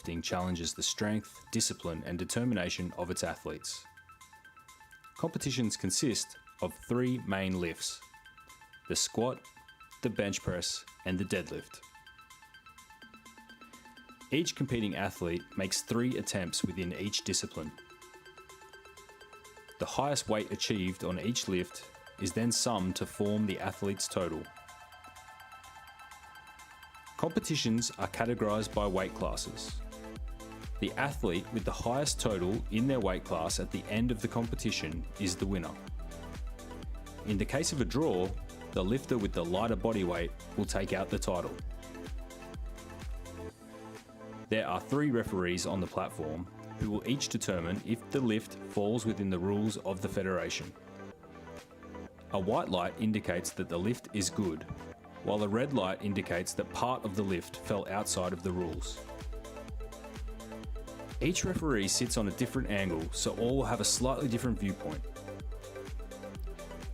powerlifting challenges the strength, discipline, and determination of its athletes. Competitions consist of three main lifts: the squat, the bench press, and the deadlift. Each competing athlete makes 3 attempts within each discipline. The highest weight achieved on each lift is then summed to form the athlete's total. Competitions are categorized by weight classes. The athlete with the highest total in their weight class at the end of the competition is the winner. In the case of a draw, the lifter with the lighter body weight will take out the title. There are 3 referees on the platform who will each determine if the lift falls within the rules of the federation. A white light indicates that the lift is good, while a red light indicates that part of the lift fell outside of the rules. Each referee sits on a different angle, so all will have a slightly different viewpoint.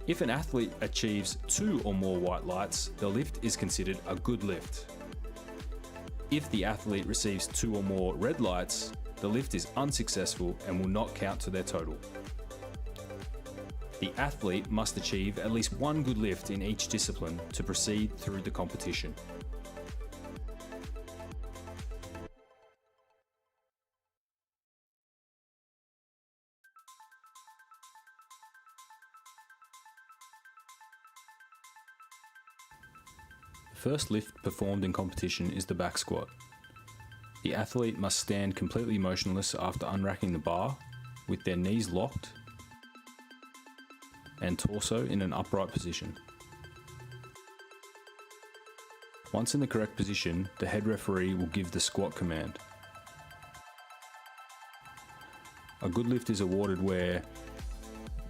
If an athlete achieves 2 or more white lights, the lift is considered a good lift. If the athlete receives 2 or more red lights, the lift is unsuccessful and will not count to their total. The athlete must achieve at least 1 good lift in each discipline to proceed through the competition. The first lift performed in competition is the back squat. The athlete must stand completely motionless after unracking the bar, with their knees locked and torso in an upright position. Once in the correct position, the head referee will give the squat command. A good lift is awarded where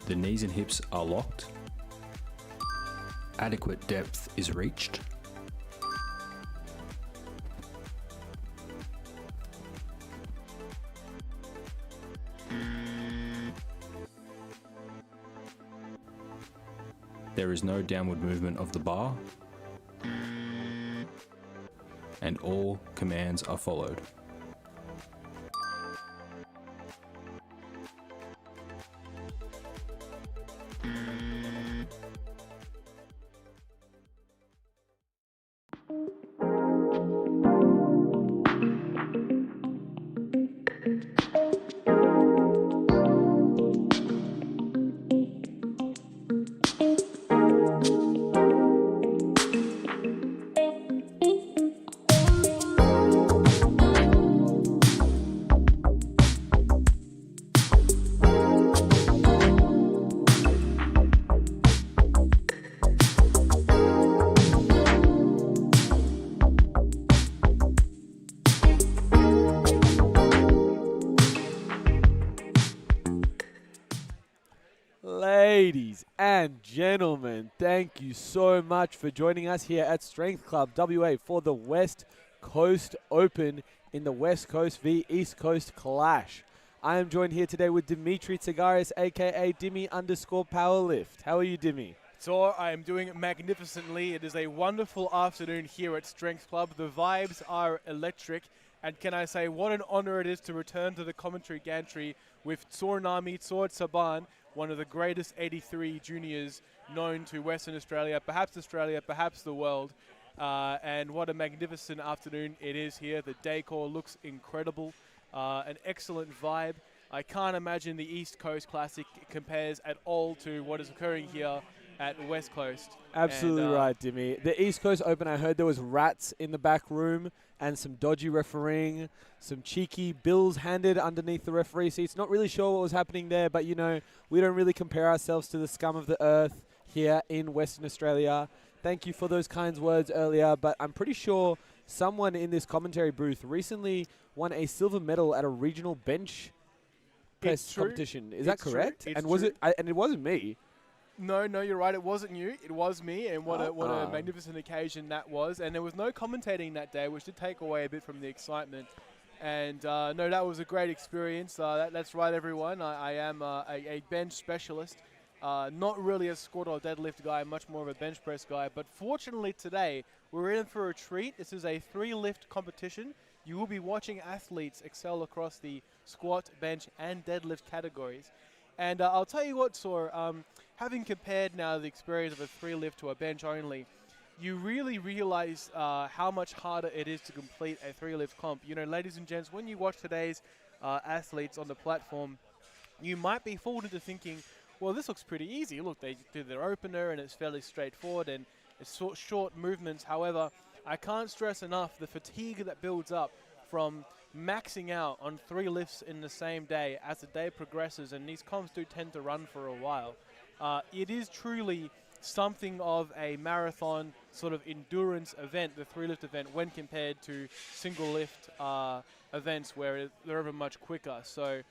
the knees and hips are locked, adequate depth is reached, there is no downward movement of the bar, and all commands are followed. Ladies and gentlemen, thank you so much for joining us here at Strength Club WA for the West Coast Open in the West Coast v East Coast Clash. I am joined here today with Dimitri Tsigaris, aka Dimmy_Powerlift. How are you, Dimmy? So I am doing magnificently. It is a wonderful afternoon here at Strength Club. The vibes are electric. And can I say, what an honor it is to return to the commentary gantry with Tsornami Tsortsaban, one of the greatest 83 juniors known to Western Australia, perhaps the world. And what a magnificent afternoon it is here. The decor looks incredible. An excellent vibe. I can't imagine the East Coast Classic compares at all to what is occurring here at West Coast. Absolutely right, Dimmy. The East Coast Open, I heard there was rats in the back room and some dodgy refereeing, some cheeky bills handed underneath the referee seats. Not really sure what was happening there, but, you know, we don't really compare ourselves to the scum of the earth here in Western Australia. Thank you for those kind words earlier, but I'm pretty sure someone in this commentary booth recently won a silver medal at a regional bench press competition. Is that correct? And was it? And it wasn't me. No, you're right. It wasn't you. It was me, and what a magnificent occasion that was. And there was no commentating that day, which did take away a bit from the excitement. And no, that was a great experience. That's right, everyone. I am a bench specialist. Not really a squat or deadlift guy, much more of a bench press guy. But fortunately today, we're in for a treat. This is a 3-lift competition. You will be watching athletes excel across the squat, bench, and deadlift categories. And I'll tell you what, Sor, having compared now the experience of a 3-lift to a bench only, you really realize how much harder it is to complete a 3-lift comp. You know, ladies and gents, when you watch today's athletes on the platform, you might be fooled into thinking, well, this looks pretty easy. Look, they do their opener and it's fairly straightforward and it's short movements. However, I can't stress enough the fatigue that builds up from maxing out on 3 lifts in the same day as the day progresses, and these comps do tend to run for a while. It is truly something of a marathon sort of endurance event, the 3-lift event, when compared to single lift events where they're ever much quicker. So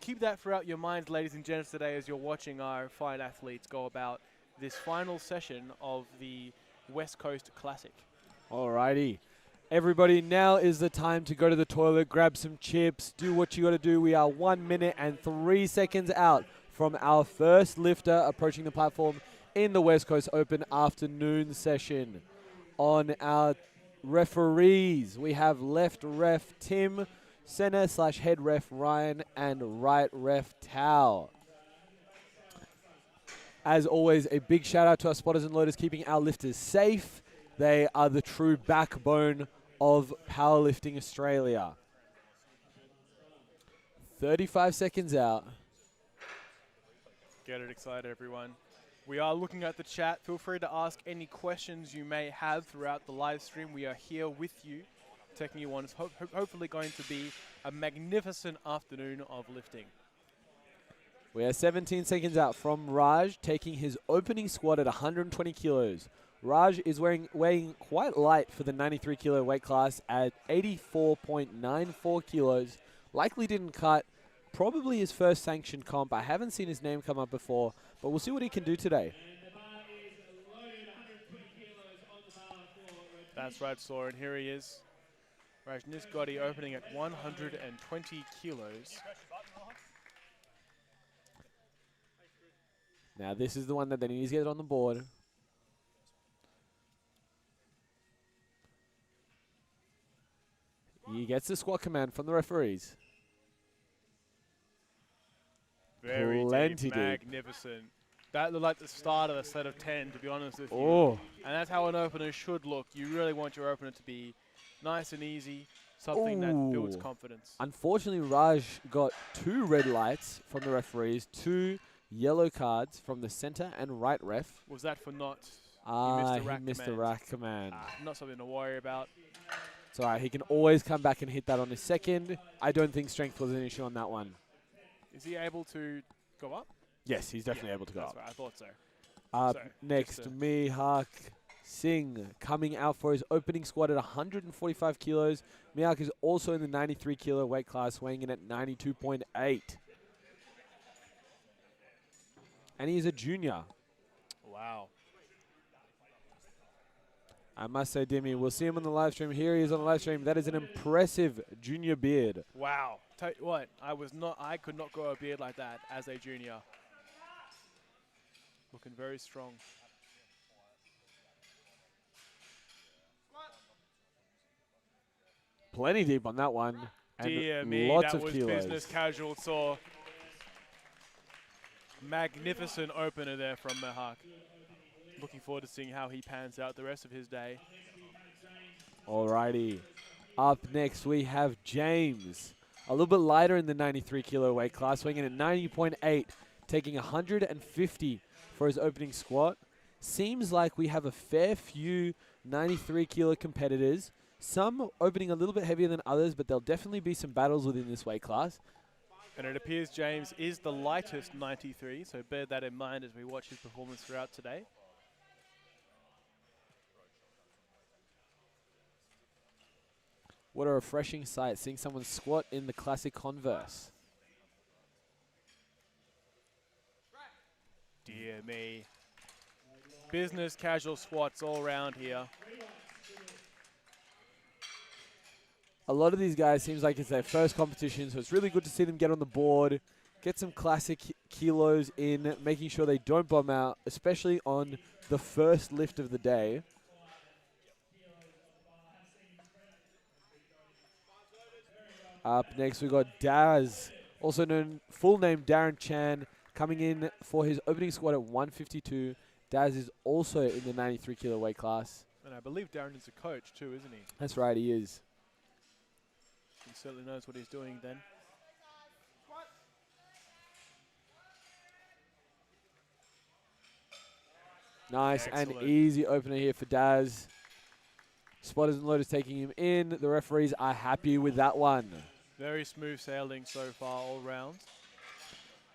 keep that throughout your minds, ladies and gents, today as you're watching our fine athletes go about this final session of the West Coast Classic. Alrighty. Everybody, now is the time to go to the toilet, grab some chips, do what you got to do. We are 1 minute and 3 seconds out from our first lifter approaching the platform in the West Coast Open afternoon session. On our referees, we have left ref Tim, center/head ref Ryan, and right ref Tao. As always, a big shout out to our spotters and loaders keeping our lifters safe. They are the true backbone of powerlifting Australia. 35 seconds out. Get it excited, everyone. We are looking at the chat. Feel free to ask any questions you may have throughout the live stream. We are here with you, taking you on. It's hopefully going to be a magnificent afternoon of lifting. We are 17 seconds out from Raj taking his opening squat at 120 kilos. Raj is weighing quite light for the 93 kilo weight class at 84.94 kilos. Likely didn't cut. Probably his first sanctioned comp. I haven't seen his name come up before, but we'll see what he can do today. That's right, Soren. Here he is. Rajnish Gotti opening at 120 kilos. Now this is the one that they need to get on the board. He gets the squat command from the referees. Very Plenty deep, magnificent. That looked like the start of a set of 10, to be honest with you. Oh. And that's how an opener should look. You really want your opener to be nice and easy, something that builds confidence. Unfortunately, Raj got 2 red lights from the referees, 2 yellow cards from the center and right ref. Was that for not? He missed the rack command. Not something to worry about. It's all right. He can always come back and hit that on his second. I don't think strength was an issue on that one. Is he able to go up? Yes, he's definitely able to go that's up. Right, I thought so. Up next, Mihak Singh coming out for his opening squat at 145 kilos. Mihak is also in the 93 kilo weight class, weighing in at 92.8. And he is a junior. Wow. I must say, Dimmy, we'll see him on the live stream. Here he is on the live stream. That is an impressive junior beard. Wow. Tell you what, I could not grow a beard like that as a junior. Looking very strong. Plenty deep on that one. And dear me, lots that of was kilos. business casual. Saw magnificent opener there from Mihak. Looking forward to seeing how he pans out the rest of his day. Alrighty. Up next, we have James. A little bit lighter in the 93 kilo weight class, weighing in at 90.8, taking 150 for his opening squat. Seems like we have a fair few 93 kilo competitors. Some opening a little bit heavier than others, but there'll definitely be some battles within this weight class. And it appears James is the lightest 93, so bear that in mind as we watch his performance throughout today. What a refreshing sight, seeing someone squat in the classic Converse. Dear me. Business casual squats all around here. A lot of these guys seems like it's their first competition, so it's really good to see them get on the board, get some classic kilos in, making sure they don't bomb out, especially on the first lift of the day. Up next, we've got Daz, also known full name Darren Chan, coming in for his opening squat at 152. Daz is also in the 93 kilo weight class. And I believe Darren is a coach too, isn't he? That's right, he is. He certainly knows what he's doing then. Nice Excellent. and easy opener here for Daz. Spotters and loaders taking him in. The referees are happy with that one. Very smooth sailing so far all round.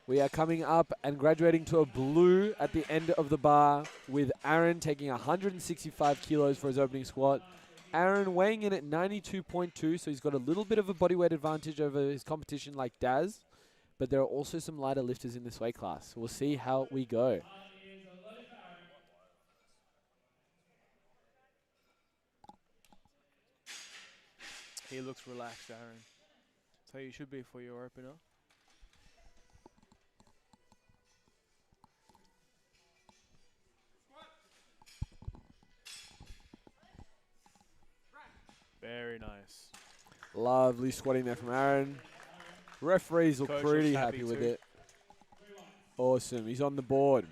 We are coming up and graduating to a blue at the end of the bar with Aaron taking 165 kilos for his opening squat. Aaron weighing in at 92.2, so he's got a little bit of a body weight advantage over his competition like Daz, but there are also some lighter lifters in this weight class. We'll see how we go. He looks relaxed, Aaron. So you should be for your opener. Very nice. Lovely squatting there from Aaron. Referees look Coach pretty looks happy happy with too. it. Awesome. He's on the board.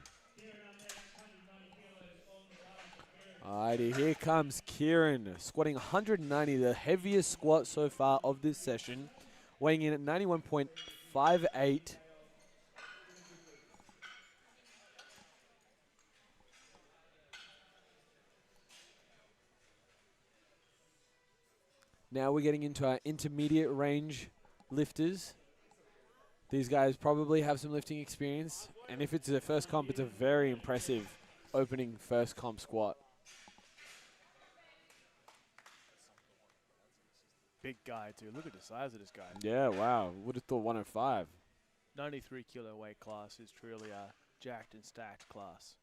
Alrighty, here comes Kieran, squatting 190, the heaviest squat so far of this session, weighing in at 91.58. Now we're getting into our intermediate range lifters. These guys probably have some lifting experience, and if it's their first comp, it's a very impressive opening first comp squat. Big guy too. Look at the size of this guy. Yeah, wow. Would have thought 105. 93 kilo weight class is truly a jacked and stacked class.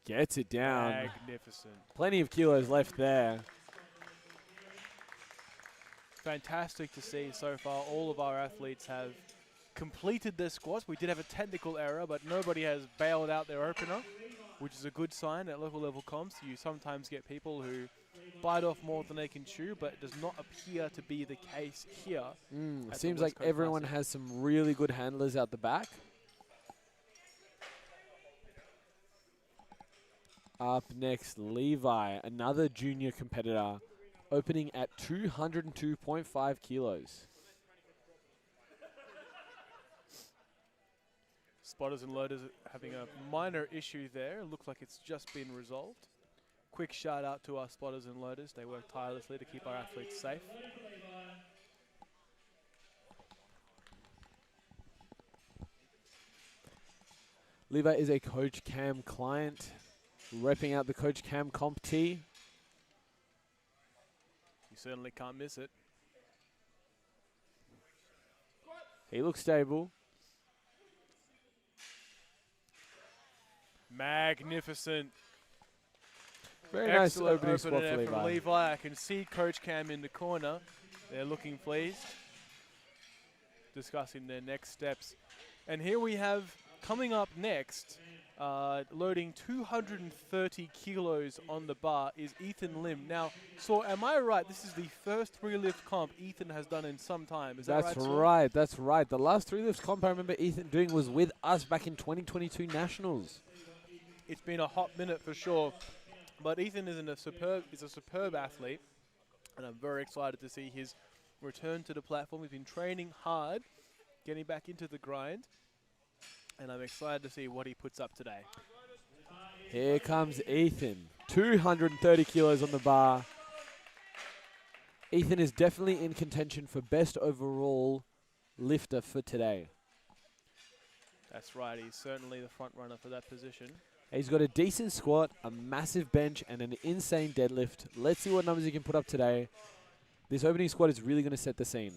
Gets it down. Magnificent. Plenty of kilos left there. Fantastic to see so far. All of our athletes have completed their squats. We did have a technical error, but nobody has bailed out their opener, which is a good sign. At local level comps, you sometimes get people who bite off more than they can chew, but it does not appear to be the case here. It at the seems West like Coast everyone Classic. has some really good handlers out the back. Up next, Levi, another junior competitor, opening at 202.5 kilos. Spotters and loaders having a minor issue there. Looks like it's just been resolved. Quick shout out to our spotters and loaders. They work tirelessly to keep our athletes safe. Levi is a Coach Cam client, repping out the Coach Cam comp tee. You certainly can't miss it. He looks stable. Magnificent. Very nice Excellent opening squat opener for there from Levi. Levi. I can see Coach Cam in the corner. They're looking pleased, discussing their next steps. And here we have, coming up next, loading 230 kilos on the bar is Ethan Lim. Now, so am I right? This is the first 3-lift comp Ethan has done in some time. Is that right? That's Saul? right, that's right. The last 3 lifts comp I remember Ethan doing was with us back in 2022 Nationals. It's been a hot minute for sure. But Ethan is a superb athlete, and I'm very excited to see his return to the platform. He's been training hard, getting back into the grind, and I'm excited to see what he puts up today. Here comes Ethan, 230 kilos on the bar. Ethan is definitely in contention for best overall lifter for today. That's right, he's certainly the front runner for that position. He's got a decent squat, a massive bench, and an insane deadlift. Let's see what numbers he can put up today. This opening squat is really going to set the scene.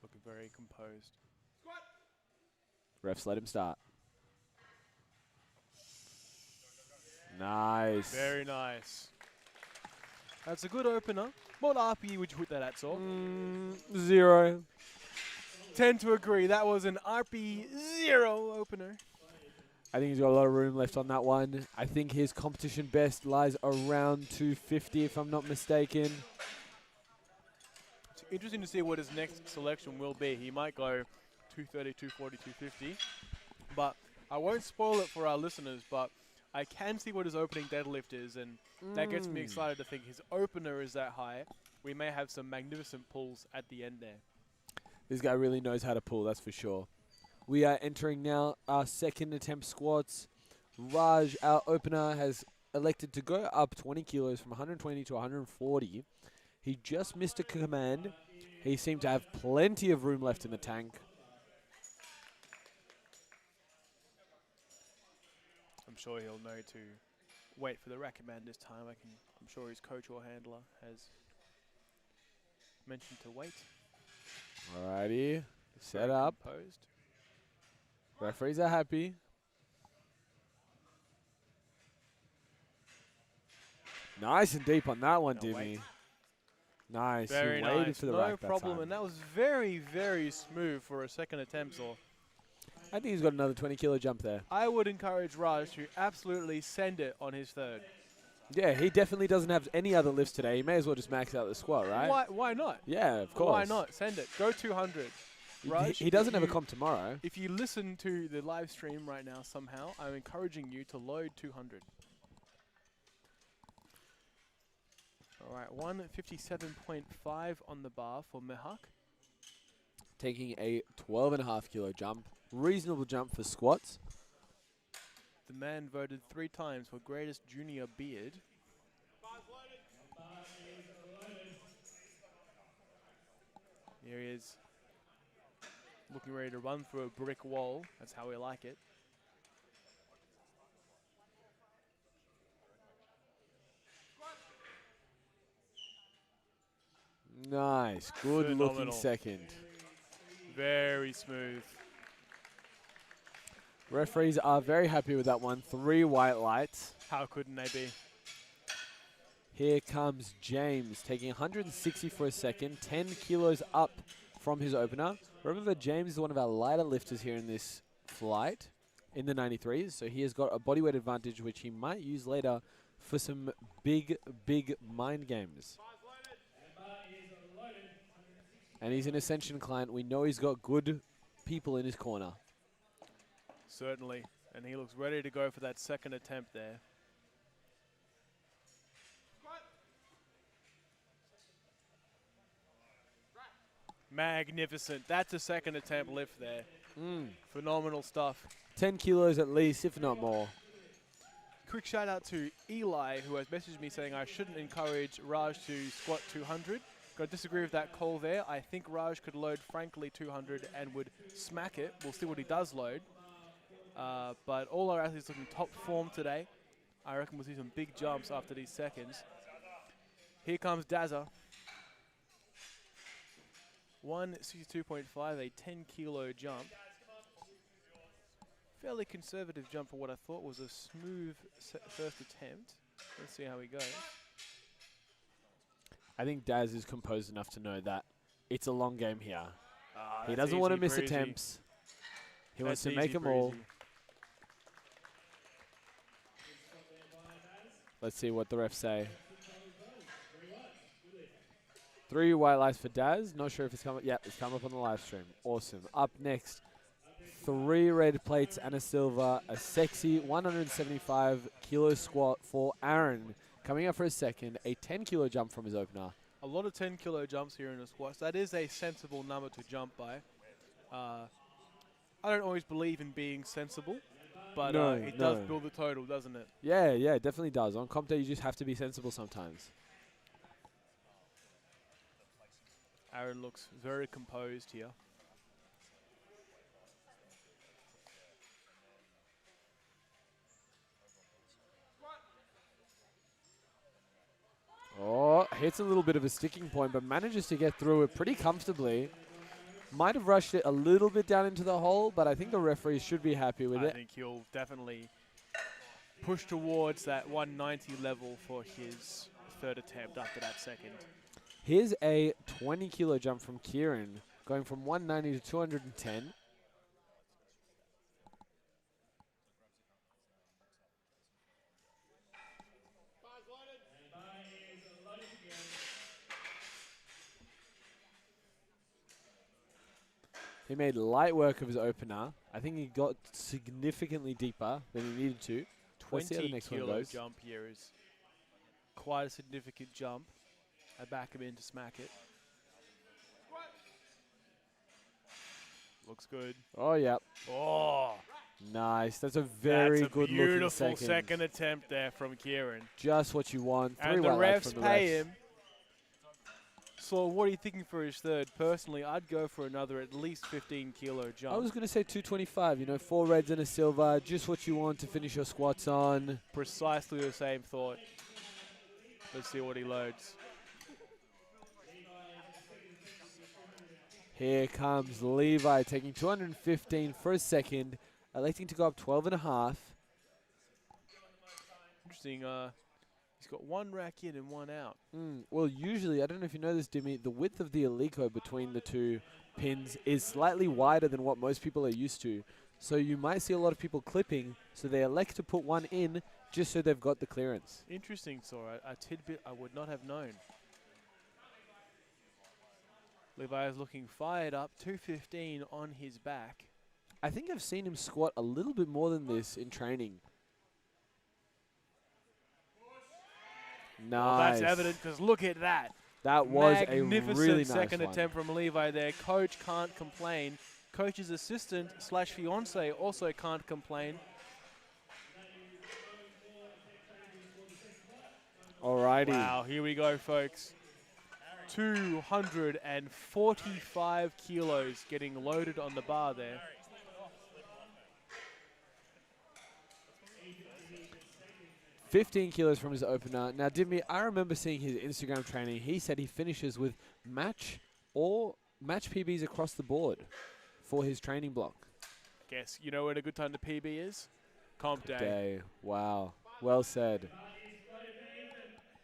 Looking very composed. Refs let him start. Nice. Very nice. That's a good opener. What RPE would you put that at, Saul? 0. Tend to agree. That was an RPE 0 opener. I think he's got a lot of room left on that one. I think his competition best lies around 250, if I'm not mistaken. It's interesting to see what his next selection will be. He might go 230, 240, 250. But I won't spoil it for our listeners, but I can see what his opening deadlift is, and that gets me excited to think his opener is that high. We may have some magnificent pulls at the end there. This guy really knows how to pull, that's for sure. We are entering now our second attempt squats. Raj, our opener, has elected to go up 20 kilos from 120 to 140. He just missed a command. He seemed to have plenty of room left in the tank. I'm sure he'll know to wait for the rack command this time. I'm sure his coach or handler has mentioned to wait. Alrighty, set Very up. composed. Referees are happy. Nice and deep on that one, No, Dimmy. wait. Nice. Very He waited nice. for the No rack that problem, time. and that was very, very smooth for a second attempt. Or I think he's got another 20 kilo jump there. I would encourage Raj to absolutely send it on his third. Yeah, he definitely doesn't have any other lifts today. He may as well just max out the squat, right? Why not? Yeah, of course. Why not? Send it. Go 200. Raj, He doesn't if have a you- comp tomorrow. If you listen to the live stream right now somehow, I'm encouraging you to load 200. All right, 157.5 on the bar for Mehak. Taking a 12.5 kilo jump. Reasonable jump for squats. The man voted 3 times for greatest junior beard. Here he is, looking ready to run through a brick wall. That's how we like it. Nice. Good looking Phenomenal. second. Very smooth. Referees are very happy with that one. 3 white lights. How couldn't they be? Here comes James, taking 160 for a second, 10 kilos up from his opener. Remember, James is one of our lighter lifters here in this flight, in the 93s, so he has got a bodyweight advantage, which he might use later for some big, big mind games. And he's an Ascension client. We know he's got good people in his corner. Certainly. And he looks ready to go for that second attempt there. Magnificent. That's a second attempt lift there. Phenomenal stuff. 10 kilos at least, if not more. Quick shout out to Eli, who has messaged me saying I shouldn't encourage Raj to squat 200. Got to disagree with that call there. I think Raj could load frankly 200 and would smack it. We'll see what he does load. But all our athletes looking top form today. I reckon we'll see some big jumps after these seconds. Here comes Dazza. 162.5, a 10 kilo jump. Fairly conservative jump for what I thought was a smooth first attempt. Let's see how he goes. I think Daz is composed enough to know that it's a long game here. He That's doesn't want to easy miss breezy. attempts. He wants That's to make easy them all. breezy. Let's see what the refs say. 3 white lights for Daz. Not sure if it's come up. Yeah, it's come up on the live stream. Awesome. Up next, 3 red plates and a silver. A sexy 175 kilo squat for Aaron. Coming up for a second, a 10 kilo jump from his opener. A lot of 10 kilo jumps here in the squats. That is a sensible number to jump by. I don't always believe in being sensible, but it does build the total, doesn't it? Yeah, it definitely does. On comp day, you just have to be sensible sometimes. Aaron looks very composed here. Oh, hits a little bit of a sticking point, but manages to get through it pretty comfortably. Might have rushed it a little bit down into the hole, but I think the referees should be happy with I it. think he'll definitely push towards that 190 level for his third attempt after that second. Here's a 20 kilo jump from Kieran, going from 190 to 210. He made light work of his opener. I think he got significantly deeper than he needed to. Let's see how the 20 next one kilo goes. jump here is quite a significant jump. I back him in to smack it. Looks good. Oh, yeah. Oh, Nice. That's a very That's a good beautiful looking second attempt there from Kieran. Just what you want. And the white lights refs from the pay refs. him. So what are you thinking for his third? Personally, I'd go for another at least 15 kilo jump. I was going to say 225. You know, 4 reds and a silver. Just what you want to finish your squats on. Precisely the same thought. Let's see what he loads. Here comes Levi taking 215 for a second, electing to go up 12 and a half. Interesting. He's got one rack in and one out. Well, usually, I don't know if you know this, Dimmy, the width of the Alico between the two pins is slightly wider than what most people are used to. So you might see a lot of people clipping, so they elect to put one in just so they've got the clearance. Interesting, Sora. A tidbit I would not have known. Levi is looking fired up. 215 on his back. I think I've seen him squat a little bit more than this in training. Nice. Well, that's evident because look at that. That was a magnificent really nice second one. attempt from Levi there. Coach can't complain. Coach's assistant / fiance also can't complain. Alrighty. Wow, here we go, folks. 245 kilos getting loaded on the bar there. $15 kilos from his opener. Now, Dimmy, I remember seeing his Instagram training. He said he finishes with match PBs across the board for his training block. Guess you know when a good time to PB is? Comp day. Wow. Well said.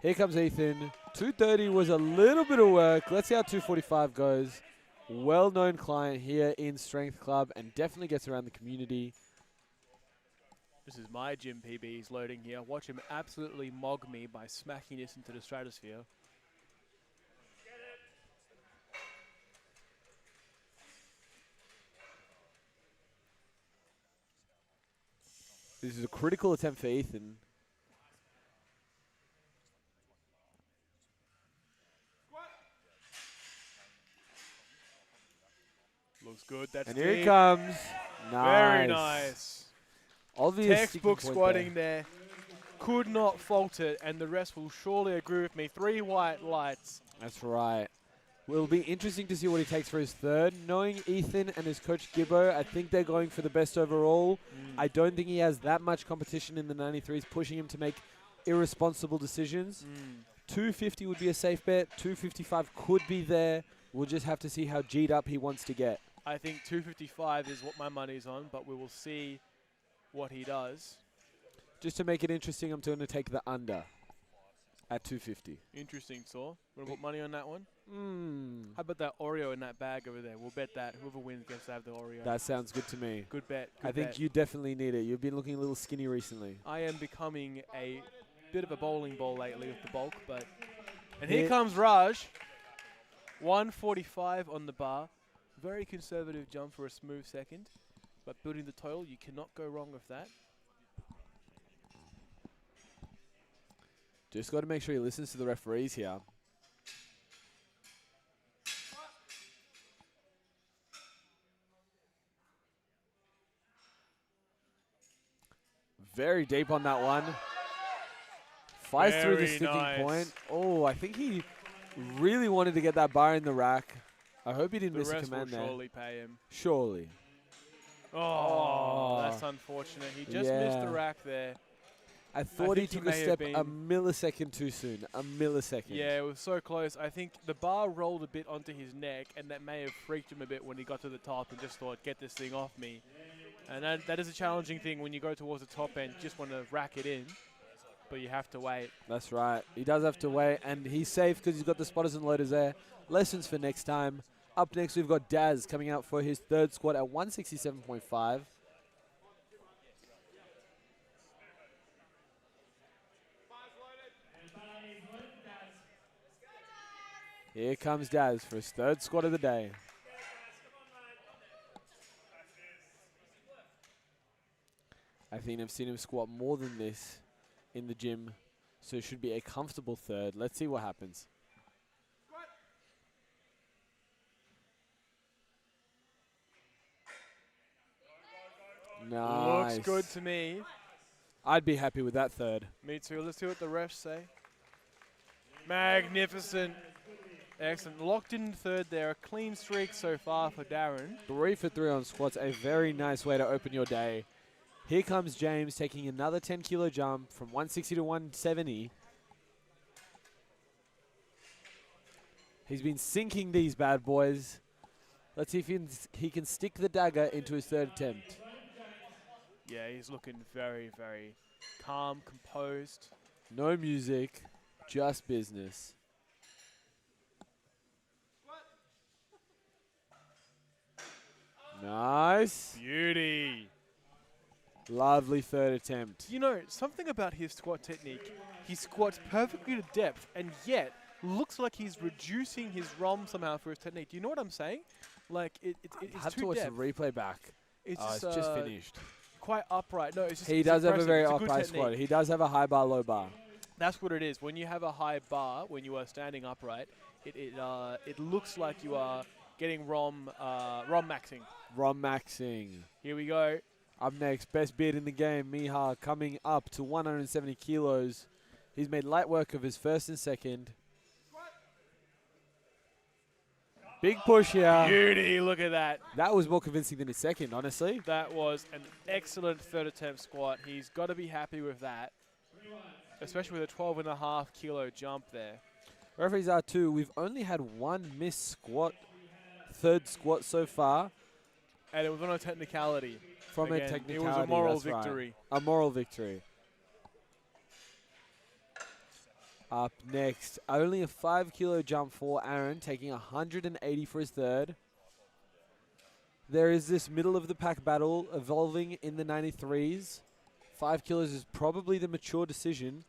Here comes Ethan. 230 was a little bit of work. Let's see how 245 goes. Well-known client here in Strength Club and definitely gets around the community. This is my gym PB he's loading here. Watch him absolutely mog me by smacking this into the stratosphere. This is a critical attempt for Ethan. Looks good. That's And here deep. he comes. Nice. Very nice. Obvious Textbook sticking point squatting there. Could not fault it, and the rest will surely agree with me. 3 white lights. That's right. Will be interesting to see what he takes for his third. Knowing Ethan and his coach Gibbo, I think they're going for the best overall. I don't think he has that much competition in the 93s, pushing him to make irresponsible decisions. 250 would be a safe bet. 255 could be there. We'll just have to see how G'd up he wants to get. I think 255 is what my money's on, but we will see what he does. Just to make it interesting, I'm going to take the under at 250. Interesting, Saw. Want to put money on that one? How about that Oreo in that bag over there? We'll bet that. Whoever wins gets to have the Oreo. That sounds good to me. Good bet. I think you definitely need it. You've been looking a little skinny recently. I am becoming a bit of a bowling ball lately with the bulk, but... And here comes Raj. 145 on the bar. Very conservative jump for a smooth second. But building the total, you cannot go wrong with that. Just got to make sure he listens to the referees here. Very deep on that one. Fights through the sticking point. Oh, I think he really wanted to get that bar in the rack. I hope he didn't miss a command there. The rest will surely pay him. Surely. Oh, that's unfortunate. He just missed the rack there. I thought he took a step a millisecond too soon. A millisecond. Yeah, it was so close. I think the bar rolled a bit onto his neck, and that may have freaked him a bit when he got to the top and just thought, get this thing off me. And that is a challenging thing when you go towards the top end. You just want to rack it in, but you have to wait. That's right. He does have to wait, and he's safe because he's got the spotters and loaders there. Lessons for next time. Up next, we've got Daz coming out for his third squat at 167.5. Here comes Daz for his third squat of the day. I think I've seen him squat more than this in the gym, so it should be a comfortable third. Let's see what happens. Nice. Looks good to me. I'd be happy with that third. Me too. Let's see what the refs say. Magnificent. Excellent. Locked in third there. A clean streak so far for Darren. 3 for 3 on squats. A very nice way to open your day. Here comes James taking another 10-kilo jump from 160 to 170. He's been sinking these bad boys. Let's see if he can stick the dagger into his third attempt. Yeah, he's looking very, very calm, composed. No music, just business. Nice. Beauty. Lovely third attempt. You know, something about his squat technique. He squats perfectly to depth and yet looks like he's reducing his ROM somehow for his technique. Do you know what I'm saying? Like, it's Have to too watch depth. the replay back. It's Just finished. quite upright. No, it's just He it's does have a impressive. very It's good upright technique. squat. He does have a high bar, low bar. That's what it is. When you have a high bar, when you are standing upright, it looks like you are getting ROM maxing. ROM maxing. Here we go. Up next, best beard in the game, Miha, coming up to 170 kilos. He's made light work of his first and second. Big push here. Beauty, look at that. That was more convincing than his second, honestly. That was an excellent third attempt squat. He's got to be happy with that, especially with a 12.5 kilo jump there. Referees are too. We've only had one missed squat, third squat so far. And it was on a technicality. From Again, a technicality. it was a moral that's right. victory. A moral victory. Up next, only a 5-kilo jump for Aaron, taking 180 for his third. There is this middle of the pack battle evolving in the 93s. 5 kilos is probably the mature decision.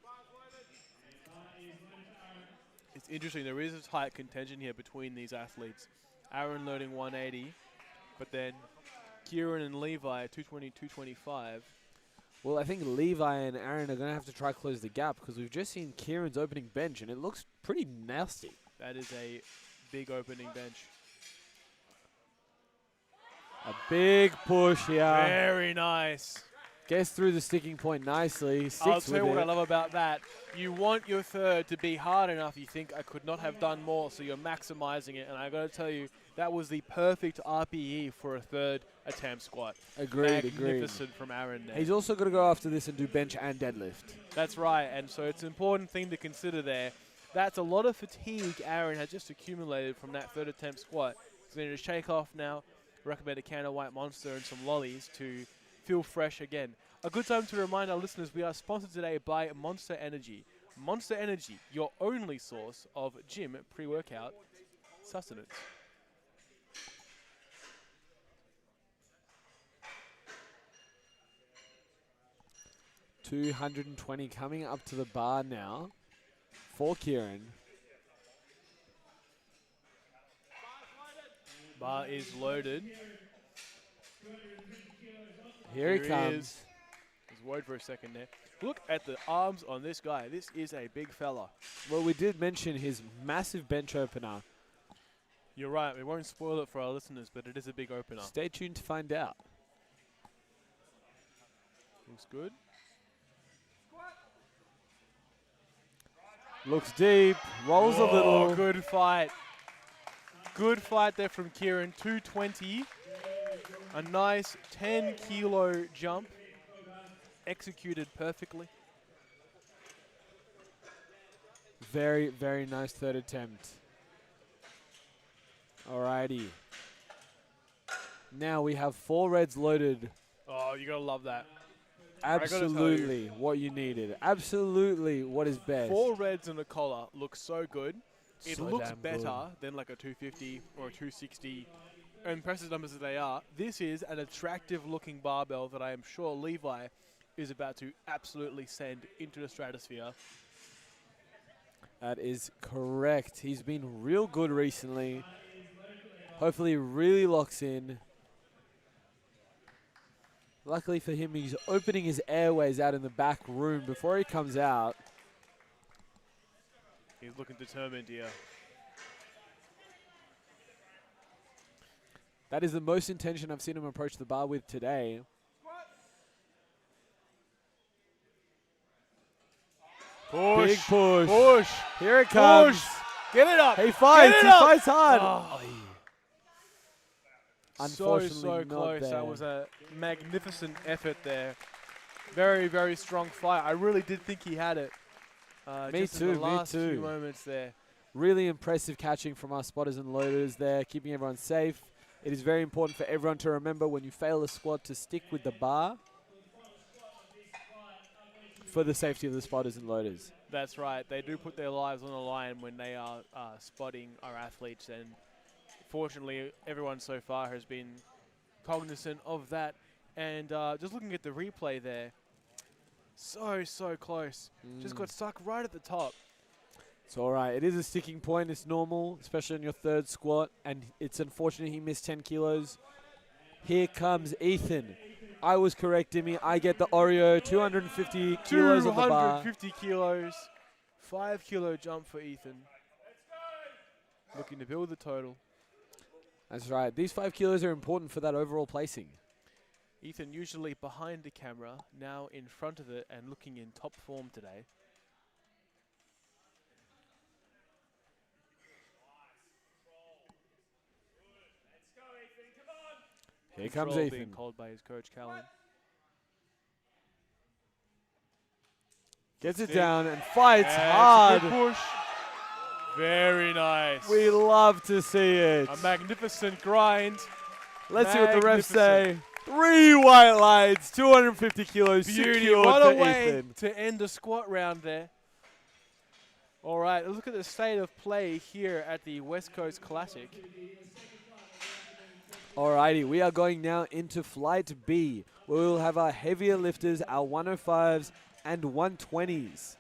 It's interesting. There is a tight contention here between these athletes. Aaron loading 180, but then Kieran and Levi 220, 225. Well, I think Levi and Aaron are going to have to try close the gap because we've just seen Kieran's opening bench and it looks pretty nasty. That is a big opening bench. A big push here. Very nice. Gets through the sticking point nicely. I'll Sticks tell you with what I it. love about that. You want your third to be hard enough. You think I could not have done more, so you're maximizing it. And I got to tell you, that was the perfect RPE for a third attempt squat. Agreed. Magnificent from Aaron there. He's also got to go after this and do bench and deadlift. That's right, and so it's an important thing to consider there. That's a lot of fatigue Aaron has just accumulated from that third attempt squat. He's going to shake off now. Recommend a can of White Monster and some lollies to feel fresh again. A good time to remind our listeners we are sponsored today by Monster Energy. Monster Energy, your only source of gym pre-workout sustenance. $220 coming up to the bar now for Kieran. Bar is loaded. Here he Here he comes. is. I was worried for a second there. Look at the arms on this guy. This is a big fella. Well, we did mention his massive bench opener. You're right. We won't spoil it for our listeners, but it is a big opener. Stay tuned to find out. Looks good. Looks deep, rolls a little. Good fight. Good fight there from Kieran. 220. A nice 10-kilo jump. Executed perfectly. Very, very nice third attempt. Alrighty. Now we have 4 reds loaded. Oh, you gotta love that. gotta tell you. Absolutely what you needed. Absolutely what is best. 4 reds and a collar looks so good. It So looks damn better than like a 250 or a 260. Impressive numbers as they are. This is an attractive looking barbell that I am sure Levi is about to absolutely send into the stratosphere. That is correct. He's been real good recently. Hopefully really locks in. Luckily for him, he's opening his airways out in the back room before he comes out. He's looking determined here. That is the most intention I've seen him approach the bar with today. Push. Big push. Push. Here it comes. Push. Get it up. He fights. Get He it up. fights hard. Oh. Unfortunately, so not close. there. That was a magnificent effort there. Very, very strong fight. I really did think he had it. Me just too, in the me last too. few moments there. Really impressive catching from our spotters and loaders there, keeping everyone safe. It is very important for everyone to remember when you fail a squat to stick with the bar for the safety of the spotters and loaders. That's right. They do put their lives on the line when they are spotting our athletes, and fortunately, everyone so far has been cognizant of that. And just looking at the replay there, so close. Just got stuck right at the top. It's all right. It is a sticking point. It's normal, especially in your third squat. And it's unfortunate he missed 10 kilos. Here comes Ethan. I was correct, Dimmy. I get the Oreo, 250 kilos on the bar. 250 kilos. 5 kilo jump for Ethan. Looking to build the total. That's right. These 5 kilos are important for that overall placing. Ethan usually behind the camera, now in front of it and looking in top form today. Here comes Control Ethan. being called by his coach, Callan. Gets it Stick. down and fights Yeah, hard. it's a good push. Very nice. We love to see it. A magnificent grind. Let's see what the refs say. Magnificent. 3 white lights, 250 kilos. Beauty. Secured What for a way Ethan. to end the squat round there. All right, look at the state of play here at the West Coast Classic. Alrighty, we are going now into Flight B, where we will have our heavier lifters, our 105s and 120s.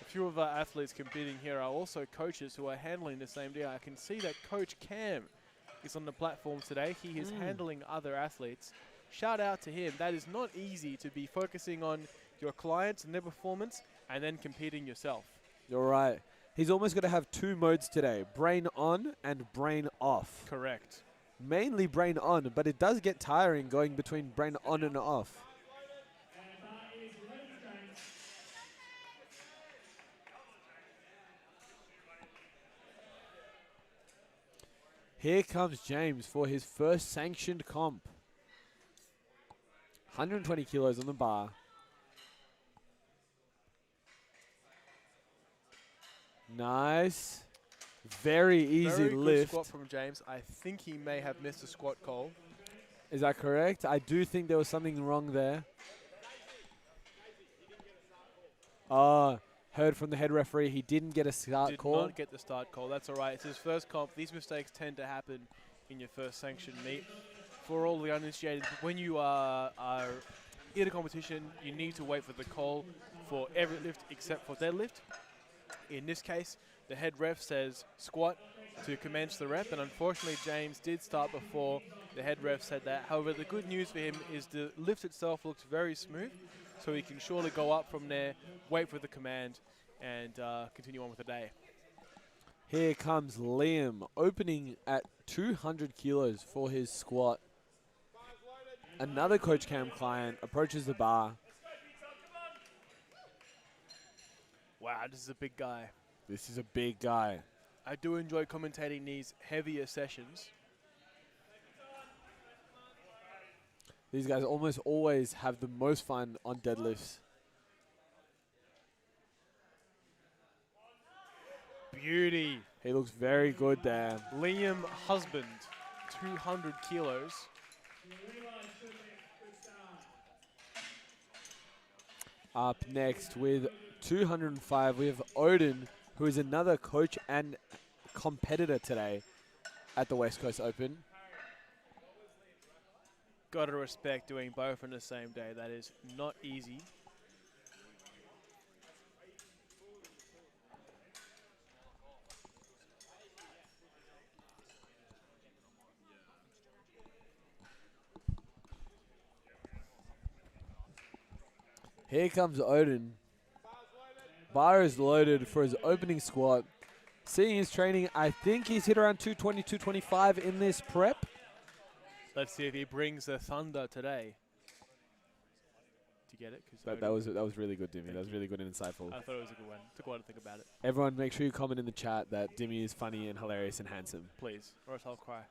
A few of our athletes competing here are also coaches who are handling the same day. I can see that Coach Cam is on the platform today. He is handling other athletes. Shout out to him. That is not easy to be focusing on your clients and their performance and then competing yourself. You're right. He's almost going to have 2 modes today, brain on and brain off. Correct. Mainly brain on, but it does get tiring going between brain on and off. Here comes James for his first sanctioned comp. 120 kilos on the bar. Nice. Very easy Very good lift. squat from James. I think he may have missed a squat call. Is that correct? I do think there was something wrong there. Heard from the head referee he didn't get a start call. Did not get the start call. That's all right. It's his first comp. These mistakes tend to happen in your first sanctioned meet. For all the uninitiated, when you are in a competition, you need to wait for the call for every lift except for deadlift. In this case, the head ref says squat to commence the rep, and unfortunately James did start before the head ref said that. However, the good news for him is the lift itself looks very smooth, so he can surely go up from there, wait for the command, and continue on with the day. Here comes Liam, opening at 200 kilos for his squat. Another Coach Cam client approaches the bar. Wow, this is a big guy. This is a big guy. I do enjoy commentating these heavier sessions. These guys almost always have the most fun on deadlifts. Beauty. He looks very good there. Liam Husband, 200 kilos. Up next with 205, we have Odin, who is another coach and competitor today at the West Coast Open. Gotta respect doing both on the same day. That is not easy. Here comes Odin. Bar is loaded for his opening squat. Seeing his training, I think he's hit around 220, 225 in this prep. Let's see if he brings the thunder today to get it? 'Cause That was really good, Dimmy. That was really good and insightful. I thought it was a good one. Took a while to think about it. Everyone, make sure you comment in the chat that Dimmy is funny and hilarious and handsome. Please, or else I'll cry.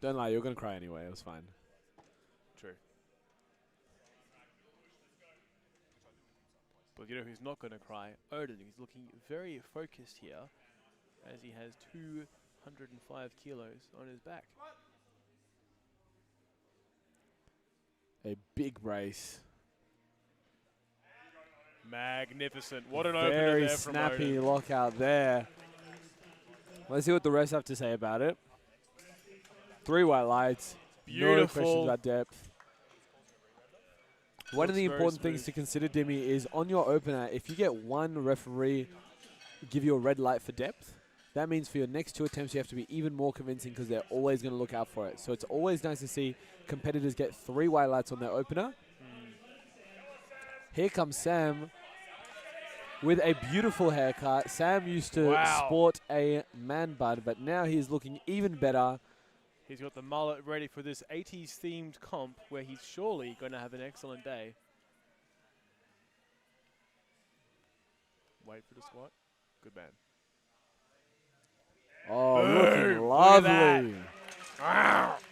Don't lie, you're gonna cry anyway. It was fine. True. But you know who's not going to cry? Odin. He's looking very focused here as he has 205 kilos on his back. A big brace. Magnificent. What an opener Very there from snappy Odin. lockout there. Let's see what the rest have to say about it. 3 white lights. No Beautiful. questions about depth. One of Looks the very important things smooth. to consider, Dimmy, is on your opener, if you get one referee give you a red light for depth, that means for your next 2 attempts you have to be even more convincing because they're always going to look out for it. So it's always nice to see competitors get 3 white lights on their opener. Here comes Sam with a beautiful haircut. Sam used to Wow. sport a man bun, but now he's looking even better. He's got the mullet ready for this 80s themed comp where he's surely going to have an excellent day. Wait for the squat. Good man. Oh, Boom. looking Look at that. lovely.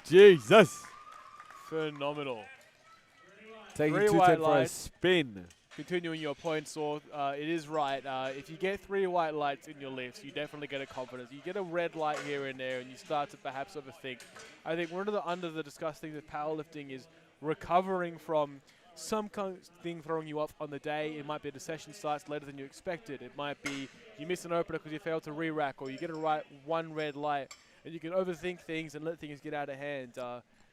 Jesus. Phenomenal. Taking 3 210 white for a lights. spin. Continuing your point, Saw, it is right. If you get 3 white lights in your lifts, you definitely get a confidence. You get a red light here and there, and you start to perhaps overthink. I think one of the under the discussed things with powerlifting is recovering from some kind of thing throwing you off on the day. It might be the session starts later than you expected. It might be you miss an opener because you failed to re-rack, or you get one red light, and you can overthink things and let things get out of hand.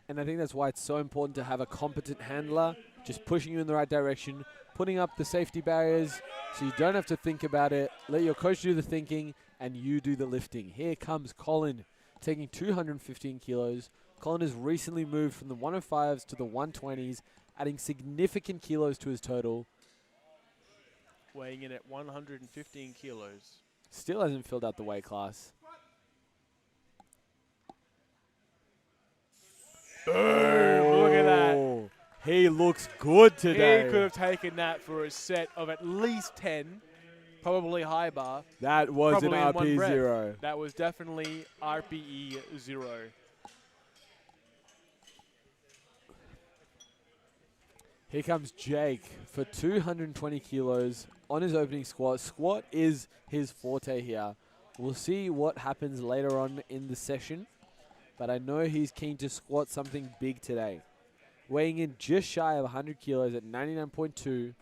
And I think that's why it's so important to have a competent handler just pushing you in the right direction, putting up the safety barriers so you don't have to think about it. Let your coach do the thinking and you do the lifting. Here comes Colin taking 215 kilos. Colin has recently moved from the 105s to the 120s, adding significant kilos to his total. Weighing in at 115 kilos. Still hasn't filled out the weight class. Boom! Look at that. Oh, he looks good today. He could have taken that for a set of at least 10, probably high bar. That was Probably in an one RP breath. 0. That was definitely RPE 0. Here comes Jake for 220 kilos on his opening squat. Squat is his forte here. We'll see what happens later on in the session, but I know he's keen to squat something big today. Weighing in just shy of 100 kilos at 99.2.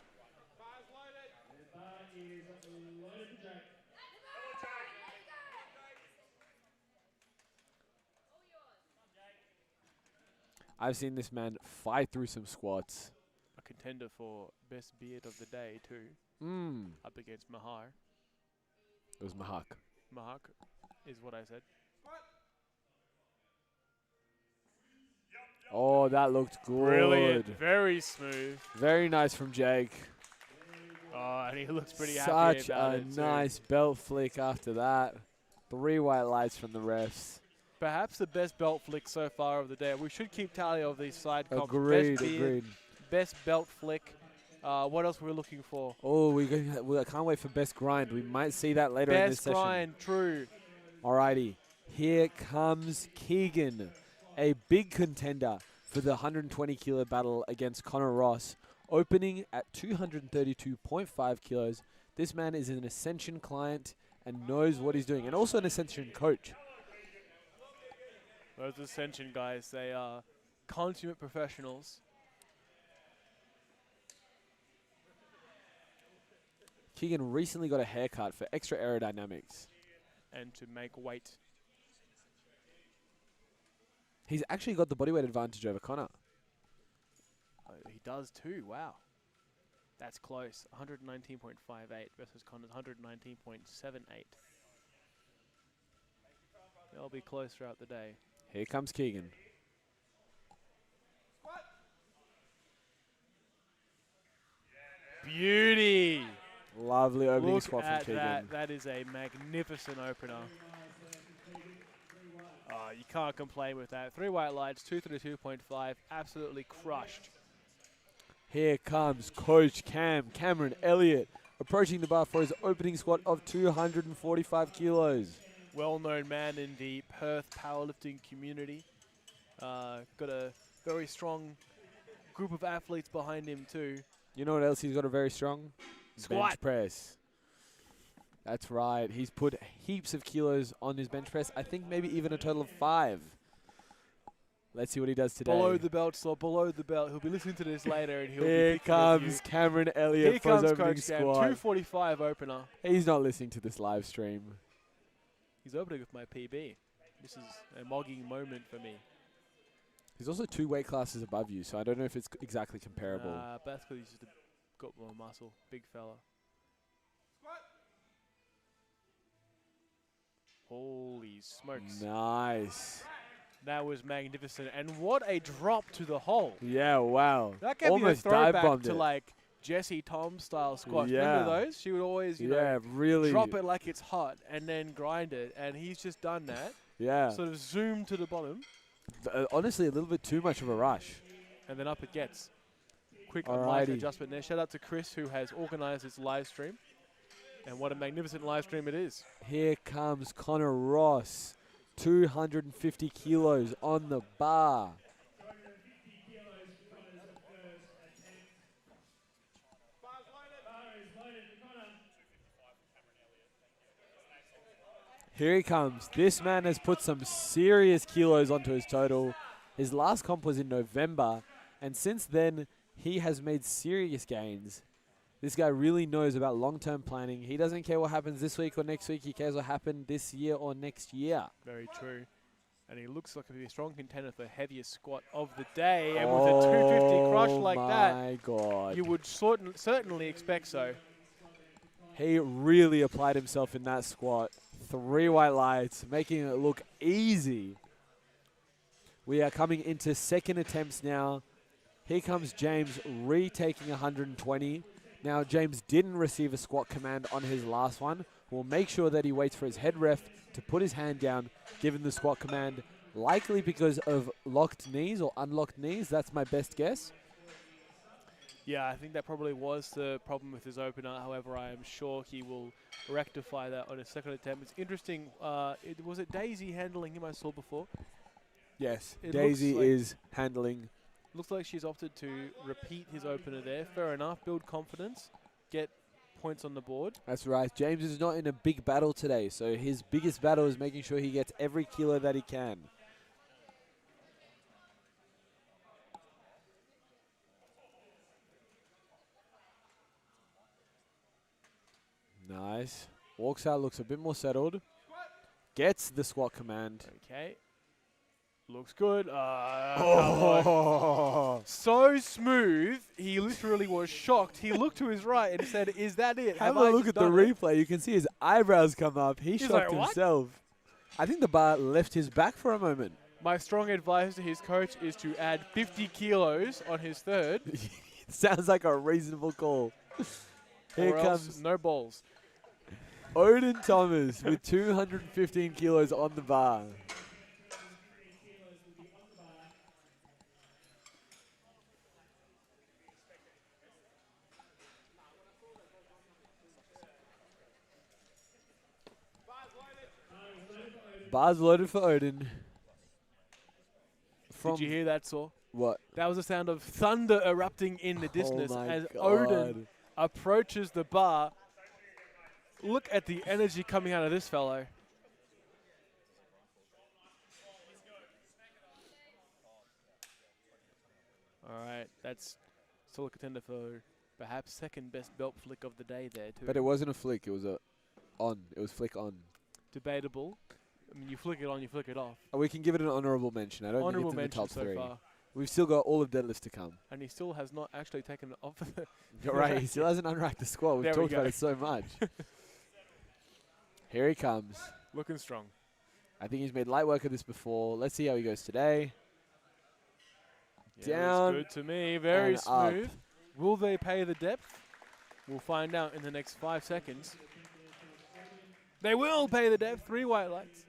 I've seen this man fight through some squats. A contender for best beard of the day too, up against Mahar. It was Mahak. Mahak is what I said. Oh, that looked good. Brilliant. Very smooth. Very nice from Jake. Oh, and he looks pretty happy Such about a it too. nice belt flick after that. 3 white lights from the refs. Perhaps the best belt flick so far of the day. We should keep tally of these side comps. Agreed, Best beard, agreed. Best belt flick. What else were we looking for? Oh, I can't wait for best grind. We might see that later in this Best session. grind, true. Alrighty, here comes Keegan, a big contender for the 120 kilo battle against Connor Ross. Opening at 232.5 kilos. This man is an Ascension client and knows what he's doing, and also an Ascension coach. Those Ascension guys, they are consummate professionals. Keegan recently got a haircut for extra aerodynamics. And to make weight. He's actually got the bodyweight advantage over Connor. He does too, wow. That's close. 119.58 versus Connor's 119.78. They'll be close throughout the day. Here comes Keegan. Beauty! Lovely opening Look squat from at Keegan. that. That is a magnificent opener. you can't complain with that. 3 white lights, 232.5, absolutely crushed. Here comes Coach Cameron Elliott, approaching the bar for his opening squat of 245 kilos. Well-known man in the Perth powerlifting community. Got a very strong group of athletes behind him too. You know what else he's got a very strong? Squat. Bench press. That's right. He's put heaps of kilos on his bench press. I think maybe even a total of 5. Let's see what he does today. Below the belt, so below the belt. He'll be listening to this later, and he'll Here be comes comes Cameron Elliott Here for his comes opening Coach Cam, squat. 245 opener. He's not listening to this live stream. He's opening with my PB. This is a mogging moment for me. He's also 2 weight classes above you, so I don't know if it's exactly comparable. But that's because he's just got more muscle. Big fella. Holy smokes. Nice. That was magnificent. And what a drop to the hole. Yeah, wow. That gave Almost me a throwback dive-bombed to it. like Jessie Tom style squats. Yeah. Remember those? She would always, you Yeah, know, really. drop it like it's hot and then grind it. And he's just done that. Yeah. Sort of zoom to the bottom. Honestly, a little bit too much of a rush. And then up it gets. Quick light Alrighty. adjustment there. Shout out to Chris who has organized this live stream. And what a magnificent live stream it is. Here comes Connor Ross. 250 kilos on the bar. Here he comes. This man has put some serious kilos onto his total. His last comp was in November, and since then, he has made serious gains. This guy really knows about long-term planning. He doesn't care what happens this week or next week. He cares what happened this year or next year. Very true. And he looks like a strong contender for heaviest squat of the day. And with a 250 crush like that, my God. you would certainly expect so. He really applied himself in that squat. 3 white lights, making it look easy. We are coming into second attempts now. Here comes James retaking 120. Now, James didn't receive a squat command on his last one. We'll make sure that he waits for his head ref to put his hand down, given the squat command, likely because of locked knees or unlocked knees. That's my best guess. Yeah, I think that probably was the problem with his opener. However, I am sure he will rectify that on his second attempt. It's interesting. Was it Daisy handling him I saw before? Yes, It Daisy looks like is handling. Looks like she's opted to repeat his opener there. Fair enough. Build confidence. Get points on the board. That's right. James is not in a big battle today, so his biggest battle is making sure he gets every kilo that he can. Nice. Walks out, looks a bit more settled. Gets the squat command. Okay. Looks good. Oh. So smooth. He literally was shocked. He looked to his right and said, "Is that it? Have I a look just at the done it?" replay. You can see his eyebrows come up. He's He's shocked like, "What?" himself. I think the bar left his back for a moment. My strong advice to his coach is to add 50 kilos on his third. Sounds like a reasonable call. Here or else comes no balls. Odin Thomas with 215 kilos on the bar. Bars loaded for Odin. Did you hear that, Saw? What? That was the sound of thunder erupting in the distance my as God. Odin approaches the bar. Look at the energy coming out of this fellow. All right, that's still a contender for perhaps second best belt flick of the day there too. But it wasn't a flick. It was a on. It was flick on. Debatable. I mean, you flick it on, you flick it off. We can give it an honourable mention. I don't Honourable think it's in the mention top so 3. far. We've still got all of deadlifts to come. And he still has not actually taken it off the You're right. He still hasn't unracked the squat. We've There we talked about go. it so much. Here he comes. Looking strong. I think he's made light work of this before. Let's see how he goes today. Yeah, Down looks good to me. Very and up. smooth. Will they pay the depth? We'll find out in the next 5 seconds. They will pay the depth. 3 white lights.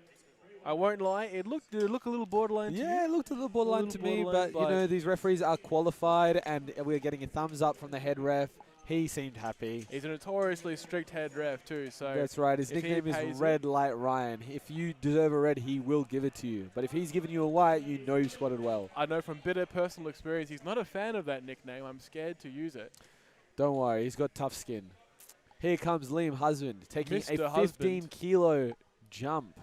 I won't lie. Did it look a little borderline to you? Yeah, it looked a little borderline to me, but you know, these referees are qualified, and we're getting a thumbs up from the head ref. He seemed happy. He's a notoriously strict head ref too, so that's right. His nickname is Red Light Ryan. If you deserve a red, he will give it to you. But if he's giving you a white, you know you squatted well. I know from bitter personal experience, he's not a fan of that nickname. I'm scared to use it. Don't worry, he's got tough skin. Here comes Liam Husband taking Mr. a 15-kilo jump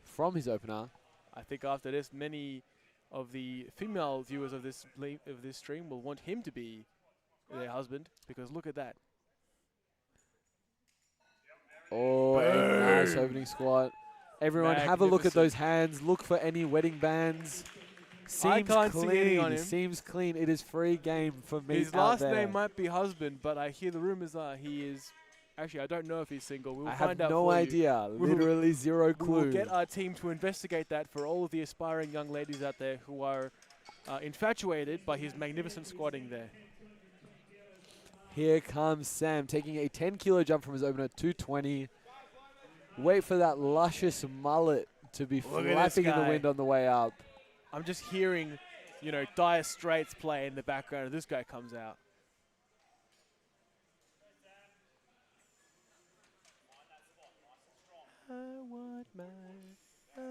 from his opener. I think after this, many of the female viewers of this stream will want him to be their husband, because look at that. Oh, a nice opening squat. Everyone have a look at those hands. Look for any wedding bands. I can't see anything on him. Seems clean. It is free game for me. His last name might be Husband, but I hear the rumors are he is. Actually, I don't know if he's single. We'll find out. I have no idea. Literally zero clue. We'll get our team to investigate that for all of the aspiring young ladies out there who are infatuated by his magnificent squatting there. Here comes Sam taking a 10-kilo jump from his opener, 220. Wait for that luscious mullet to be flapping in the wind on the way up. I'm just hearing, you know, Dire Straits play in the background, and this guy comes out. I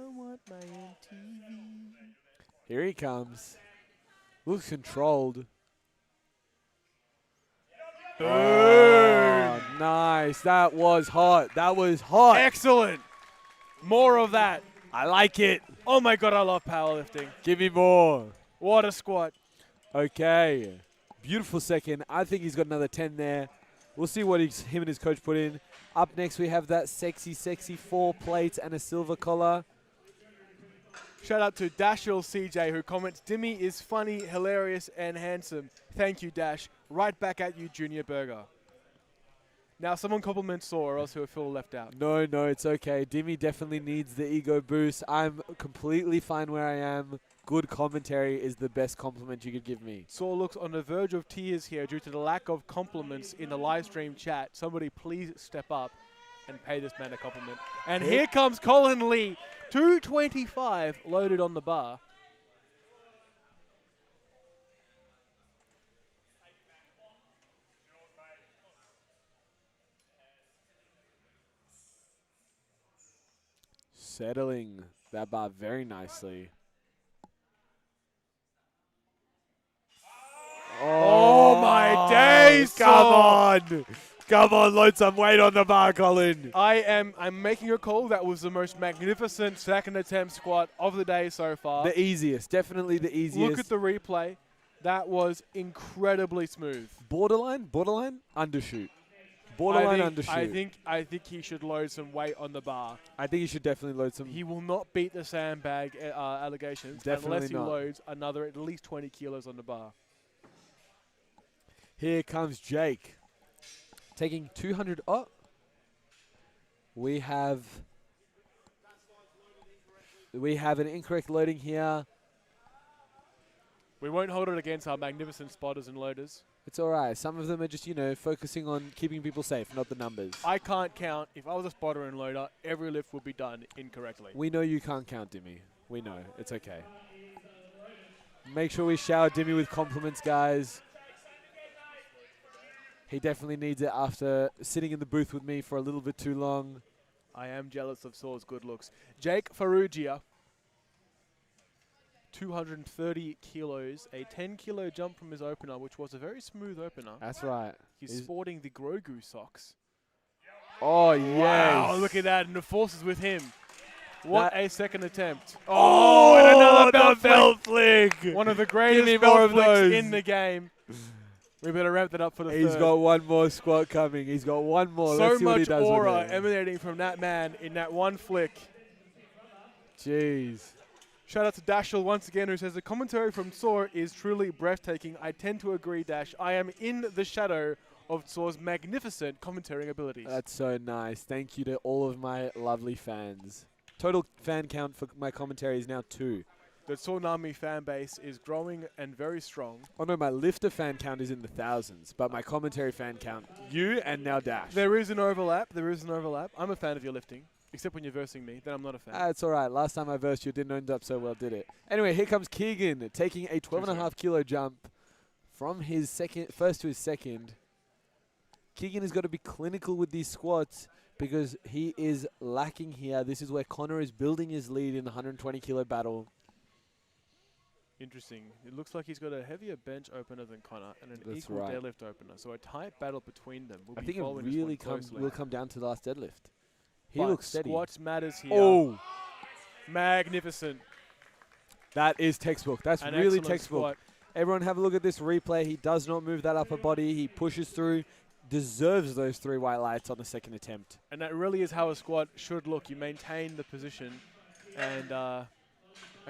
want my MTV. Here he comes. Looks controlled. Oh, nice. That was hot. That was hot. Excellent. More of that. I like it. Oh, my God, I love powerlifting. Give me more. What a squat. Okay. Beautiful second. I think he's got another 10 there. We'll see what him and his coach put in. Up next, we have that sexy 4 plates and a silver collar. Shout out to Dashil CJ, who comments, Dimmy is funny, hilarious, and handsome. Thank you, Dash. Right back at you, Junior Burger. Now, someone compliments Saw, or else he'll feel left out. No, it's okay. Dimmy definitely needs the ego boost. I'm completely fine where I am. Good commentary is the best compliment you could give me. Saw looks on the verge of tears here due to the lack of compliments in the live stream chat. Somebody please step up and pay this man a compliment. And here comes Colin Lee. 225 loaded on the bar. Settling that bar very nicely. Oh my days! Come on, load some weight on the bar, Colin. I'm making a call. That was the most magnificent second attempt squat of the day so far. The easiest, definitely the easiest. Look at the replay. That was incredibly smooth. Borderline undershoot. Borderline undershoot. I think he should load some weight on the bar. I think he should definitely load some. He will not beat the sandbag allegations unless he loads another at least 20 kilos on the bar. Here comes Jake. Taking 200 up. We have an incorrect loading here. We won't hold it against our magnificent spotters and loaders. It's all right. Some of them are just, you know, focusing on keeping people safe, not the numbers. I can't count. If I was a spotter and loader, every lift would be done incorrectly. We know you can't count, Dimmy. We know. It's okay. Make sure we shower Dimmy with compliments, guys. He definitely needs it after sitting in the booth with me for a little bit too long. I am jealous of Saw's good looks. Jake Farrugia, 230 kilos, a 10-kilo jump from his opener, which was a very smooth opener. That's right. He's sporting the Grogu socks. Oh, yes. Wow, look at that, and the force is with him. What a second attempt. Oh, and another belt flick. One of the greatest belt flicks in the game. We better ramp that up for the third. He's got one more squat coming. He's got one more. So Let's see what he much does aura with it. emanating from that man in that one flick. Jeez. Shout out to Dashel once again, who says the commentary from Saw is truly breathtaking. I tend to agree, Dash. I am in the shadow of Saw's magnificent commentating abilities. That's so nice. Thank you to all of my lovely fans. Total fan count for my commentary is now 2. The Sawnami fan base is growing and very strong. Oh no, my lifter fan count is in the thousands, but my commentary fan count, you and now Dash. There is an overlap. I'm a fan of your lifting. Except when you're versing me, then I'm not a fan. It's all right. Last time I versed you, it didn't end up so well, did it? Anyway, here comes Keegan taking a 12.5 kilo jump from his first to his second. Keegan has got to be clinical with these squats because he is lacking here. This is where Connor is building his lead in the 120 kilo battle. Interesting. It looks like he's got a heavier bench opener than Connor and an That's equal right. deadlift opener. So a tight battle between them. We'll I be think it following this really one closely. will come down to the last deadlift. He But looks steady. Squats matters here. Oh, Magnificent. that is textbook. That's An really excellent textbook. squat. Everyone have a look at this replay. He does not move that upper body. He pushes through, deserves those 3 white lights on the second attempt. And that really is how a squat should look. You maintain the position. And I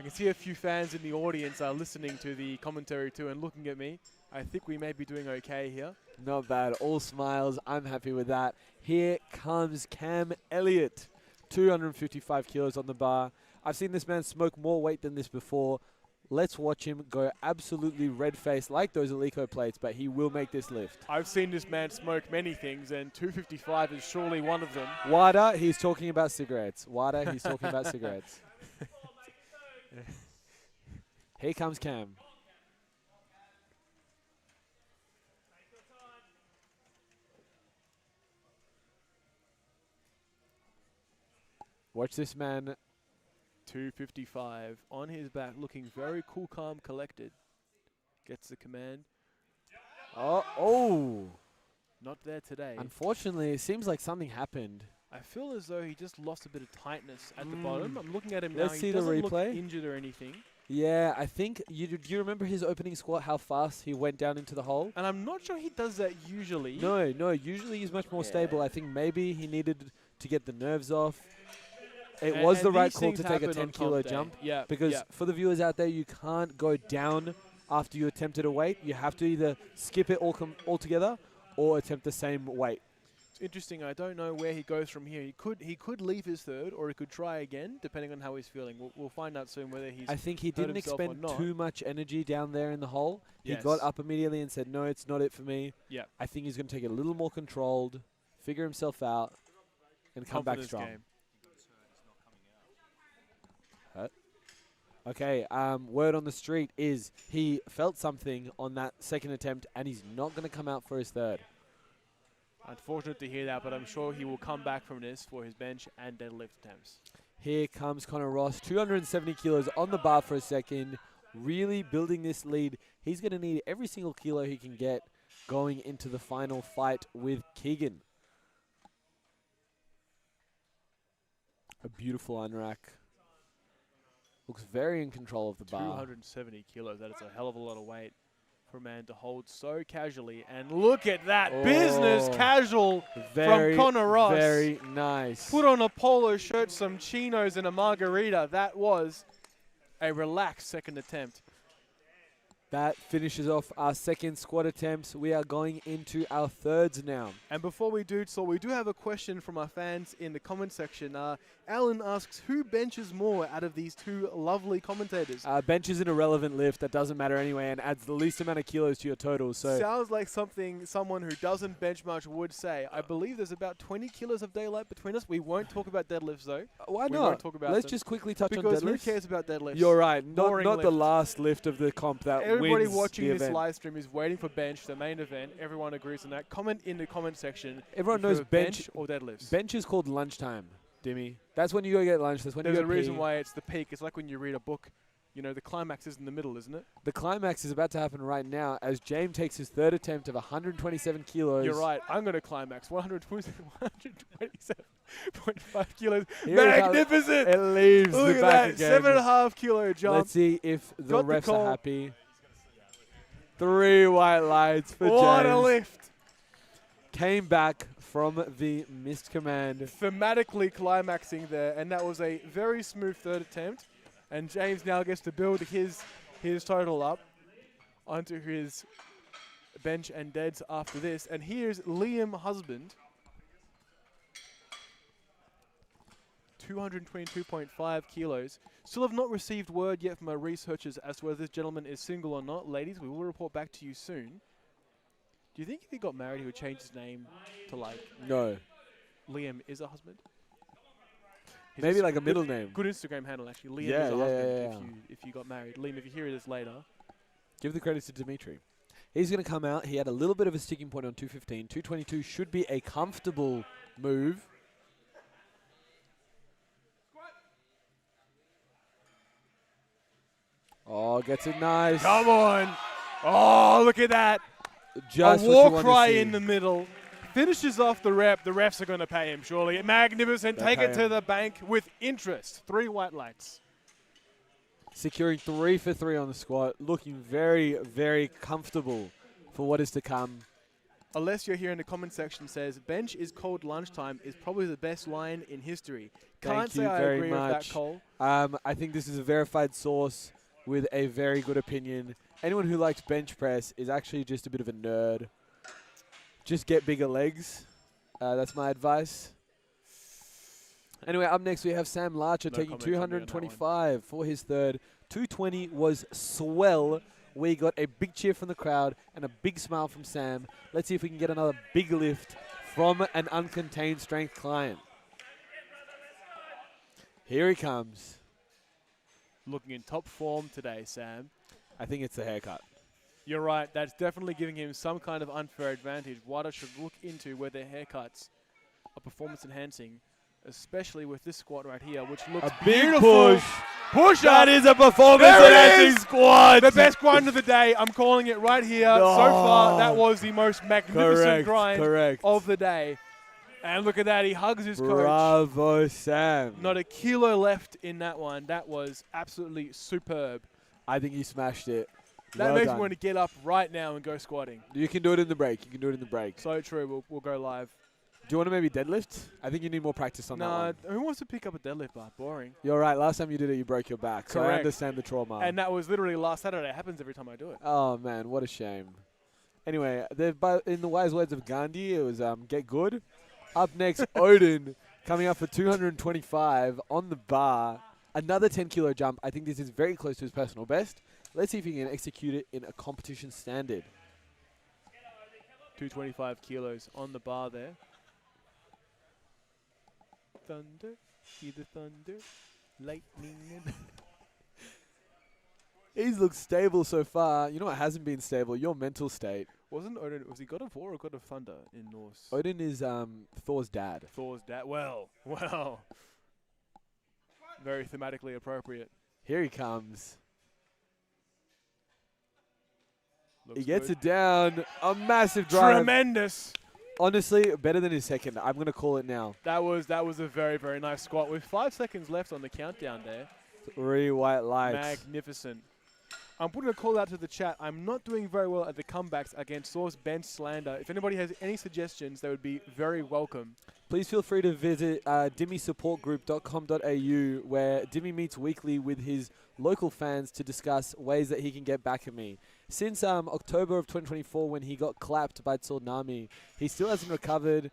can see a few fans in the audience are listening to the commentary too and looking at me. I think we may be doing okay here. Not bad. All smiles. I'm happy with that. Here comes Cam Elliott. 255 kilos on the bar. I've seen this man smoke more weight than this before. Let's watch him go absolutely red-faced like those Alico plates, but he will make this lift. I've seen this man smoke many things, and 255 is surely one of them. Wada, he's talking about cigarettes. Wada, he's talking about cigarettes. Here comes Cam. Watch this man. 255 on his back, looking very cool, calm, collected. Gets the command. Oh. Not there today. Unfortunately, it seems like something happened. I feel as though he just lost a bit of tightness at the bottom. I'm looking at him Let's now. see He the doesn't replay. look injured or anything. Yeah, I think, do you remember his opening squat, how fast he went down into the hole? And I'm not sure he does that usually. No, usually he's much more stable. I think maybe he needed to get the nerves off. It was the right call to take a 10 kilo jump. Yeah. Because for the viewers out there, you can't go down after you attempted a weight. You have to either skip it altogether or attempt the same weight. It's interesting. I don't know where he goes from here. He could leave his third, or he could try again, depending on how he's feeling. We'll find out soon whether he's. I think he hurt didn't himself or expend not. too much energy down there in the hole. Yes. He got up immediately and said, no, it's not it for me. Yeah. I think he's going to take it a little more controlled, figure himself out, and come back Confidence strong. game. Okay, word on the street is he felt something on that second attempt, and he's not going to come out for his third. Unfortunate to hear that, but I'm sure he will come back from this for his bench and deadlift attempts. Here comes Connor Ross, 270 kilos on the bar for a second, really building this lead. He's going to need every single kilo he can get going into the final fight with Keegan. A beautiful unrack. Looks very in control of the bar. 270 kilos. That is a hell of a lot of weight for a man to hold so casually. And look at that business casual from Connor Ross. Very nice. Put on a polo shirt, some chinos, and a margarita. That was a relaxed second attempt. That finishes off our second squat attempts. We are going into our thirds now. And before we do so, we do have a question from our fans in the comment section. Alan asks, who benches more out of these two lovely commentators? Bench is an irrelevant lift that doesn't matter anyway and adds the least amount of kilos to your total. So sounds like something someone who doesn't bench much would say. I believe there's about 20 kilos of daylight between us. We won't talk about deadlifts though. why We not? won't talk about Let's them. just quickly touch on Because deadlifts. who cares about deadlifts? You're right. Boring Not the lift. last lift of the comp that Everybody wins watching the this event. live stream is waiting for bench, the main event. Everyone agrees on that. Comment in the comment section. Everyone if you knows have bench or deadlifts. Bench is called lunchtime, Dimmy. That's when you go get lunch. That's when There's you a go reason pee. why it's the peak. It's like when you read a book. You know, the climax is in the middle, isn't it? The climax is about to happen right now as James takes his third attempt of 127 kilos. You're right. I'm going to climax. 127.5 kilos. Here it comes. Magnificent. It leaves Look the at back that. again. 7.5 kilo jump. Let's see if the Got the refs call. are happy. 3 white lights for What James. a lift. Came back from the missed command. Thematically climaxing there, and that was a very smooth third attempt. And James now gets to build his total up onto his bench and deads after this. And here's Liam Husband. 222.5 kilos. Still have not received word yet from our researchers as to whether this gentleman is single or not. Ladies, we will report back to you soon. Do you think if he got married, he would change his name to, like, No. Liam is a husband? Maybe like a middle name. Good Instagram handle, actually. Liam Yeah, is a yeah, husband if you got married. Liam, if you hear this later. Give the credit to Dimitri. He's going to come out. He had a little bit of a sticking point on 215. 222 should be a comfortable move. Oh, gets it nice. Come on. Oh, look at that. Just a what you war want cry to see. in the middle. Finishes off the rep. The refs are going to pay him, surely. Magnificent. They Take pay it to him. the bank with interest. 3 white lights. Securing 3 for 3 on the squat. Looking very, very comfortable for what is to come. Alessio here in the comment section says, bench is cold lunchtime is probably the best line in history. Can't Thank say you I very agree with that, much. Cole. I think this is a verified source with a very good opinion. Anyone who likes bench press is actually just a bit of a nerd. Just get bigger legs. That's my advice. Anyway, up next we have Sam Larcher No taking comment from me on that 225 for his third. 220 was swell. We got a big cheer from the crowd and a big smile from Sam. Let's see if we can get another big lift from an uncontained strength client. Here he comes. Looking in top form today, Sam. I think it's the haircut. You're right. That's definitely giving him some kind of unfair advantage. Wada should look into whether haircuts are performance enhancing, especially with this squat right here, which looks A big beautiful. push. Push That up. is a performance There it enhancing is. squat. The best grind of the day. I'm calling it right here. No. So far, that was the most magnificent grind Correct. of the day. And look at that. He hugs his coach. Bravo, Sam. Not a kilo left in that one. That was absolutely superb. I think he smashed it. That Well makes done. me want to get up right now and go squatting. You can do it in the break. You can do it in the break. So true. We'll go live. Do you want to maybe deadlift? I think you need more practice on that Nah, one. who wants to pick up a deadlift bar? Boring. You're right. Last time you did it, you broke your back. So I Correct. understand the trauma. And that was literally last Saturday. It happens every time I do it. Oh, man. What a shame. Anyway, in the wise words of Gandhi, it was get good. Up next, Odin coming up for 225 on the bar. Another 10-kilo jump. I think this is very close to his personal best. Let's see if he can execute it in a competition standard. 225 kilos on the bar there. Thunder, see the thunder, lightning. He's looked stable so far. You know what hasn't been stable? Your mental state. Wasn't Odin, was he God of War or God of Thunder in Norse? Odin is Thor's dad. Thor's dad. Well. Very thematically appropriate. Here he comes. Looks He gets good. it down. A massive drive. Tremendous. Honestly, better than his second. I'm going to call it now. That was a very, very nice squat with 5 seconds left on the countdown there. 3 white lights. Magnificent. I'm putting a call out to the chat. I'm not doing very well at the comebacks against Source bench slander. If anybody has any suggestions, they would be very welcome. Please feel free to visit dimmysupportgroup.com.au where Dimmy meets weekly with his local fans to discuss ways that he can get back at me. Since October of 2024 when he got clapped by Tsunami, he still hasn't recovered.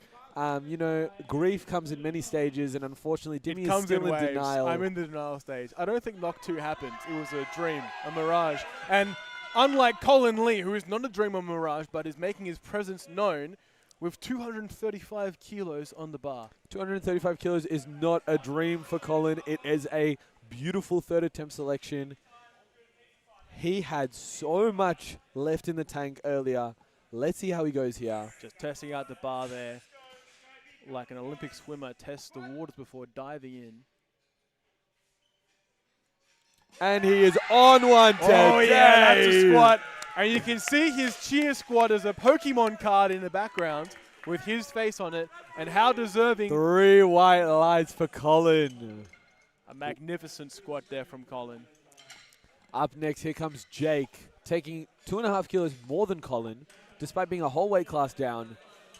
Grief comes in many stages, and unfortunately, Dimmy is still in denial. I'm in the denial stage. I don't think Knock 2 happened. It was a dream, a mirage. And unlike Colin Lee, who is not a dream or mirage, but is making his presence known with 235 kilos on the bar. 235 kilos is not a dream for Colin. It is a beautiful third attempt selection. He had so much left in the tank earlier. Let's see how he goes here. Just testing out the bar there. Like an Olympic swimmer tests the waters before diving in. And he is on one today. Oh yeah, that's a squat. And you can see his cheer squad as a Pokemon card in the background with his face on it. And how deserving. 3 white lights for Colin. A magnificent squat there from Colin. Up next, here comes Jake, taking 2.5 kilos more than Colin, despite being a whole weight class down.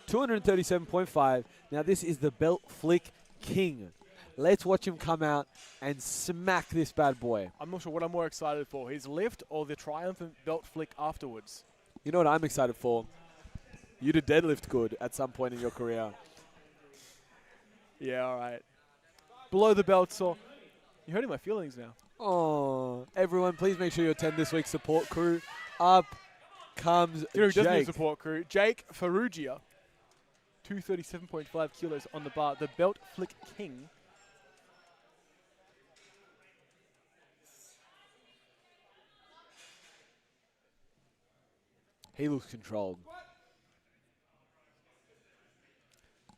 237.5. Now this is the belt flick king. Let's watch him come out and smack this bad boy. I'm not sure what I'm more excited for, his lift or the triumphant belt flick afterwards. You know what I'm excited for? You to deadlift good at some point in your career. Yeah, all right. Below the belt, so you're hurting my feelings now. Oh, everyone, please make sure you attend this week's support crew. Up comes You know who doesn't need Jake. support crew? Jake Ferrugia. 237.5 kilos on the bar. The belt flick king. He looks controlled.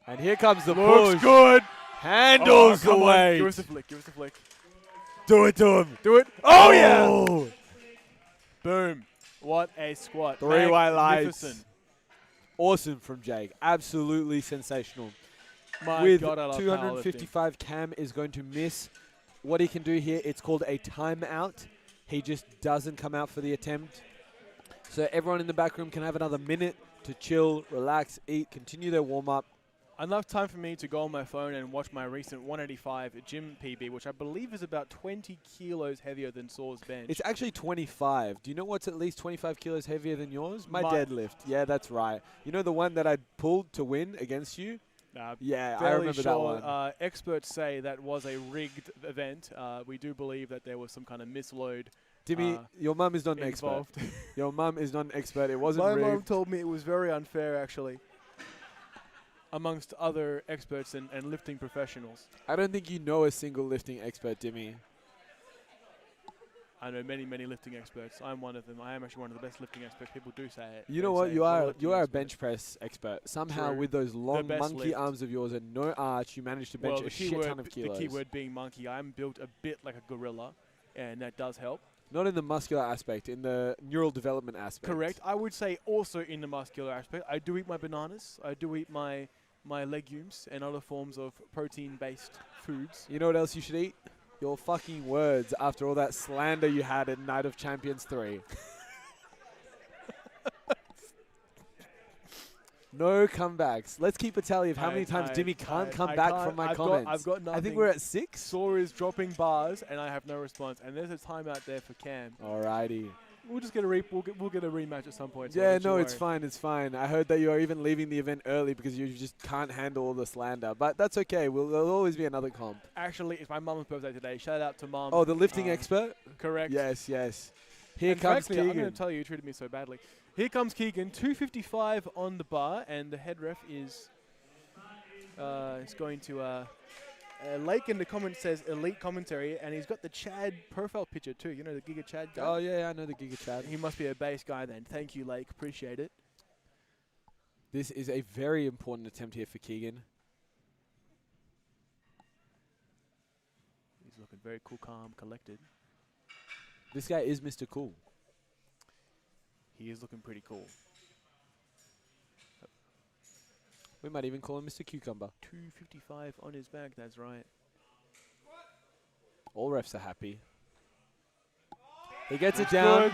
And here comes the Looks push. good. Handles the come on. weight. Give us a flick. Give us a flick. Do it to him. Do it. Oh, yeah. Oh. Boom. What a squat. 3 white lights. Magnificent. Awesome from Jake. Absolutely sensational. My With God, I love 255, Cam is going to miss what he can do here. It's called a timeout. He just doesn't come out for the attempt. So everyone in the back room can have another minute to chill, relax, eat, continue their warm-up. Enough time for me to go on my phone and watch my recent 185 gym PB, which I believe is about 20 kilos heavier than Saw's bench. It's actually 25. Do you know what's at least 25 kilos heavier than yours? My My- deadlift. Yeah, that's right. You know the one that I pulled to win against you? Yeah, I fairly remember sure, that one. experts say that was a rigged event. We do believe that there was some kind of misload Dimmy, your mum is not an expert. involved. Your mum is not an expert. It wasn't My rigged. mom told me it was very unfair, actually, amongst other experts and lifting professionals. I don't think you know a single lifting expert, Dimmy. I know many, many lifting experts. I'm one of them. I am actually one of the best lifting experts. People do say it. You They know what? say, You "What are lifting you are a expert?" bench press expert. Somehow, True. with those long best monkey lift. arms of yours and no arch, you managed to bench Well, a the shit keyword, ton of kilos. the keyword being monkey. I'm built a bit like a gorilla, and that does help. Not in the muscular aspect, in the neural development aspect. Correct. I would say also in the muscular aspect, I do eat my bananas. I do eat my legumes and other forms of protein-based foods. You know what else you should eat? Your fucking words after all that slander you had at Night of Champions 3. No comebacks. Let's keep a tally of how many times Dimmy can't come back from my comments. I've got nothing. I think we're at 6. Saw is dropping bars, and I have no response. And there's a timeout there for Cam. Alrighty. We'll just get a we'll get a rematch at some point. So Yeah, don't you no, it's worry. fine. It's fine. I heard that you are even leaving the event early because you just can't handle all the slander. But that's okay. There'll always be another comp. Actually, it's my mum's birthday today. Shout out to mum. Oh, the lifting expert? Correct. Yes, yes. Here And comes frankly, I'm Keegan. going to tell you treated me so badly. Here comes Keegan, 255 on the bar, and the head ref is going to Lake in the comments says elite commentary, and he's got the Chad profile picture too. You know the Giga Chad guy. Oh, yeah, I know the Giga Chad. He must be a base guy then. Thank you, Lake. Appreciate it. This is a very important attempt here for Keegan. He's looking very cool, calm, collected. This guy is Mr. Cool. He is looking pretty cool. We might even call him Mr. Cucumber. 255 on his back. That's right. All refs are happy. He gets it That's down. good.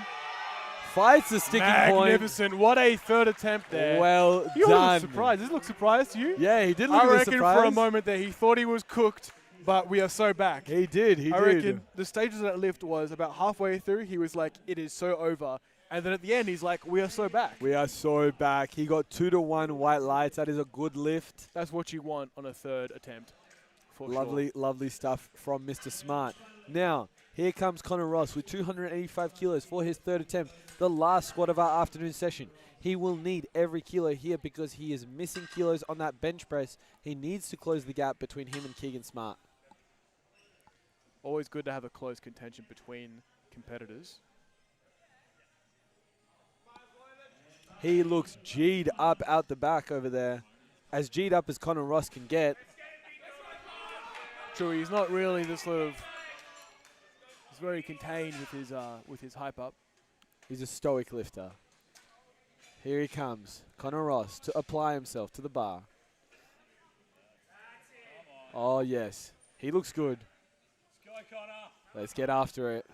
Fights the sticking point. Magnificent. What a third attempt there. Well You done. look surprised. Does this look surprised to you? Yeah, he did look I a bit reckon surprised. for a moment there he thought he was cooked, but we are so back. He did. I reckon the stages of that lift was about halfway through. He was like, it is so over. And then at the end, he's like, we are so back. We are so back. He got 2-1 white lights. That is a good lift. That's what you want on a third attempt. For Lovely, sure. lovely stuff from Mr. Smart. Now, here comes Connor Ross with 285 kilos for his third attempt, the last squat of our afternoon session. He will need every kilo here because he is missing kilos on that bench press. He needs to close the gap between him and Keegan Smart. Always good to have a close contention between competitors. He looks G'd up out the back over there. As G'd up as Connor Ross can get. True, he's not really the sort of... He's very contained with his hype up. He's a stoic lifter. Here he comes. Connor Ross to apply himself to the bar. Oh, yes. He looks good. Let's get after it.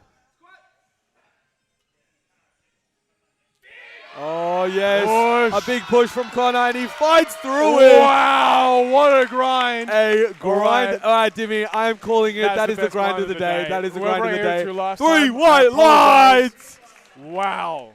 Oh, yes. Push. A big push from Connor, and he fights through it. Wow, what a grind. A grind. right. All right, Dimmy, I'm calling it. That is the best grind of the day. That is the Whoever grind of the I heard day. you last 3 time, I white apologize. lights. Wow.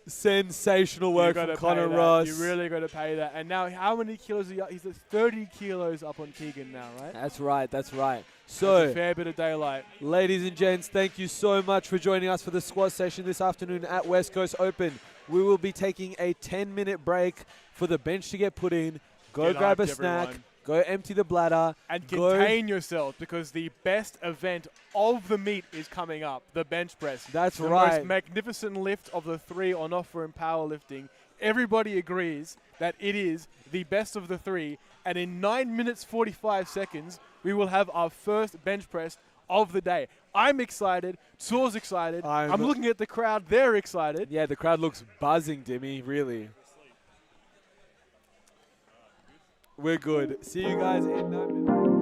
Sensational work You from gotta Connor pay that. Ross. You really got to pay that. And now, how many kilos? He's at 30 kilos up on Keegan now, right? That's right. That's right. That's So, a fair bit of daylight. ladies and gents, thank you so much for joining us for the squat session this afternoon at West Coast Open. We will be taking a 10-minute break for the bench to get put in. Go Get grab a hyped, snack, everyone. Go empty the bladder. And Go- contain yourself, because the best event of the meet is coming up, the bench press. That's the right. most magnificent lift of the 3 on offer in powerlifting. Everybody agrees that it is the best of the 3, and in 9 minutes 45 seconds, we will have our first bench press of the day. I'm excited. Saul's excited. I'm looking at the crowd. They're excited. Yeah, the crowd looks buzzing, Dimmy, really. We're good. See you guys in 9 minutes.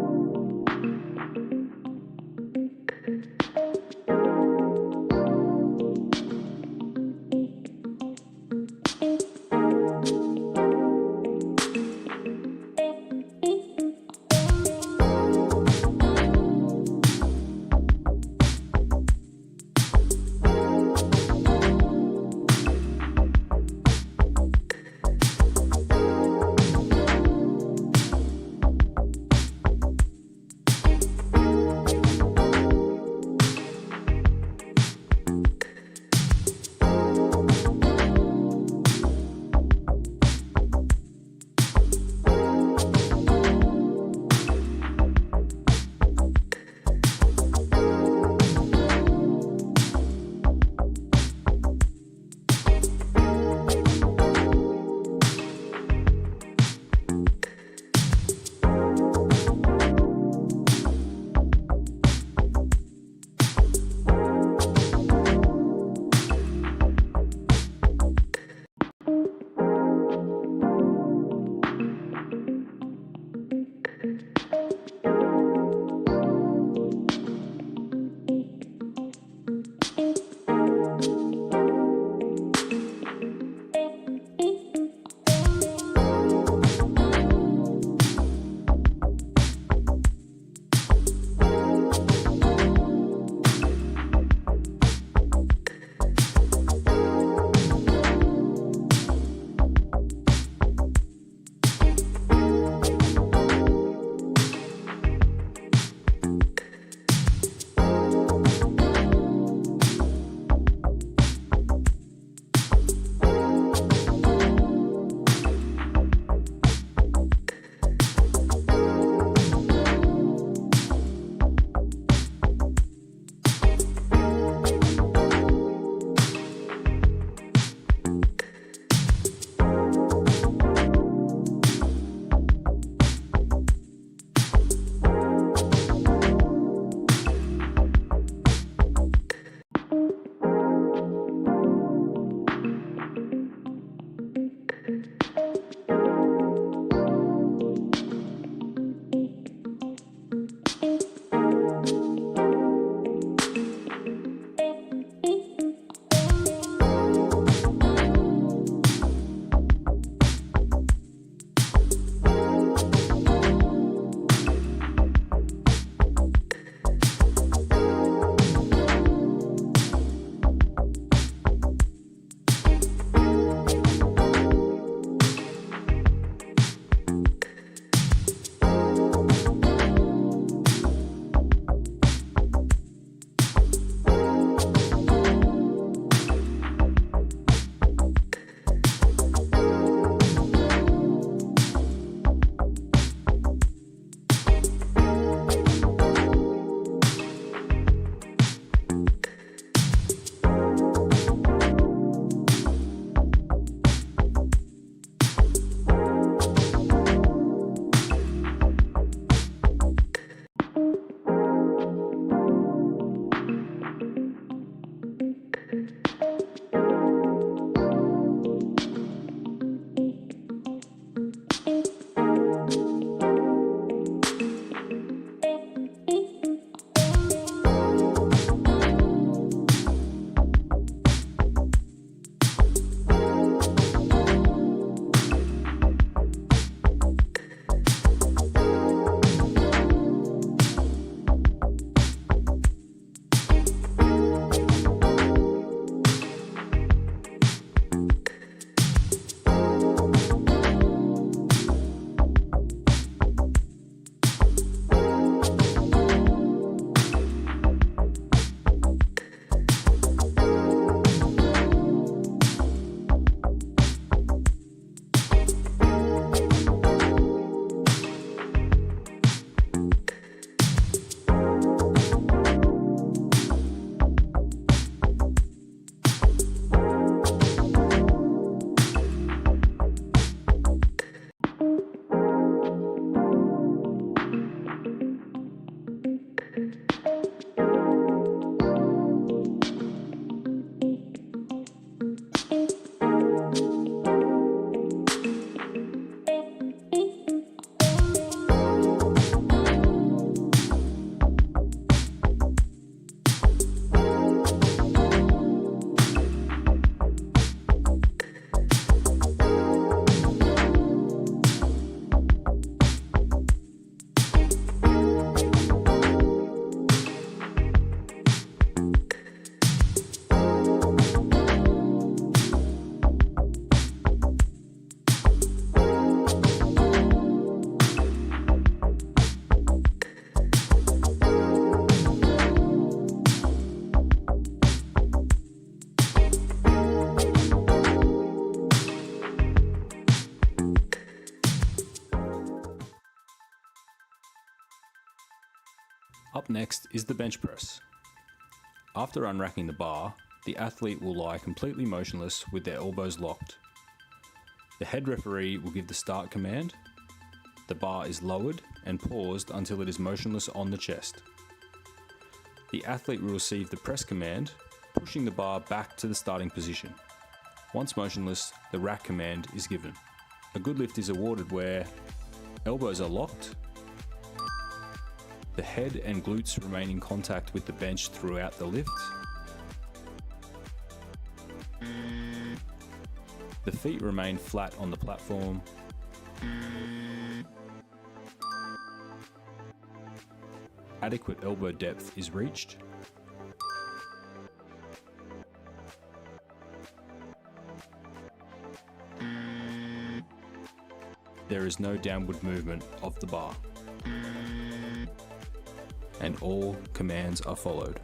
Up next is the bench press. After unracking the bar, the athlete will lie completely motionless with their elbows locked. The head referee will give the start command. The bar is lowered and paused until it is motionless on the chest. The athlete will receive the press command, pushing the bar back to the starting position. Once motionless, the rack command is given. A good lift is awarded where elbows are locked, the head and glutes remain in contact with the bench throughout the lift, the feet remain flat on the platform, adequate elbow depth is reached, there is no downward movement of the bar, and all commands are followed.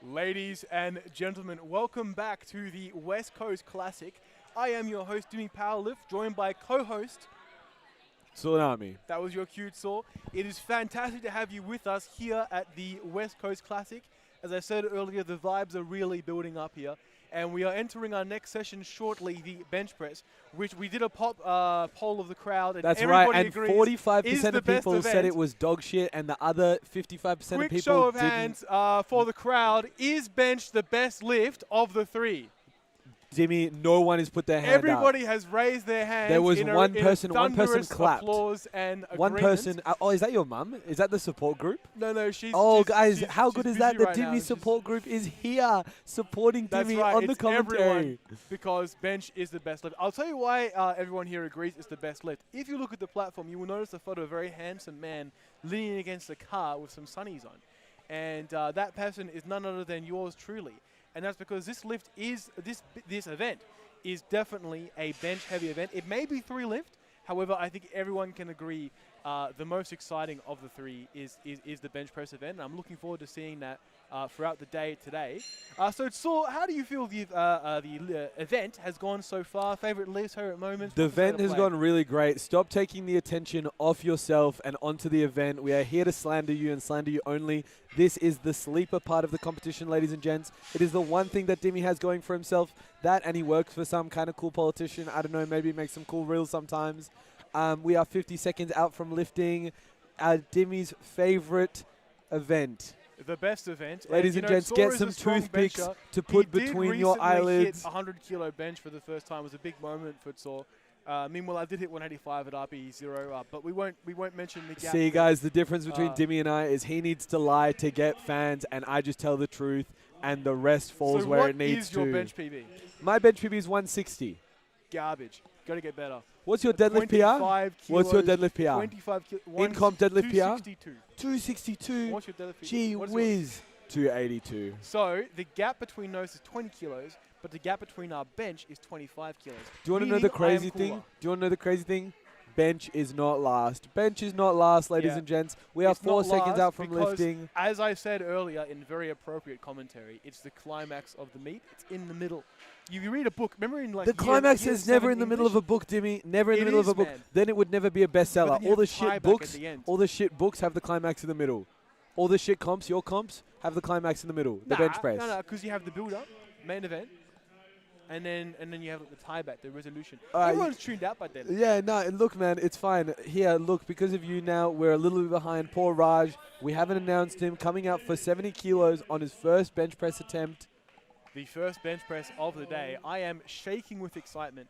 Ladies and gentlemen, welcome back to the West Coast Classic. I am your host, Jimmy Powerlift, joined by co-host. Tsunami. That was your cute saw. It is fantastic to have you with us here at the West Coast Classic. As I said earlier, the vibes are really building up here. And we are entering our next session shortly, the bench press, which we did a poll of the crowd. And That's everybody right, and agrees 45% of people said it was dog shit, and the other 55% of Quick people show of didn't. hands for the crowd. Is bench the best lift of the three? Jimmy, no one has put their hand Everybody up. has raised their hands. There was in a, one in person a thunderous clapped. Applause and One agreement. person. Oh, is that your mum? Is that the support group? No, she's. Oh, she's- guys, she's- how she's good is busy that? The right now. Dimmy She's- support group is here supporting That's Dimmy right, on the it's commentary. everyone, because bench is the best lift. I'll tell you why everyone here agrees it's the best lift. If you look at the platform, you will notice a photo of a very handsome man leaning against a car with some sunnies on. And that person is none other than yours truly. And that's because this lift is, this event is definitely a bench-heavy event. It may be three lift, however, I think everyone can agree the most exciting of the three is the bench press event. And I'm looking forward to seeing that throughout the day today. So, how do you feel the event has gone so far? Favorite lifts, favorite moments? The What's the state event of has play? gone really great. Stop taking the attention off yourself and onto the event. We are here to slander you and slander you only. This is the sleeper part of the competition, ladies and gents. It is the one thing that Dimmy has going for himself. That, and he works for some kind of cool politician. I don't know, maybe make some cool reels sometimes. We are 50 seconds out from lifting Dimmy's favorite event. The best event. Ladies and gents, get some toothpicks to put between your eyelids. Hit 100-kilo bench for the first time. It was a big moment for Tsor. Meanwhile, I did hit 185 at RP0, but we won't mention the gap. See, guys, the difference between Dimmy and I is he needs to lie to get fans, and I just tell the truth, and the rest falls So where it needs what is your to. bench PB? My bench PB is 160. Garbage. Got to get better. What's your deadlift PR? What's your deadlift PR? 25 kilos. In-comp deadlift PR? 262. 262. What's your deadlift PR? Gee What is yours? whiz. 282. So the gap between those is 20 kilos, but the gap between our bench is 25 kilos. Do you want to know Meaning the crazy I am thing? cooler. Do you want to know the crazy thing? Bench is not last. Bench is not last, ladies Yeah. and gents. We are It's 4 not seconds last out from because, lifting. as I said earlier in very appropriate commentary, it's the climax of the meet. It's in the middle. You read a book. Remember in like The climax year is never 7 in the middle of a English? book, Dimmy. Never in the It middle of a is, book. man. Then it would never be a bestseller. But then you All have the tie shit back at books, the end. all the shit books have the climax in the middle. All the shit comps, your comps, have the climax in the middle. The bench press. No, because you have the build-up, main event, and then you have the tie back, the resolution. Alright, Everyone's tuned out by then. Yeah, no, look, man, it's fine. Here, look, because of you now, we're a little bit behind. Poor Raj. We haven't announced him coming out for 70 kilos on his first bench press attempt. The first bench press of the day. I am shaking with excitement.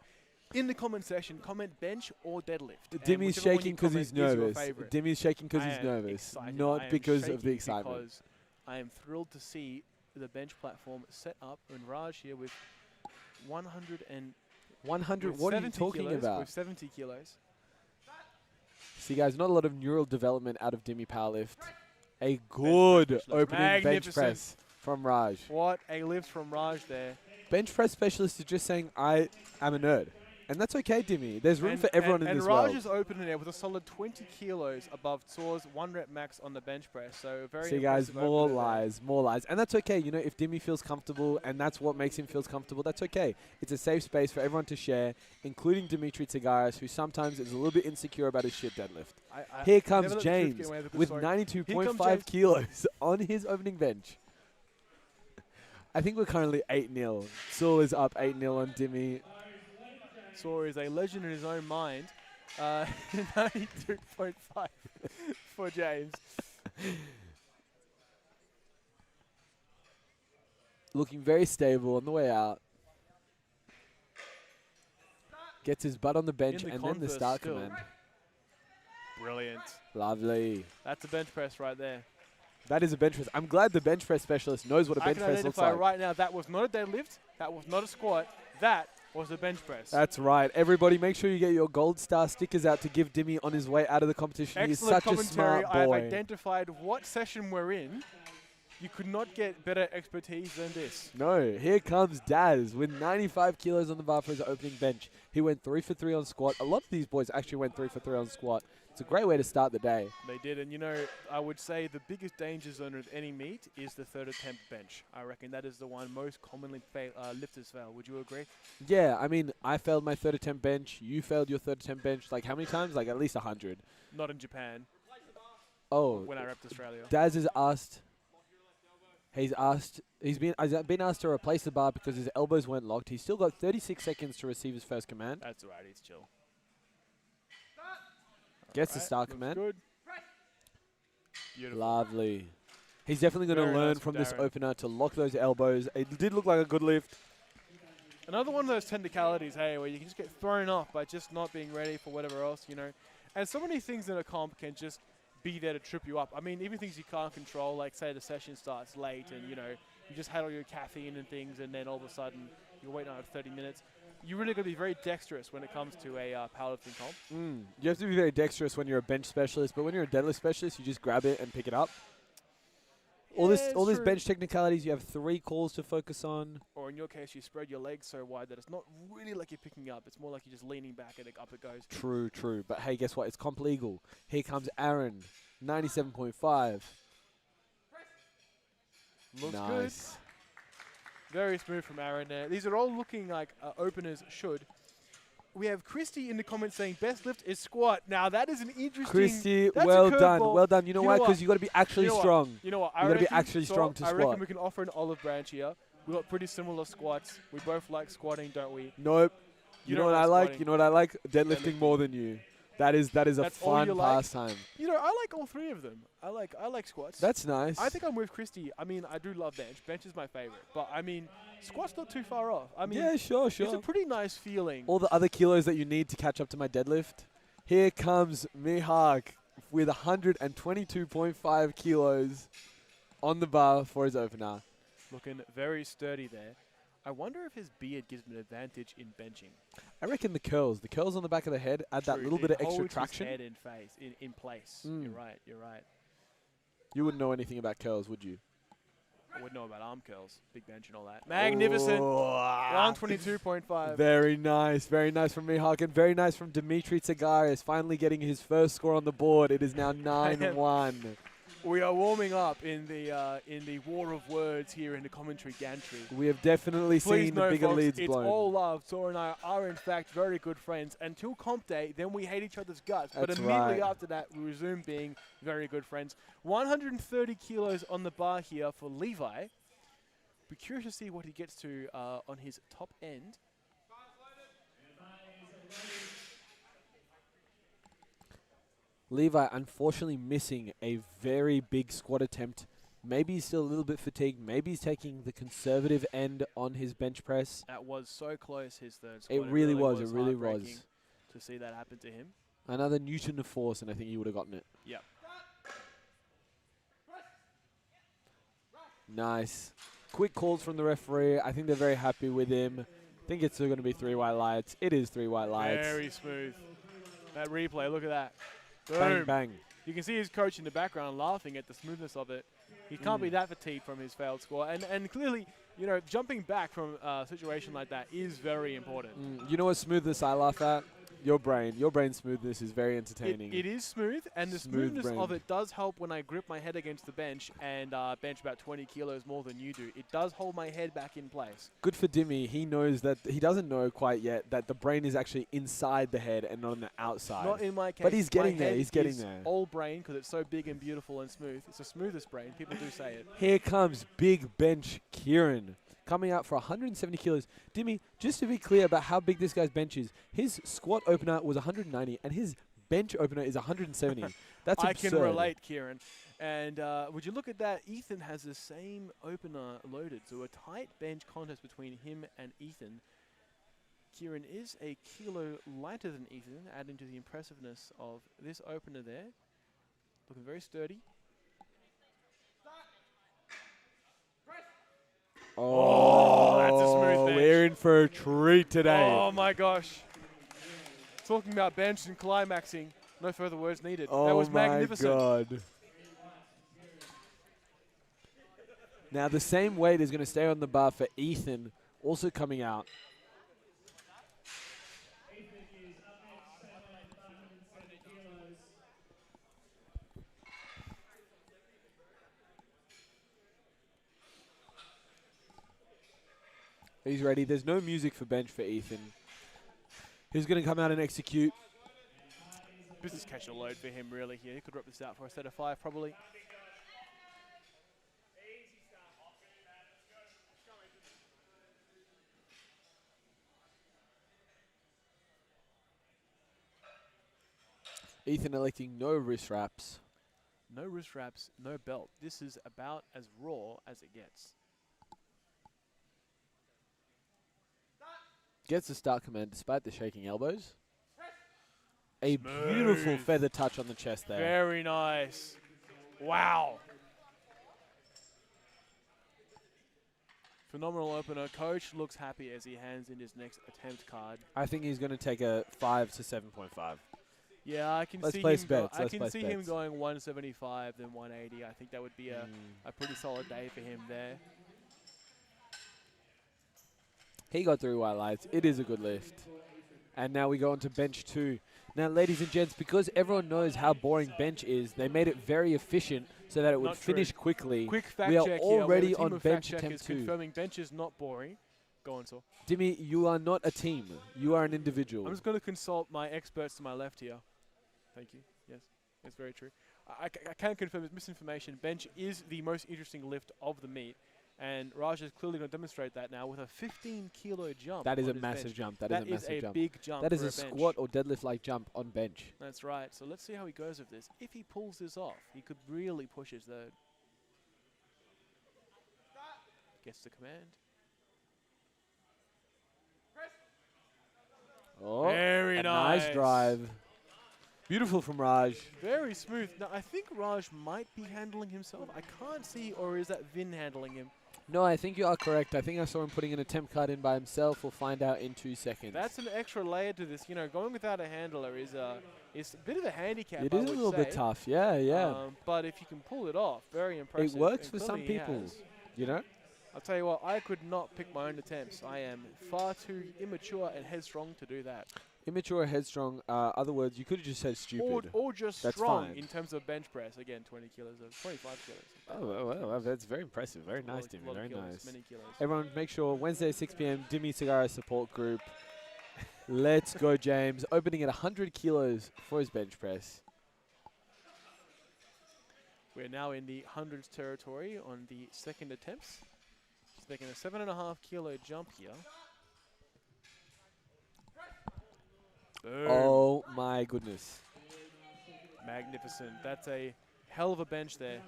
In the comment section, comment bench or deadlift. And Dimmy's whichever one you shaking because comment he's is your nervous. favourite. Dimmy's shaking because I he's am nervous, excited. I not am because of the shaking excitement. Because I am thrilled to see the bench platform set up and Raj here with 100 and 100, with what are you 70 talking kilos, about? With 70 kilos. See, guys, not a lot of neural development out of Dimmy Powerlift. A good specialist. opening bench Magnificent. press from Raj. What a lift from Raj there. Bench press specialist is just saying, I am a nerd. And that's okay, Dimmy. There's room for everyone in this Raj world. is opening there with a solid 20 kilos above Tsor's 1 rep max on the bench press. So very See, guys, impressive more opener there. lies, more lies. And that's okay. You know, if Dimmy feels comfortable and that's what makes him feel comfortable, that's okay. It's a safe space for everyone to share, including Dimitri Tsigaris, who sometimes is a little bit insecure about his shit deadlift. Here comes never let the truth get James away with with story. 92.5 kilos on his opening bench. I think we're currently 8-0. Saul is up 8-0 on Dimmy. Tsor is a legend in his own mind. 92.5 for James. Looking very stable on the way out. Gets his butt on the bench In the and then the Converse start still. command. Brilliant. Lovely. That's a bench press right there. That is a bench press. I'm glad the bench press specialist knows what a I bench can press looks identify like. right now that was not a deadlift. That was not a squat. That was a bench press. That's right. Everybody, make sure you get your gold star stickers out to give Dimmy on his way out of the competition. Excellent He's such a commentary. smart I've boy. identified what session we're in. You could not get better expertise than this. No, here comes Daz with 95 kilos on the bar for his opening bench. He went 3 for 3 on squat. A lot of these boys actually went 3 for 3 on squat. It's a great way to start the day. They did, and you know, I would say the biggest danger zone of any meet is the third attempt bench. I reckon that is the one most commonly lifters fail. Would you agree? Yeah, I mean, I failed my third attempt bench. You failed your third attempt bench. Like, how many times? Like, at least 100. Not in Japan, Oh, when I repped Australia. Daz has asked. He's been asked to replace the bar because his elbows weren't locked. He's still got 36 seconds to receive his first command. That's all right, he's chill. Gets the Alright, start looks command. Good. Beautiful. Lovely. He's definitely going to Very learn nice from from this Darren. opener to lock those elbows. It did look like a good lift. Another one of those technicalities, hey, where you can just get thrown off by just not being ready for whatever else, you know. And so many things in a comp can just be there to trip you up. I mean, even things you can't control, like say the session starts late and, you know, you just had all your caffeine and things and then all of a sudden you're waiting on 30 minutes. You really got to be very dexterous when it comes to a powerlifting comp. You have to be very dexterous when you're a bench specialist, but when you're a deadlift specialist, you just grab it and pick it up. All Yeah, this it's true. bench technicalities, you have 3 calls to focus on. Or in your case, you spread your legs so wide that it's not really like you're picking up. It's more like you're just leaning back and up it goes. True. But hey, guess what? It's comp legal. Here comes Aaron, 97.5. Looks nice. good. Very smooth from Aaron there. These are all looking like openers should. We have Christy in the comments saying best lift is squat. Now that is an interesting. Christy, that's a well done. curveball. Well done. You know why? what? Because you got to be actually You know what? strong. You know what? You gotta be actually so strong to I squat. reckon we can offer an olive branch here. We got pretty similar squats. We both like squatting, don't we? Nope. You know don't what like I like? squatting. You know what I like? Deadlifting more than you. That is a That's all fun you like? pastime. You know, I like all three of them. I like squats. That's nice. I think I'm with Christy. I mean, I do love bench. Bench is my favorite. But I mean, squat's not too far off. I mean, yeah, sure. it's a pretty nice feeling. All the other kilos that you need to catch up to my deadlift. Here comes Mihak with 122.5 kilos on the bar for his opener. Looking very sturdy there. I wonder if his beard gives him an advantage in benching. I reckon the curls on the back of the head add that True, little it bit of extra holds his traction. head in place. You're right. You wouldn't know anything about curls, would you? I wouldn't know about arm curls, big bench and all that. Magnificent. Oh, 122.5. very nice from Mihak, and very nice from Dimitri Tsigaris, finally getting his first score on the board. It is now 9-1. We are warming up in the war of words here in the commentary gantry. We have definitely Please seen know, the bigger folks, leads it's blown. all love. Tor and I are, in fact, very good friends until comp day. Then we hate each other's guts. But That's immediately right. after that, we resume being very good friends. 130 kilos on the bar here for Levi. Be curious to see what he gets to on his top end. Levi unfortunately missing a very big squat attempt. Maybe he's still a little bit fatigued. Maybe he's taking the conservative end on his bench press. That was so close, his third squat. It really was. heartbreaking to see that happen to him. Another Newton of force, and I think he would have gotten it. Yeah. Nice. Quick calls from the referee. I think they're very happy with him. I think it's still going to be 3 white lights. It is 3 white lights. Very smooth. That replay, look at that. Bang, Boom. bang. You can see his coach in the background laughing at the smoothness of it. He can't be that fatigued from his failed score. And clearly, you know, jumping back from a situation like that is very important. You know what smoothness I laugh at? Your brain. Your brain smoothness is very entertaining. It is smooth, and the Smooth smoothness brain. of it does help when I grip my head against the bench and bench about 20 kilos more than you do. It does hold my head back in place. Good for Dimmy. He knows that he doesn't know quite yet that the brain is actually inside the head and not on the outside. Not in my case. But he's getting my there. head He's getting is there. All brain because it's so big and beautiful and smooth. It's the smoothest brain. People do say it. Here comes big bench Kieran. Coming out for 170 kilos. Dimmy, just to be clear about how big this guy's bench is, his squat opener was 190 and his bench opener is 170. That's I absurd. can relate, Kieran. And would you look at that? Ethan has the same opener loaded. So a tight bench contest between him and Ethan. Kieran is a kilo lighter than Ethan, adding to the impressiveness of this opener there. Looking very sturdy. Oh, that's a smooth bench. We're in for a treat today. Oh my gosh. Talking about bench and climaxing. No further words needed. Oh That was my magnificent. God. Now the same weight is going to stay on the bar for Ethan, also coming out. He's ready. There's no music for bench for Ethan. He's going to come out and execute. Business casual load for him really here. He could rep this out for a set of 5 probably. Ethan electing no wrist wraps. No wrist wraps, no belt. This is about as raw as it gets. Gets the start command despite the shaking elbows. A beautiful feather touch on the chest there. Very nice. Wow. Phenomenal opener. Coach looks happy as he hands in his next attempt card. I think he's going to take a 5 to 7.5. Yeah, I can Let's see place him. bets. I Let's can place see him bets. going 175 then 180. I think that would be a pretty solid day for him there. He got through white lights. It is a good lift. And now we go on to bench 2. Now, ladies and gents, because everyone knows how boring bench is, they made it very efficient so that it would Not true. finish quickly. Quick fact We are check here. already where the team on of bench fact attempt checkers 2. confirming bench is not boring. Go on, Saul. Dimmy, you are not a team. You are an individual. I'm just going to consult my experts to my left here. Thank you. Yes, it's very true. I can confirm it's misinformation. Bench is the most interesting lift of the meet. And Raj is clearly going to demonstrate that now with a 15-kilo jump. That is on a his massive bench. jump. That is a massive jump. big jump. That is for a bench. squat or deadlift-like jump on bench. That's right. So let's see how he goes with this. If he pulls this off, he could really push his third. Gets the command. Oh, Very a nice. nice drive. Beautiful from Raj. Very smooth. Now, I think Raj might be handling himself. I can't see, or is that Vin handling him? No, I think you are correct. I think I saw him putting an attempt card in by himself. We'll find out in 2 seconds. That's an extra layer to this. You know, going without a handler is a bit of a handicap. It I is a would little bit say. tough. Yeah, yeah. But if you can pull it off, very impressive. It works and for some clearly he people, has. you know? I'll tell you what, I could not pick my own attempts. I am far too immature and headstrong to do that. Immature, headstrong. Other words, you could have just said stupid. Or just That's strong fine. in terms of bench press. Again, 20 kilos, 25 kilos. Oh, well, that's very impressive. Very A lot nice, of- Dimmy. lot of Very kilos, nice. Many kilos. Everyone, make sure Wednesday, 6 p.m., Dimmy Cigara support group. Let's go, James. Opening at 100 kilos for his bench press. We're now in the hundreds territory on the second attempts. He's making a 7.5 kilo jump here. Boom. Oh, my goodness. Magnificent. That's a hell of a bench there.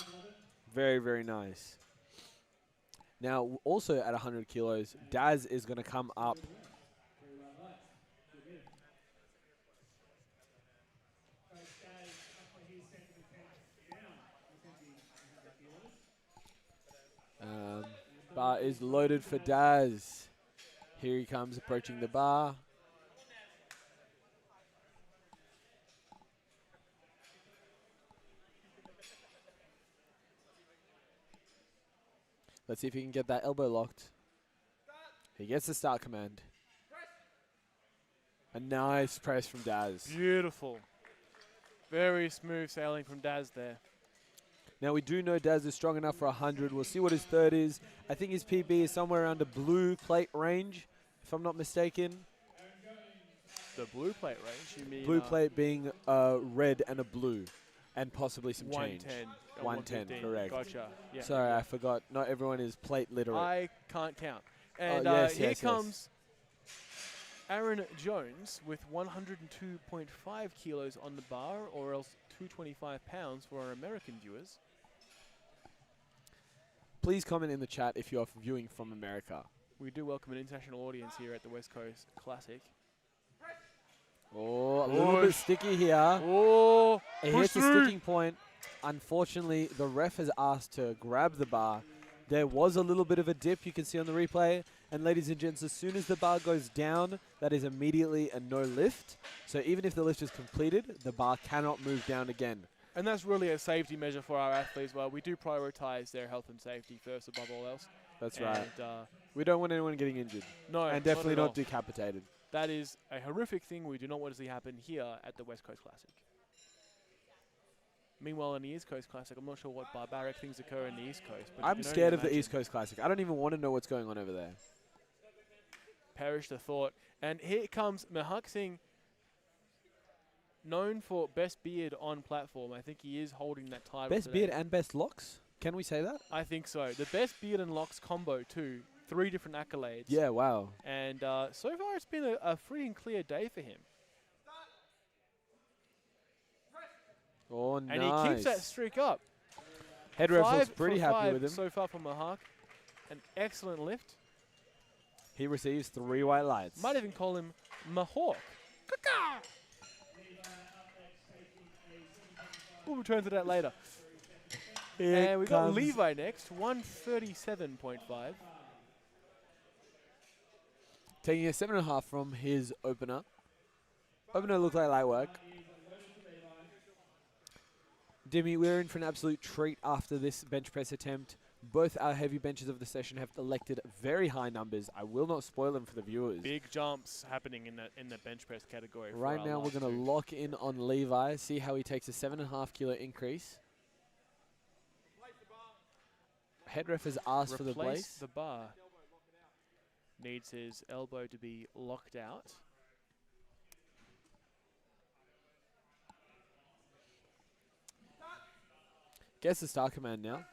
Very, very nice. Now, also at 100 kilos, Daz is going to come up. Bar is loaded for Daz. Here he comes approaching the bar. Let's see if he can get that elbow locked. He gets the start command. A nice press from Daz. Beautiful. Very smooth sailing from Daz there. Now, we do know Daz is strong enough for 100. We'll see what his third is. I think his PB is somewhere around the blue plate range, if I'm not mistaken. The blue plate range, you mean? Blue plate being a red and a blue, and possibly some change. 110. 110, correct. Gotcha. Yeah. Sorry, I forgot. Not everyone is plate literate. I can't count. And here comes Aaron Jones with 102.5 kilos on the bar, or else 225 pounds for our American viewers. Please comment in the chat if you're viewing from America. We do welcome an international audience here at the West Coast Classic. Oh, a little bit sticky here. Oh, It hits a sticking point. Unfortunately, the ref has asked to grab the bar. There was a little bit of a dip you can see on the replay. And ladies and gents, as soon as the bar goes down, that is immediately a no lift. So even if the lift is completed, the bar cannot move down again. And that's really a safety measure for our athletes. Well, we do prioritize their health and safety first above all else. That's right. And, We don't want anyone getting injured. no, And definitely not, at not decapitated. That is a horrific thing we do not want to see happen here at the West Coast Classic. Meanwhile, in the East Coast Classic, I'm not sure what barbaric things occur in the East Coast. But I'm scared of the East Coast Classic. I don't even want to know what's going on over there. Perish the thought. And here comes Mehak Singh, known for best beard on platform. I think he is holding that title Best today. beard and best locks? Can we say that? I think so. The best beard and locks combo, too. 3 different accolades. Yeah, wow. And so far, it's been a free and clear day for him. Oh, nice. And he keeps that streak up. Head ref was 5 pretty for happy 5 with him. so far from Mehak. An excellent lift. He receives 3 white lights. Might even call him Mahawk. We'll return to that later. And we've got Levi next, 137.5. Taking a 7.5 from his opener. Opener looked like light work. Dimmy, we're in for an absolute treat after this bench press attempt. Both our heavy benches of the session have elected very high numbers. I will not spoil them for the viewers. Big jumps happening in the bench press category. Right now, we're going to lock in on Levi, see how he takes a 7.5 kilo increase. Head ref has asked for the place. The bar. Needs his elbow to be locked out. Gets the star command now.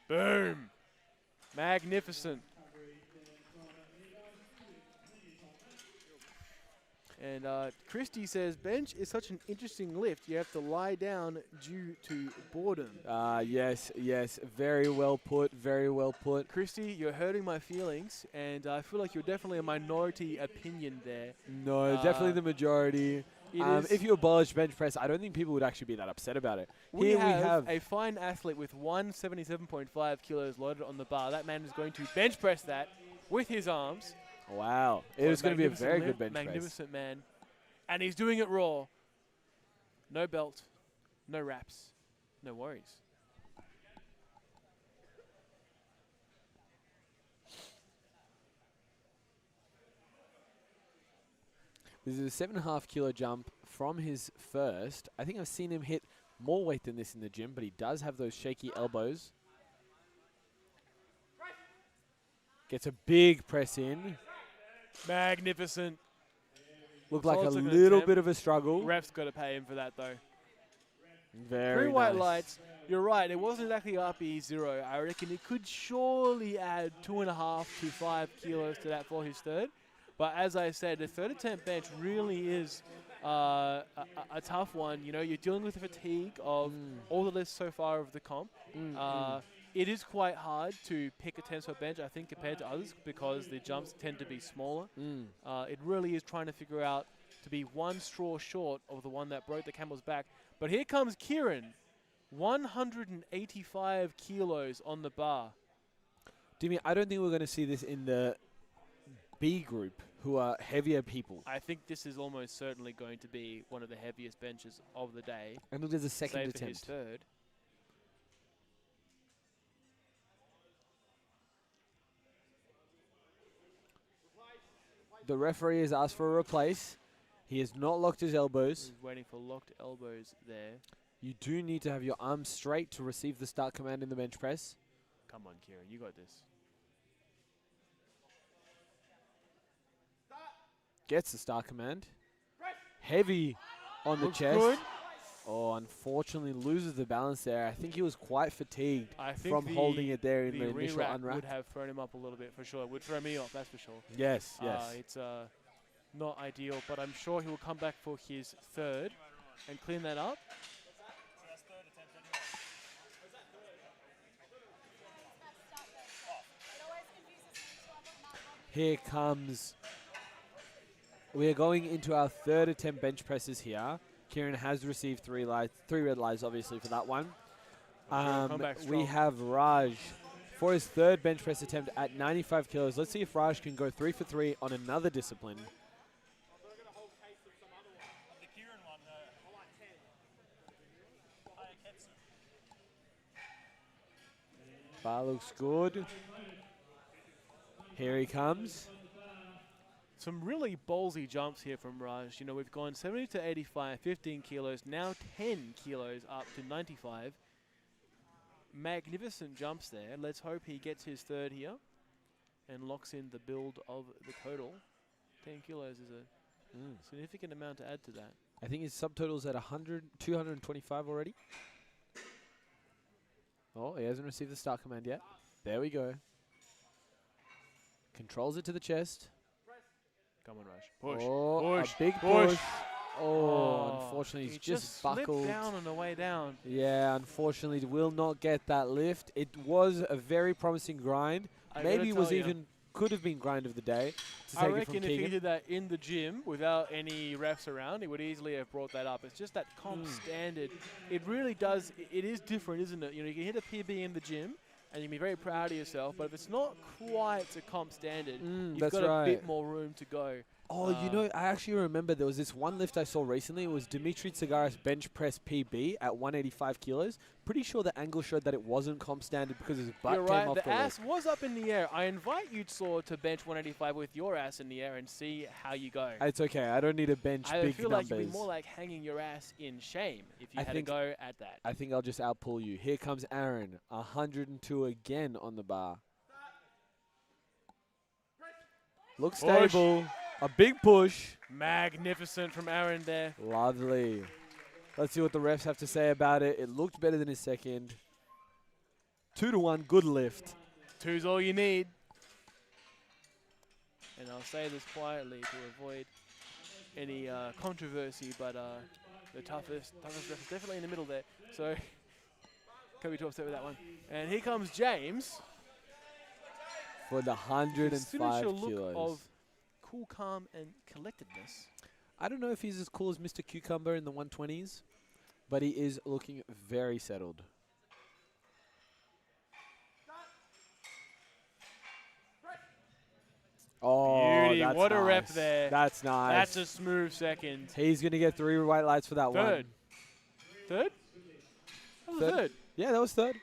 Boom. Magnificent. And Christy says, bench is such an interesting lift. You have to lie down due to boredom. Yes, very well put, very well put. Christy, you're hurting my feelings, and I feel like you're definitely a minority opinion there. No, definitely the majority. If you abolish bench press, I don't think people would actually be that upset about it. We have a fine athlete with 177.5 kilos loaded on the bar. That man is going to bench press that with his arms. Wow. It was going to be a very good bench press. Magnificent man. And he's doing it raw. No belt, no wraps, no worries. This is a 7.5 kilo jump from his first. I think I've seen him hit more weight than this in the gym, but he does have those shaky elbows. Gets a big press in. Magnificent. Looked like a little bit of a struggle. Ref's got to pay him for that, though. Very 3 white nice. lights. You're right. It wasn't exactly RPE 0. I reckon he could surely add 2.5 to 5 kilos to that for his third. But as I said, the third attempt bench really is a tough one. You know, you're dealing with the fatigue of all the lifts so far of the comp. It is quite hard to pick a 10-spot bench, I think, compared to others because the jumps tend to be smaller. It really is trying to figure out to be one straw short of the one that broke the camel's back. But here comes Kieran, 185 kilos on the bar. Dimmy, I don't think we're going to see this in the B group, who are heavier people. I think this is almost certainly going to be one of the heaviest benches of the day. And look, there's a second save for attempt. his third. The referee has asked for a replace. He has not locked his elbows. He's waiting for locked elbows there. You do need to have your arms straight to receive the start command in the bench press. Come on, Kieran, you got this. Gets the start command. Heavy on the Looks chest. good. Oh, unfortunately loses the balance there. I think he was quite fatigued I think from holding it there in the initial re-rack unwrap. would have thrown him up a little bit for sure. Would throw me off, that's for sure. Yes, yes. It's not ideal, but I'm sure he will come back for his third and clean that up. Here comes. We are going into our third attempt bench presses here. Kieran has received three red lights, obviously, for that one. Come back We strong. have Raj for his third bench press attempt at 95 kilos. Let's see if Raj can go 3 for 3 on another discipline. Bar looks good. Here he comes. Some really ballsy jumps here from Raj. You know, we've gone 70 to 85, 15 kilos, now 10 kilos up to 95. Magnificent jumps there. Let's hope he gets his third here and locks in the build of the total. 10 kilos is a significant amount to add to that. I think his subtotal's at 225 already. Oh, he hasn't received the start command yet. There we go. Controls it to the chest. Come on, Raj. Push. Oh, push. a big push. push. Oh, unfortunately, he's he just slipped buckled. down on the way down. Yeah, unfortunately, will not get that lift. It was a very promising grind. I Maybe it gotta was tell ya, even could have been grind of the day to I take it from reckon if he Keegan. did that in the gym without any refs around, he would easily have brought that up. It's just that comp standard. It really does. It is different, isn't it? You know, you can hit a PB in the gym, and you can be very proud of yourself. But if it's not quite a comp standard, you've that's got right. a bit more room to go. Oh, you know, I actually remember there was this one lift I saw recently. It was Dimitri Tsagaris bench press PB at 185 kilos. Pretty sure the angle showed that it wasn't comp standard because his butt You're came right. off The the ass lift. was up in the air. I invite you, Saw, to bench 185 with your ass in the air and see how you go. It's okay. I don't need to bench I big feel numbers. like you'd be more like hanging your ass in shame if you I had to think- go at that. I think I'll just outpull you. Here comes Aaron. 102 again on the bar. Looks Push. stable. A big push. Magnificent from Aaron there. Lovely. Let's see what the refs have to say about it. It looked better than his second. 2-1. Good lift. Two's all you need. And I'll say this quietly to avoid any controversy, but the toughest ref is definitely in the middle there. So can't be too upset with that one. And here comes James. For the His 105 signature look kilos. of cool, calm, and collectedness. I don't know if he's as cool as Mr. Cucumber in the 120s, but he is looking very settled. Oh, Beauty, that's what a rep nice. there. That's nice. That's a smooth second. He's going to get 3 white lights for that one. Third. Third? That was Third. third. Yeah, that was third.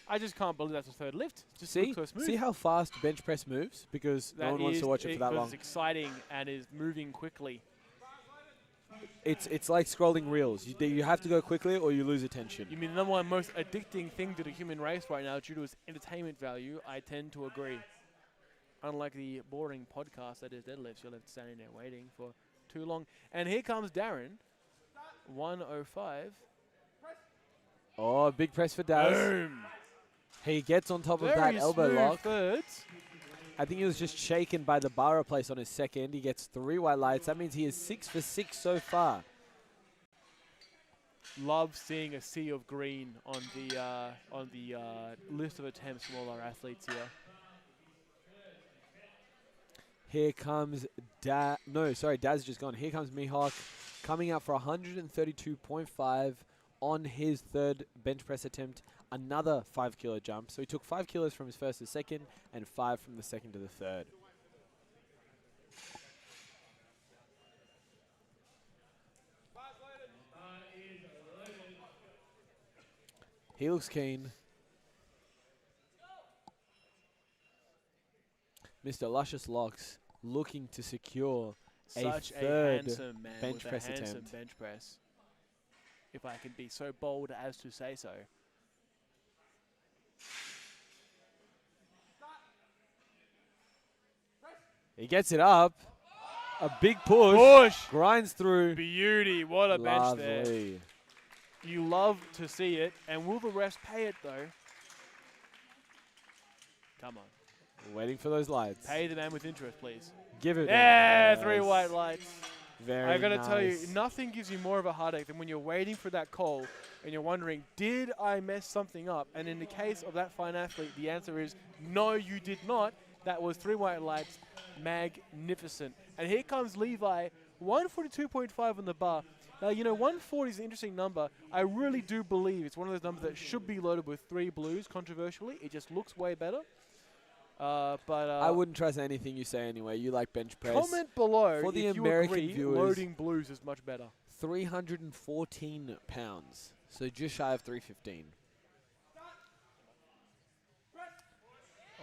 I just can't believe that's a third lift. Just See? looks so smooth. See how fast bench press moves? Because no one wants to watch it for that long. It's exciting and is moving quickly. It's like scrolling reels. You have to go quickly or you lose attention. You mean the number one most addicting thing to the human race right now due to its entertainment value? I tend to agree. Unlike the boring podcast that is deadlifts, you'll have to stand in there waiting for too long. And here comes Darren. 105. Oh, big press for Daz. Boom. He gets on top of Very that elbow smooth lock. thirds. I think he was just shaken by the bar replace on his second. He gets 3 white lights. That means he is 6 for 6 so far. Love seeing a sea of green on the list of attempts from all our athletes here. Here comes Daz. No, sorry, Daz just gone. Here comes Mihawk coming out for 132.5 on his third bench press attempt. Another 5 kilo jump. So he took 5 kilos from his first to second and 5 from the second to the third. He looks keen. Mr. Luscious Locks looking to secure Such a third handsome man bench with press a handsome attempt. bench press. If I can be so bold as to say so. He gets it up. A big push. Push! Grinds through. Beauty. What a bench there. Lovely. You love to see it. And will the refs pay it, though? Come on. Waiting for those lights. Pay the man with interest, please. Give it. Yeah, Yes. 3 white lights. Very I gotta nice. tell you, nothing gives you more of a heartache than when you're waiting for that call and you're wondering, did I mess something up? And in the case of that fine athlete, the answer is no, you did not. That was 3 white lights. Magnificent. And here comes Levi, 142.5 on the bar. Now, you know, 140 is an interesting number. I really do believe it's one of those numbers that should be loaded with 3 blues, controversially. It just looks way better. I wouldn't trust anything you say anyway. You like bench press. Comment below For the if you American agree viewers, loading blues is much better. 314 pounds. So just shy of 315.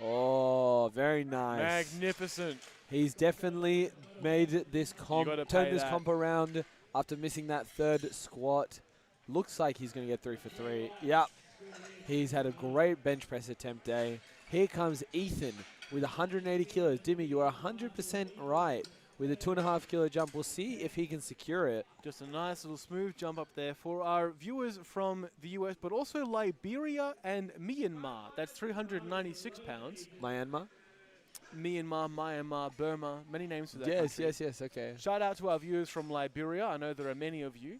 Oh, very nice. Magnificent. He's definitely made this comp, gotta turned pay this that. comp around after missing that third squat. Looks like he's going to get 3 for 3. Yep. He's had a great bench press attempt day. Here comes Ethan with 180 kilos. Dimmy, you are 100% right with a 2.5 kilo jump. We'll see if he can secure it. Just a nice little smooth jump up there for our viewers from the US, but also Liberia and Myanmar. That's 396 pounds. Myanmar? Myanmar, Burma, many names for that Yes, country. yes, okay. Shout out to our viewers from Liberia. I know there are many of you.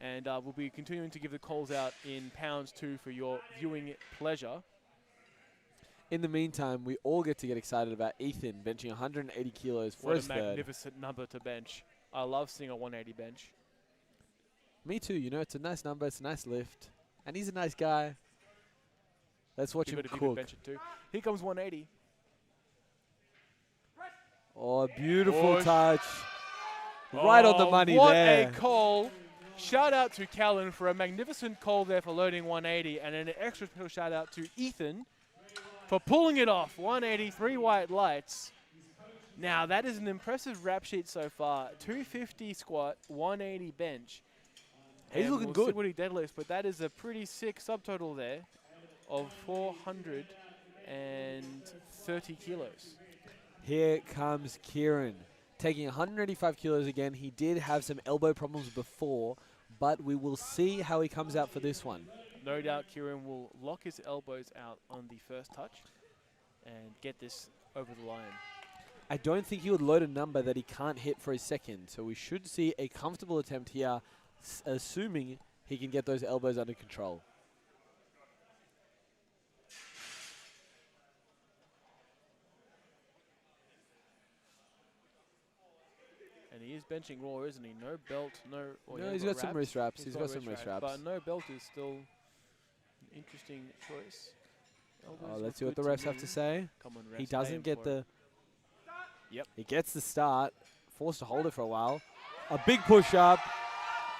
And we'll be continuing to give the calls out in pounds too for your viewing pleasure. In the meantime, we all get to get excited about Ethan benching 180 kilos for What his a third. magnificent number to bench. I love seeing a 180 bench. Me too. You know, it's a nice number. It's a nice lift. And he's a nice guy. Let's watch him If you could cook. bench it too. Here comes 180. Oh, beautiful Push. touch. Right on the money what there. What a call. Shout out to Callan for a magnificent call there for loading 180. And an extra special shout out to Ethan for pulling it off. 180, 3 white lights. Now, that is an impressive rap sheet so far. 250 squat, 180 bench. He's And looking we'll see good. what he deadlifts, but that is a pretty sick subtotal there of 430 kilos. Here comes Kieran, taking 185 kilos again. He did have some elbow problems before, but we will see how he comes out for this one. No doubt Kieran will lock his elbows out on the first touch and get this over the line. I don't think he would load a number that he can't hit for his second, so we should see a comfortable attempt here, assuming he can get those elbows under control. And he is benching raw, isn't he? No belt, no... Well, No, he's got some wrist wraps. He's got some wrist wraps. But no belt is still an interesting choice. Elbows Let's see look what the good refs have me. to say. Come on, refs. He pay him doesn't get for the... it. Yep. He gets the start. Forced to hold it for a while. A big push-up.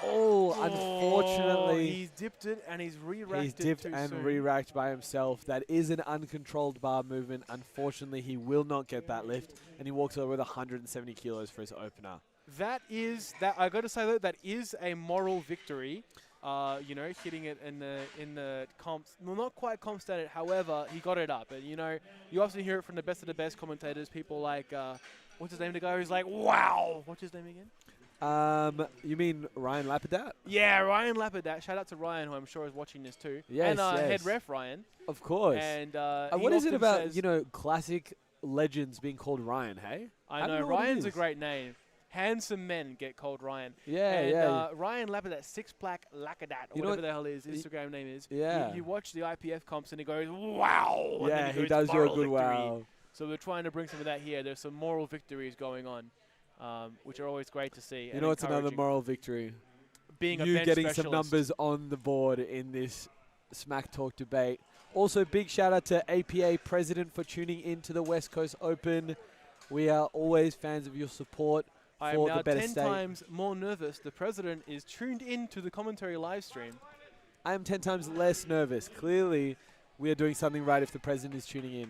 Oh, unfortunately... He's dipped it and he's re-racked He's it dipped too and soon. re-racked by himself. That is an uncontrolled bar movement. Unfortunately, he will not get that lift, and he walks over with 170 kilos for his opener. That is that. I got to say though, that is a moral victory. You know, hitting it in the comp. Well, not quite comp stated. However, he got it up, and you know, you often hear it from the best of the best commentators. People like what's his name? The guy who's like, wow. What's his name again? You mean Ryan Lapidat? Yeah, Ryan Lapidat. Shout out to Ryan, who I'm sure is watching this too. Yes, and yes. head ref Ryan. Of course. And what is it he often about, says- you know, classic legends being called Ryan, hey? I don't know know what it Ryan's a is. great name. Handsome men get called Ryan. Yeah, and, yeah. Ryan Lapidat, Six-Pack Lacadat, or You know whatever what? the hell his Instagram name is. Yeah. You watch the IPF comps and he goes, wow. And Yeah, then he goes, does do a "Moral good victory." wow. So we're trying to bring some of that here. There's some moral victories going on, which are always great to see. You and know what's another encouraging. moral victory? Being a You bench getting some specialist. numbers on the board in this Smack Talk debate. Also, big shout out to APA President for tuning in to the West Coast Open. We are always fans of your support I am for now the better 10 state. times more nervous. The president is tuned in to the commentary live stream. I am 10 times less nervous. Clearly, we are doing something right if the president is tuning in.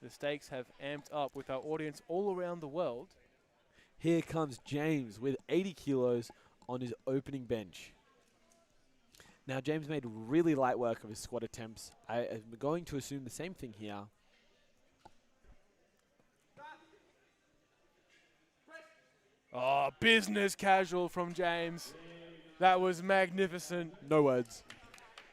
The stakes have amped up with our audience all around the world. Here comes James with 80 kilos on his opening bench. Now, James made really light work of his squat attempts. I am going to assume the same thing here. Oh, business casual from James. That was magnificent. No words.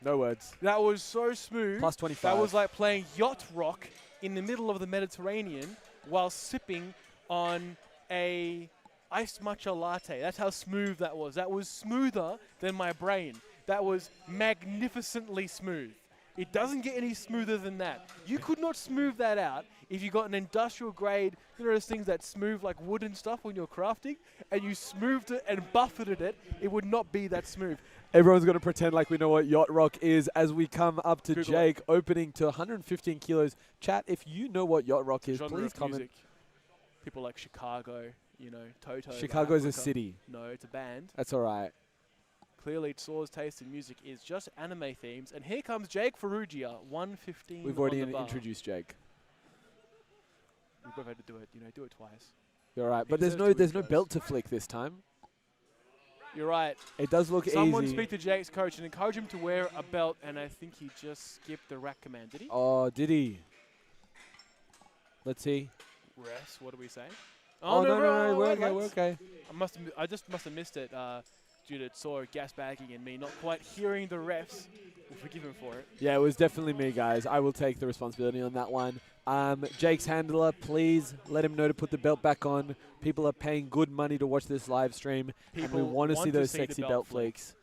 No words. That was so smooth. Plus 25. That was like playing yacht rock in the middle of the Mediterranean while sipping on a iced matcha latte. That's how smooth that was. That was smoother than my brain. That was magnificently smooth. It doesn't get any smoother than that. You could not smooth that out if you got an industrial grade, you know those things that smooth like wood and stuff when you're crafting, and you smoothed it and buffeted it, it would not be that smooth. Everyone's going to pretend like we know what yacht rock is as we come up to Google Jake, opening to 115 kilos. Chat, if you know what yacht rock is, Genre please of comment. music. People like Chicago, you know, Toto. Chicago's a Africa. city. No, it's a band. That's all right. Clearly, Tsor's taste in music is just anime themes. And here comes Jake Ferrugia, 115. We've already on the bar. introduced Jake. We've both had to do it, you know, do it twice. You're all right. He But there's deserves to no intros. belt to flick this time. You're right. It does look Someone easy. speak to Jake's coach and encourage him to wear a belt, and I think he just skipped the rack command. Did he? Oh, did he? Let's see. Rest, what do we say? Oh, no, we're wait, okay, we're lads. okay. I just must have missed it due to Tsor gas bagging and me not quite hearing the refs. We'll forgive him for it. Yeah, it was definitely me, guys. I will take the responsibility on that one. Jake's handler, please let him know to put the belt back on. People are paying good money to watch this live stream, and we People want to see those the sexy belt belt flick. flicks.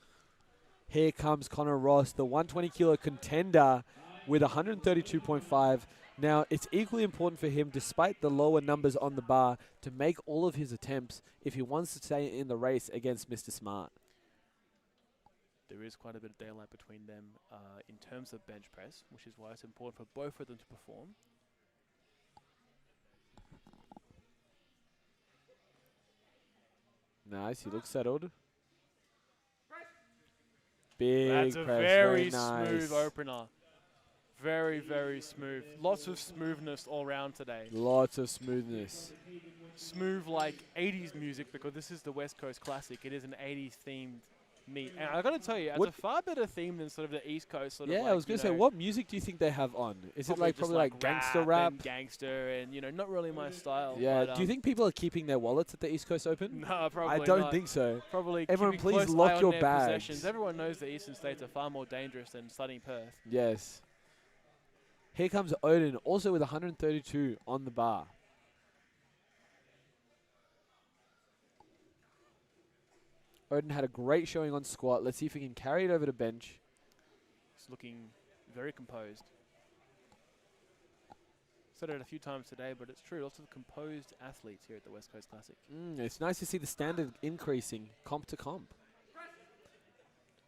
Here comes Connor Ross, the 120-kilo contender with 132.5. Now, it's equally important for him, despite the lower numbers on the bar, to make all of his attempts if he wants to stay in the race against Mr. Smart. There is quite a bit of daylight between them in terms of bench press, which is why it's important for both of them to perform. Nice, he looks settled. Big That's a press, very nice. smooth opener. Very, very smooth. Lots of smoothness all around today. Lots of smoothness. Smooth like 80s music, because this is the West Coast Classic. It is an 80s themed meet. And I got to tell you, it's What- a far better theme than sort of the East Coast sort of Yeah, like, I was going to say, what music do you think they have on? Is it like just probably like gangster rap? and gangster and, you know, not really my style. Yeah, but, do you think people are keeping their wallets at the East Coast Open? No, probably I don't not. think so. Probably Everyone, keeping please close lock eye on your their bags. possessions. Everyone knows the Eastern States are far more dangerous than sunny Perth. Yes. Here comes Odin, also with 132 on the bar. Odin had a great showing on squat. Let's see if he can carry it over to bench. He's looking very composed. Said it a few times today, but it's true. Lots of composed athletes here at the West Coast Classic. It's nice to see the standard increasing comp to comp.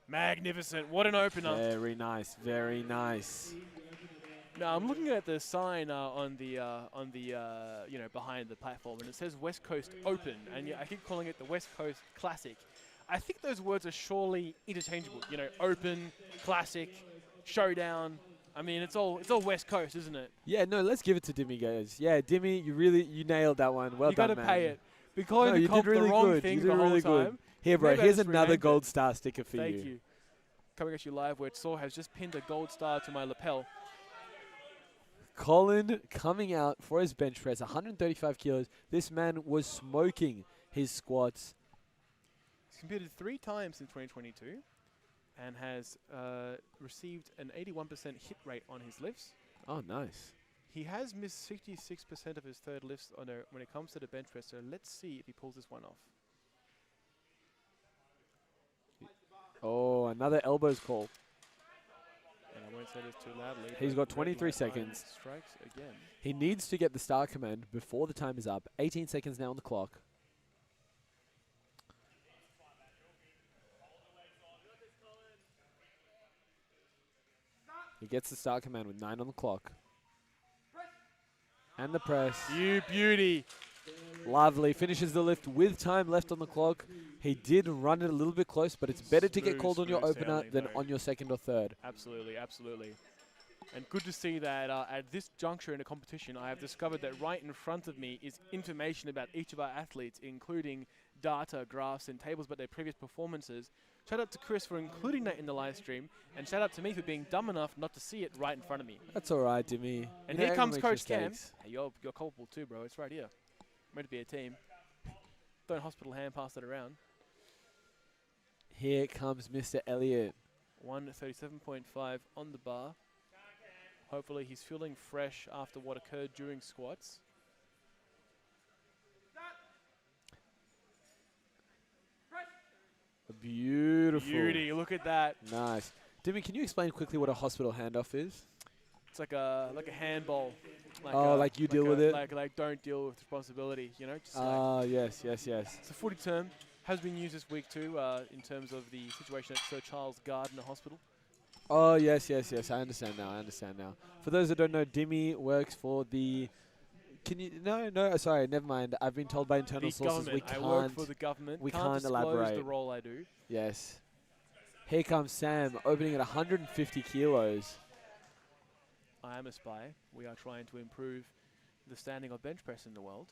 Magnificent. What an opener. Very nice, very nice. Now, I'm looking at the sign on the you know, behind the platform, and it says West Coast Open, and I keep calling it the West Coast Classic. I think those words are surely interchangeable. You know, Open, Classic, Showdown. I mean, it's all West Coast, isn't it? Yeah, no, let's give it to Dimmy, guys. Yeah, Dimmy, you nailed that one. Well You done, got to man. pay it. Be calling No, the you comp did really the wrong good. thing You the did whole really good. time. Here, bro, Maybe I here's just another renamed gold it. star sticker for Thank you. Coming at you live, where Tsor has just pinned a gold star to my lapel. Colin coming out for his bench press, 135 kilos. This man was smoking his squats. He's competed 3 times since 2022 and has received an 81% hit rate on his lifts. Oh, nice. He has missed 66% of his third lifts when it comes to the bench press, so let's see if he pulls this one off. Oh, another elbows call. And I won't say this too loudly. He's but got 23 red light seconds. Strikes again. He needs to get the star command before the time is up. 18 seconds now on the clock. He gets the star command with 9 on the clock. And the press. You beauty. Lovely. Finishes the lift with time left on the clock. He did run it a little bit close, but it's better to get Smooth, called on your smooth opener sailing, than though. on your second or third. Absolutely, absolutely. And good to see that at this juncture in a competition, I have discovered that right in front of me is information about each of our athletes, including data, graphs, and tables about their previous performances. Shout out to Chris for including that in the live stream, and shout out to me for being dumb enough not to see it right in front of me. That's all right, Dimmy. And here comes Coach Cam. Hey, you're culpable too, bro. It's right here. Meant to be a team. Don't hospital hand pass it around. Here comes Mr. Elliott. 137.5 on the bar. Hopefully he's feeling fresh after what occurred during squats. Beautiful. Beauty, look at that. Nice. Dimmy, can you explain quickly what a hospital handoff is? It's like a handball. Like you deal with it? Like don't deal with responsibility, you know? Yes. It's a footy term. Has been used this week too in terms of the situation at Sir Charles Gardner Hospital. Oh, yes. I understand now. For those that don't know, Dimmy works for the... No, sorry, never mind. I've been told by internal sources we can't... I work for the government. We can't elaborate. The role I do. Yes. Here comes Sam, opening at 150 kilos. I am a spy. We are trying to improve the standing of bench press in the world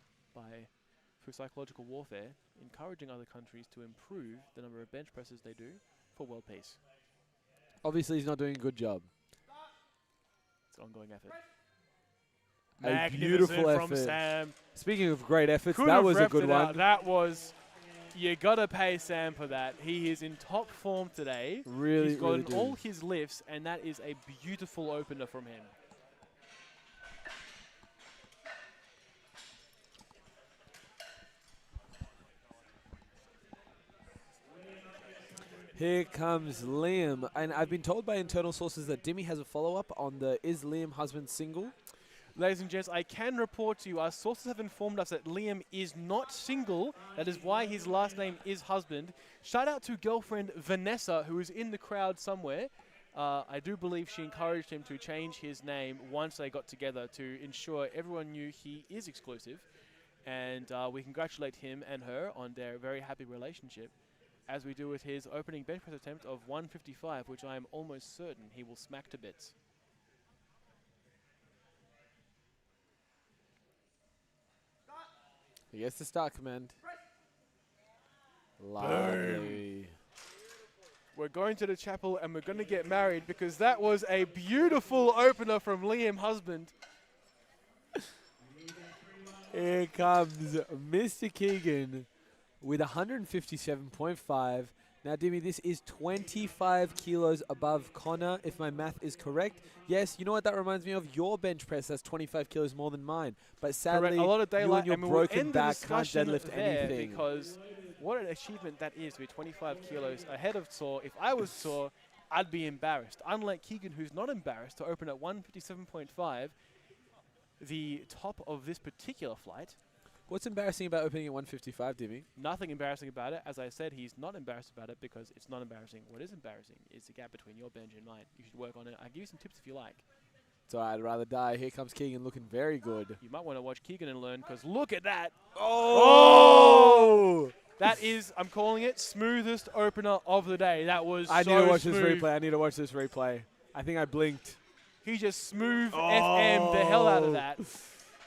through psychological warfare, encouraging other countries to improve the number of bench presses they do for world peace. Obviously, he's not doing a good job. It's an ongoing effort. A beautiful effort from Sam. Speaking of great efforts, that was a good one. That was... You got to pay Sam for that. He is in top form today. Really, He's gotten really all his lifts, and that is a beautiful opener from him. Here comes Liam, and I've been told by internal sources that Dimmy has a follow-up on the Is Liam Husband single? Ladies and gents, I can report to you, our sources have informed us that Liam is not single. That is why his last name is Husband. Shout out to girlfriend Vanessa, who is in the crowd somewhere. I do believe she encouraged him to change his name once they got together to ensure everyone knew he is exclusive. And we congratulate him and her on their very happy relationship, as we do with his opening bench press attempt of 155, which I am almost certain he will smack to bits. He gets the start command. Lovely. We're going to the chapel and we're going to get married because that was a beautiful opener from Liam Husband. Here comes Mr. Keegan with 157.5. Now, Dimmy, this is 25 kilos above Connor, if my math is correct. Yes, you know what that reminds me of? Your bench press, that's 25 kilos more than mine. But sadly, a lot of daylight, you and your broken back can't deadlift anything. Because what an achievement that is to be 25 kilos ahead of Tor. If I was Tor, I'd be embarrassed. Unlike Keegan, who's not embarrassed, to open at 157.5, the top of this particular flight. What's embarrassing about opening at 155, Dimmy? Nothing embarrassing about it. As I said, he's not embarrassed about it because it's not embarrassing. What is embarrassing is the gap between your bench and mine. You should work on it. I'll give you some tips if you like. It's all right, I'd rather die. Here comes Keegan looking very good. You might want to watch Keegan and learn because look at that. Oh! That is, I'm calling it, smoothest opener of the day. That was I so need to watch smooth. this replay. I need to watch this replay. I think I blinked. He just smooth FM the hell out of that.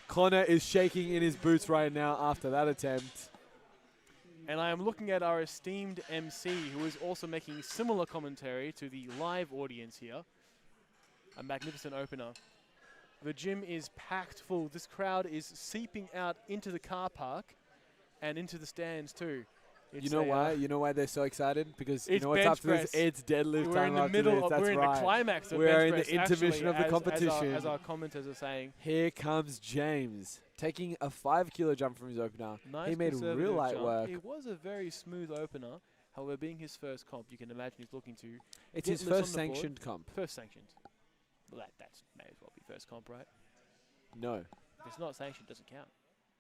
Connor is shaking in his boots right now after that attempt. And I am looking at our esteemed MC, who is also making similar commentary to the live audience here. A magnificent opener. The gym is packed full. This crowd is seeping out into the car park and into the stands too. You know why? You know why they're so excited? Because you it's know what's bench after this? press. It's deadlift We're time in the after middle. this. That's we're in right. the climax of We're bench in press, the intermission actually, of the competition. as our commenters are saying. Here comes James, taking a 5 kilo jump from his opener. Nice he made real light jump. work. It was a very smooth opener. However, being his first comp, you can imagine he's looking to. It's get his lifts first on the board. sanctioned comp. First sanctioned. Well, that may as well be first comp, right? No. If it's not sanctioned, it doesn't count.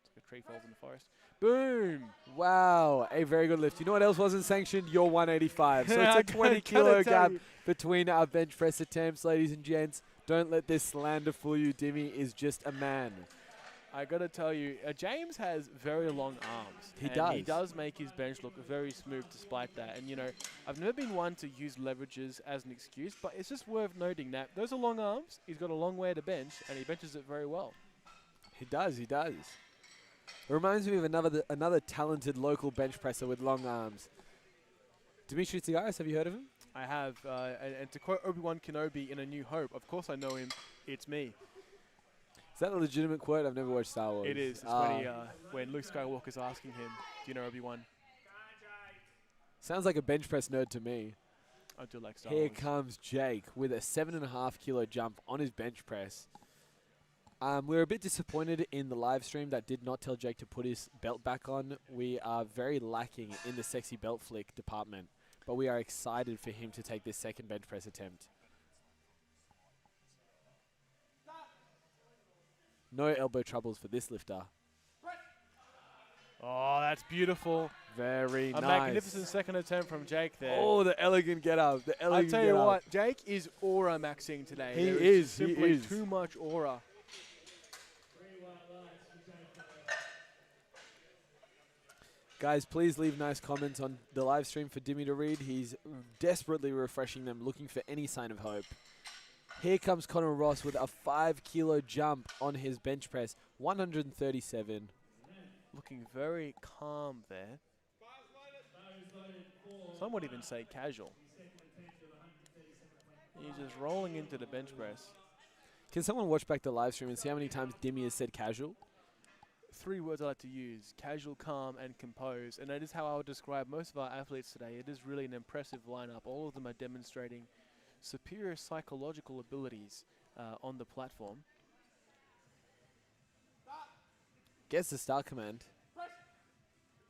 It's like a tree falls in the forest. Boom! Wow, a very good lift. You know what else wasn't sanctioned? Your 185. So it's a 20 kilo gap between our bench press attempts, ladies and gents. Don't let this slander fool you. Dimmy is just a man. I got to tell you, James has very long arms. He and He does. does make his bench look very smooth despite that. And, you know, I've never been one to use leverages as an excuse, but it's just worth noting that those are long arms. He's got a long way to bench, and he benches it very well. He does. He does. It reminds me of another talented local bench presser with long arms. Dimitri Tsigaris, have you heard of him? I have, and to quote Obi-Wan Kenobi in A New Hope, of course I know him. It's me. Is that a legitimate quote? I've never watched Star Wars. It is. It's when Luke Skywalker's asking him, "Do you know Obi-Wan?" Sounds like a bench press nerd to me. I do like Star Here Wars. comes Jake with a 7.5 kilo jump on his bench press. We're a bit disappointed in the live stream that did not tell Jake to put his belt back on. We are very lacking in the sexy belt flick department, but we are excited for him to take this second bench press attempt. No elbow troubles for this lifter. Oh, that's beautiful. Very A nice. magnificent second attempt from Jake there. Oh, the elegant get up. The I elegant tell get you up. what, Jake is aura maxing today. He There is, just he simply is. too much aura. Guys, please leave nice comments on the live stream for Dimmy to read. He's desperately refreshing them, looking for any sign of hope. Here comes Connor Ross with a 5 kilo jump on his bench press. 137. Looking very calm there. Some would even say casual. He's just rolling into the bench press. Can someone watch back the live stream and see how many times Dimmy has said casual? 3 words I like to use: casual, calm, and composed. And that is how I would describe most of our athletes today. It is really an impressive lineup. All of them are demonstrating superior psychological abilities on the platform. Gets the start command.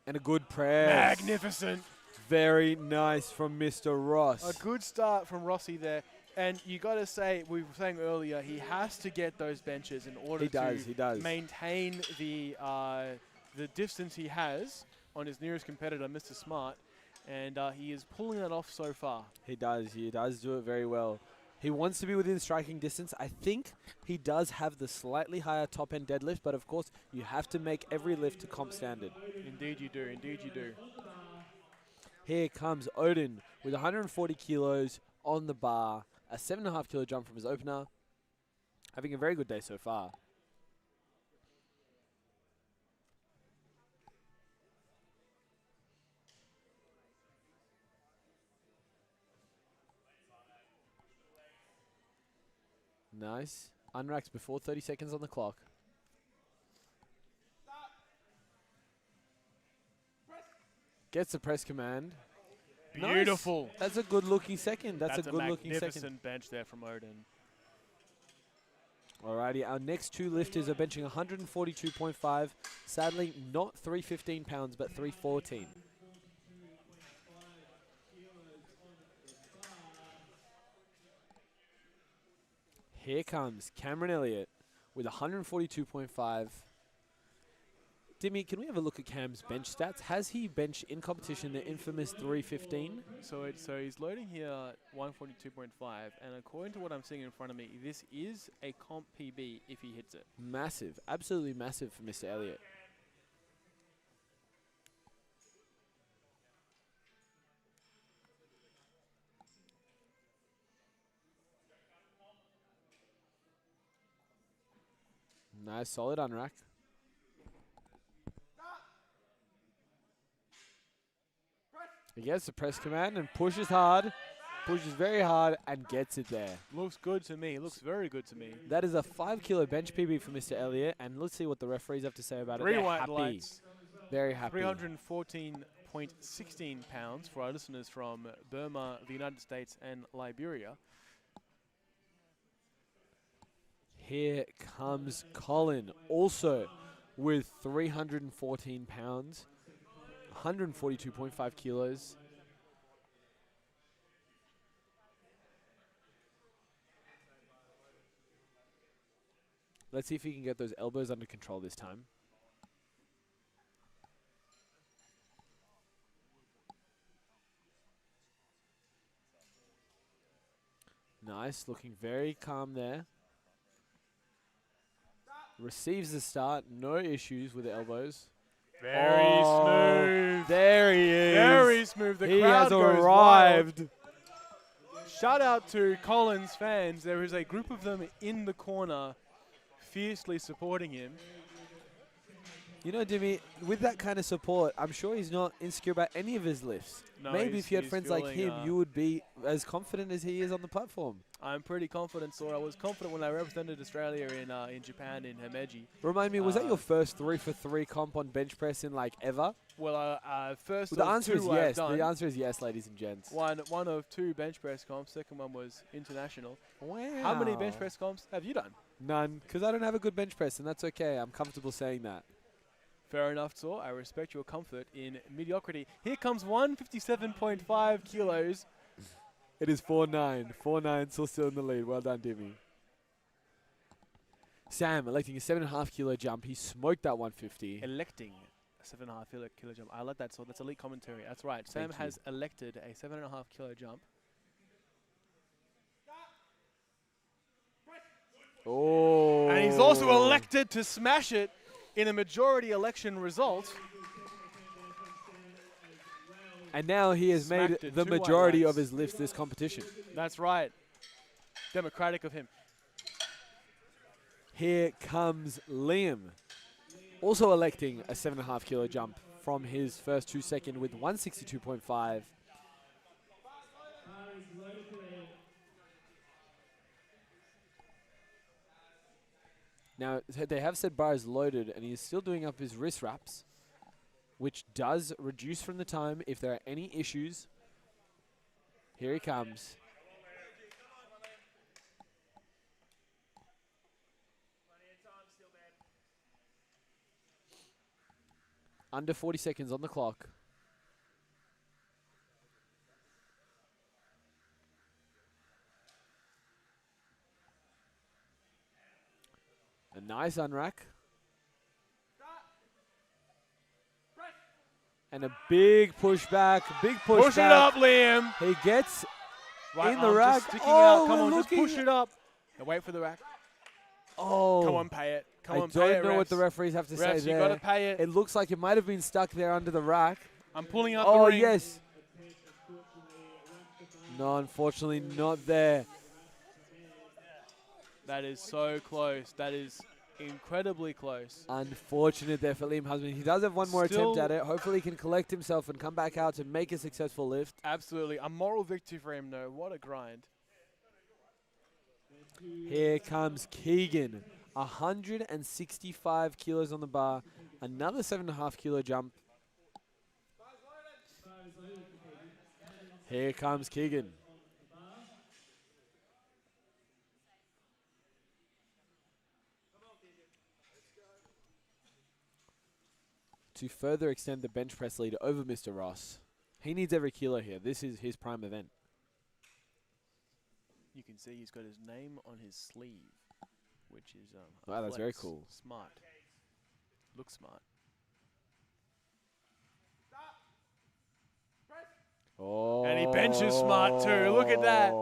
And a good press. Magnificent. Very nice from Mr. Ross. A good start from Rossi there. And you got to say, we were saying earlier, he has to get those benches in order to maintain the distance he has on his nearest competitor, Mr. Smart. And he is pulling that off so far. He does do it very well. He wants to be within striking distance. I think he does have the slightly higher top end deadlift, but of course you have to make every lift to comp standard. Indeed you do, indeed you do. Here comes Odin with 140 kilos on the bar, a 7.5 kilo jump from his opener. Having a very good day so far. Nice. Unracks before 30 seconds on the clock. Gets the press command. Beautiful. Nice. That's a good looking second. That's a good looking second. Magnificent bench there from Odin. Alrighty, our next two lifters are benching 142.5. Sadly, not 315 pounds, but 314. Here comes Cameron Elliott with 142.5. Dimmy, can we have a look at Cam's bench stats? Has he benched in competition the infamous 315? So he's loading here 142.5, and according to what I'm seeing in front of me, this is a comp PB if he hits it. Massive, absolutely massive for Mr. Elliott. Nice, solid unrack. He gets the press command and pushes hard, pushes very hard, and gets it there. Looks good to me. Looks very good to me. That is a 5 kilo bench PB for Mr. Elliott, and let's see what the referees have to say about it. Three They're white happy. lights. Very happy. 314.16 pounds for our listeners from Burma, the United States, and Liberia. Here comes Colin, also with 314 pounds, 142.5 kilos. Let's see if he can get those elbows under control this time. Nice, looking very calm there. Receives the start. No issues with the elbows. Very smooth. There he is. Very smooth. The He crowd has goes arrived. wild. Shout out to Collins fans. There is a group of them in the corner fiercely supporting him. You know, Dimmy, with that kind of support, I'm sure he's not insecure about any of his lifts. No, Maybe if you had he's friends like feeling, him, you would be as confident as he is on the platform. I'm pretty confident, so I was confident when I represented Australia in Japan in Himeji. Remind me, was that your first 3-for-3 comp on bench press in like ever? Well, first Well, the of answer two is I've yes. done. The answer is yes, ladies and gents. One of two bench press comps. Second one was international. Wow. How many bench press comps have you done? None, because I don't have a good bench press, and that's okay. I'm comfortable saying that. Fair enough, sir. I respect your comfort in mediocrity. Here comes 157.5 kilos. It is 4-9. 4-9, still in the lead. Well done, Dimmy. Sam electing a 7.5 kilo jump. He smoked that 150. Electing a 7.5 kilo jump. I like that, so that's elite commentary. That's right. Sam has elected a 7.5 kilo jump. Oh. And he's also elected to smash it in a majority election result. And now he has made Smacked it. the 2 white majority lights. of his lifts this competition. That's right. Democratic of him. Here comes Liam, also electing a 7.5 kilo jump from his first 2 second with 162.5. Now, they have said bar is loaded, and he is still doing up his wrist wraps, which does reduce from the time if there are any issues. Here he comes. Under 40 seconds on the clock. A nice unrack. And a big pushback, Push it up, Liam. He gets Right in the arm rack. just sticking Oh, out. Come we're on, just looking- push it up. Now wait for the rack. Oh, Come on, pay it. Come I on, pay it, don't know what the refs. referees have to say Refs, you there. got to pay it. It looks like it might have been stuck there under the rack. I'm pulling out the Oh, ring. yes. No, unfortunately not there. That is so close. That is incredibly close. Unfortunate there for Liam Husband. He does have one more attempt Still- at it. Hopefully he can collect himself and come back out to make a successful lift. Absolutely. A moral victory for him, though. What a grind. Here comes Keegan. 165 kilos on the bar. Another 7.5 kilo jump. Here comes Keegan. To further extend the bench press lead over Mr. Ross. He needs every kilo here. This is his prime event. You can see he's got his name on his sleeve, which is a Wow, that's very flex. cool. Smart. Looks smart. Oh. And he benches smart too. Look at that.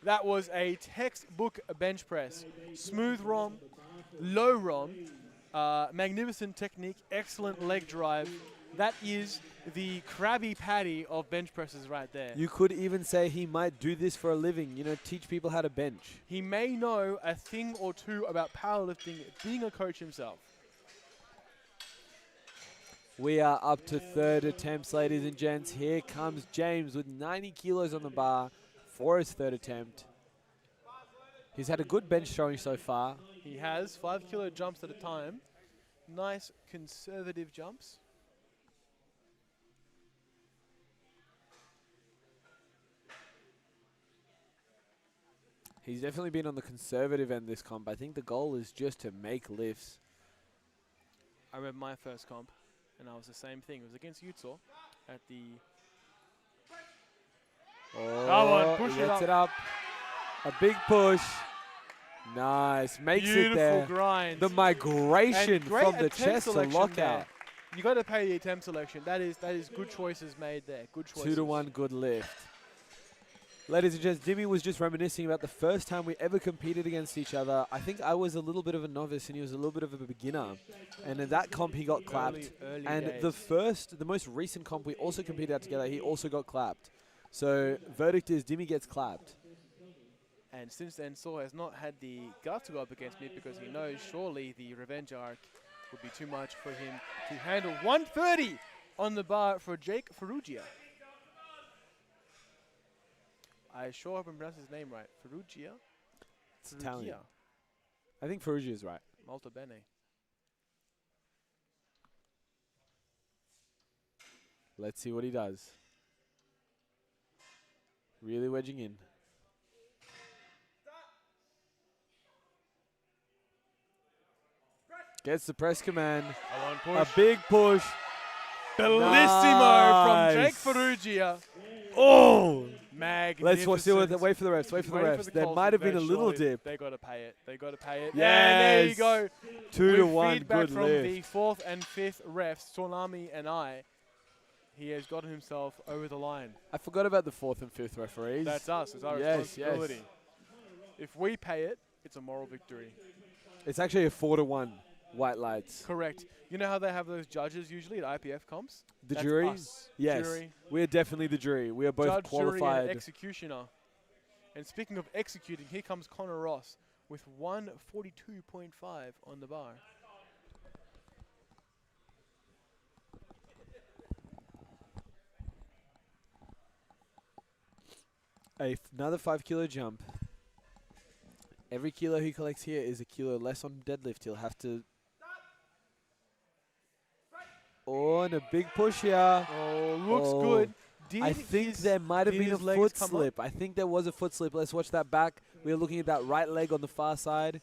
That was a textbook bench press. Smooth ROM, low ROM, magnificent technique, excellent leg drive. That is the Krabby Patty of bench presses right there. You could even say he might do this for a living, you know, teach people how to bench. He may know a thing or two about powerlifting, being a coach himself. We are up to third attempts, ladies and gents. Here comes James with 90 kilos on the bar for his third attempt. He's had a good bench showing so far. He has 5 kilo jumps at a time. Nice conservative jumps. He's definitely been on the conservative end this comp. I think the goal is just to make lifts. I remember my first comp, and I was the same thing. It was against Utah at the... Oh, Come on, push he it gets up. it up. A big push. Nice. Makes Beautiful it there. grind. The migration And great from the attempt chest to selection lockout. there. You got to pay the attempt selection. That is good choices made there. Good choices. 2-to-1 good lift. Ladies and gents, Dimmy was just reminiscing about the first time we ever competed against each other. I think I was a little bit of a novice and he was a little bit of a beginner. And in that comp, he got clapped. Early And days. the most recent comp we also competed at together, he also got clapped. So verdict is Dimmy gets clapped. And since then, Saul has not had the guts to go up against me because he knows surely the revenge arc would be too much for him to handle. 130 on the bar for Jake Ferrugia. I sure hope I'm pronouncing his name right. Ferrugia? It's Italian. I think Ferrugia is right. Molto bene. Let's see what he does. Really wedging in. Gets the press command. A big push. Bellissimo from Jake Nice. Ferrugia. Oh! Magnificent. Let's see what wait for the refs. Wait for the Waiting refs. the There calls might for have been a revenge, little surely. dip. They got to pay it. They got to pay it. Yes. And there you go. 2 to With 1. feedback Good from lift. the fourth and fifth refs, Tsunami and I, he has gotten himself over the line. I forgot about the fourth and fifth referees. That's us. It's our Yes, responsibility. If we pay it, it's a moral victory. It's actually a 4 to 1. White lights. Correct. You know how they have those judges usually at IPF comps? The That's jury? us. Yes. Jury, We are definitely the jury. We are both judge, jury, qualified. and executioner. And speaking of executing, here comes Connor Ross with 142.5 on the bar. Another 5 kilo jump. Every kilo he collects here is a kilo less on deadlift. He'll have to. Oh, and a big push here. Oh, looks Oh. good. Did I think there might have did been a his legs foot come up? slip. I think there was a foot slip. Let's watch that back. We're looking at that right leg on the far side.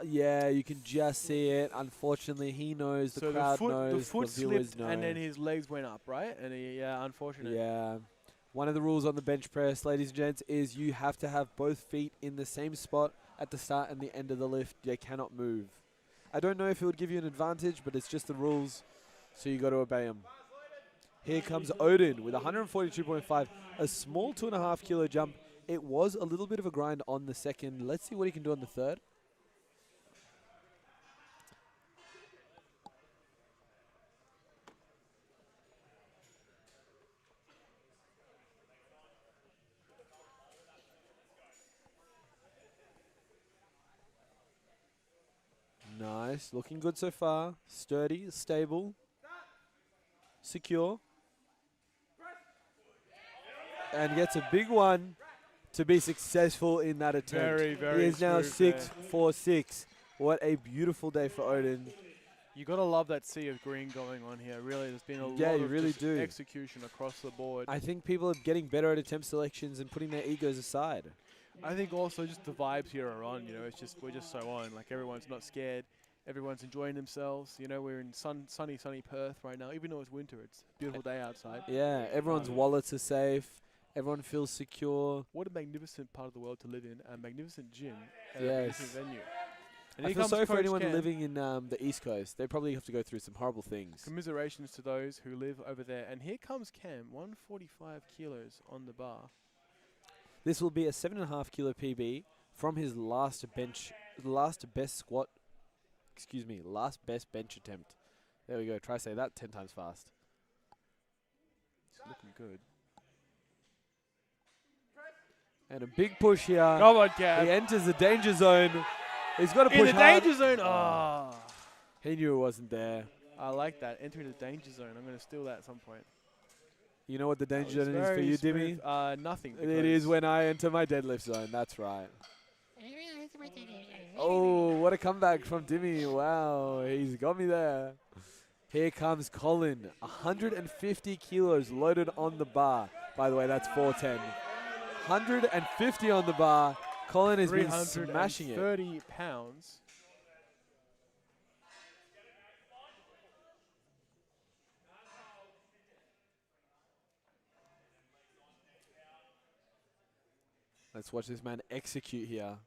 Yeah, you can just see it. Unfortunately, he knows, the so crowd the knows, foot viewers slipped know. and then his legs went up, right? And yeah, unfortunate. Yeah. One of the rules on the bench press, ladies and gents, is you have to have both feet in the same spot at the start and the end of the lift. They cannot move. I don't know if it would give you an advantage, but it's just the rules, so you got to obey them. Here comes Odin with 142.5, a small 2.5 kilo jump. It was a little bit of a grind on the second. Let's see what he can do on the third. Nice, looking good so far. Sturdy, stable, secure. And gets a big one to be successful in that attempt. Very, very He is now smooth 6-4-6. What a beautiful day for Odin. You gotta love that sea of green going on here. Really, there's been a Yeah, lot you of really just do. execution across the board. I think people are getting better at attempt selections and putting their egos aside. I think also just the vibes here are on. You know, it's just we're just so on. Like everyone's not scared. Everyone's enjoying themselves. You know, we're in sunny Perth right now. Even though it's winter, it's a beautiful day outside. Yeah, everyone's wallets are safe. Everyone feels secure. What a magnificent part of the world to live in. A magnificent gym and a Yes. magnificent venue. And I here feel comes sorry for Coach anyone Cam. living in the East Coast. They probably have to go through some horrible things. Commiserations to those who live over there. And here comes Cam, 145 kilos on the bar. This will be a 7.5 kilo PB from his last best bench attempt. There we go. Try to say that 10 times fast. It's looking good. And a big push here. Come on, Cam. He enters the danger zone. He's got to In push the hard. danger zone. Ah. He knew it wasn't there. I like that. Entering the danger zone. I'm going to steal that at some point. You know what the That danger was zone is for very you, smooth. Dimmy? Nothing. It is because when I enter my deadlift zone. That's right. Oh, what a comeback from Dimmy. Wow, he's got me there. Here comes Colin. 150 kilos loaded on the bar. By the way, that's 410. 150 on the bar. Colin has been smashing it. 330 pounds. Let's watch this man execute here.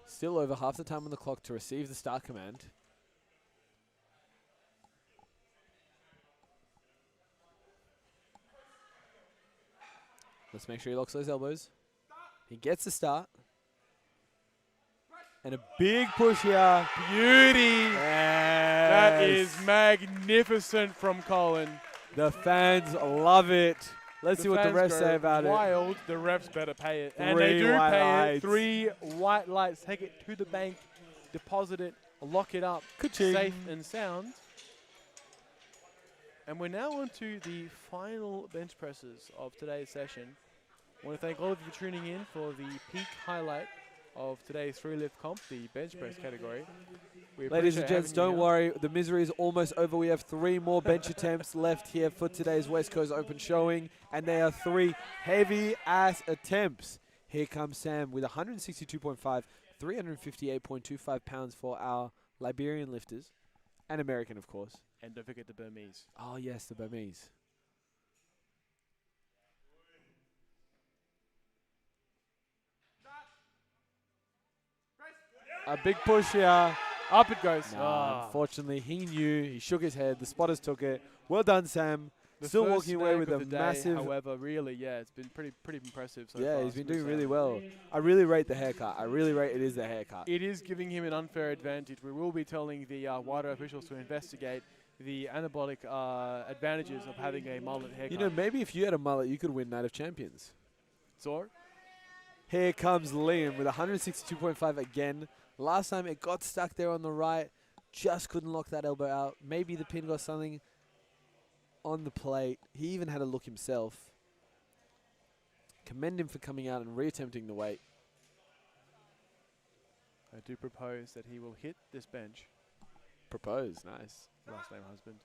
Still over half the time on the clock to receive the start command. Let's make sure he locks those elbows. He gets the start. And a big push here. Beauty. Yes. That is magnificent from Colin. The fans love it. Let's see what the refs say about it. Wild. The refs better pay it. And Three they do white pay lights. it. 3 white lights. Take it to the bank. Deposit it. Lock it up. Ka-ching. Safe and sound. And we're now on to the final bench presses of today's session. I want to thank all of you for tuning in for the peak highlight of today's 3-lift comp, the bench press category. Ladies and gents, don't worry. The misery is almost over. We have 3 more bench attempts left here for today's West Coast Open showing, and they are 3 heavy-ass attempts. Here comes Sam with 162.5, 358.25 pounds for our Liberian lifters, and American, of course. And don't forget the Burmese. Oh, yes, the Burmese. A big push here. Up it goes. Unfortunately, he knew. He shook his head. The spotters took it. Well done, Sam. The Still first walking away snag with of a the day, massive... However, really, yeah, it's been pretty impressive so yeah, far. he's been so doing sad. really well. I really rate the haircut. I really rate it is the haircut. It is giving him an unfair advantage. We will be telling the WADA officials to investigate the anabolic advantages of having a mullet haircut. You know, maybe if you had a mullet, you could win Night of Champions. So, Here comes Liam with 162.5 again. Last time it got stuck there on the right. Just couldn't lock that elbow out. Maybe the pin got something on the plate. He even had a look himself. Commend him for coming out and reattempting the weight. I do propose that he will hit this bench. Propose. Nice. Last name husband.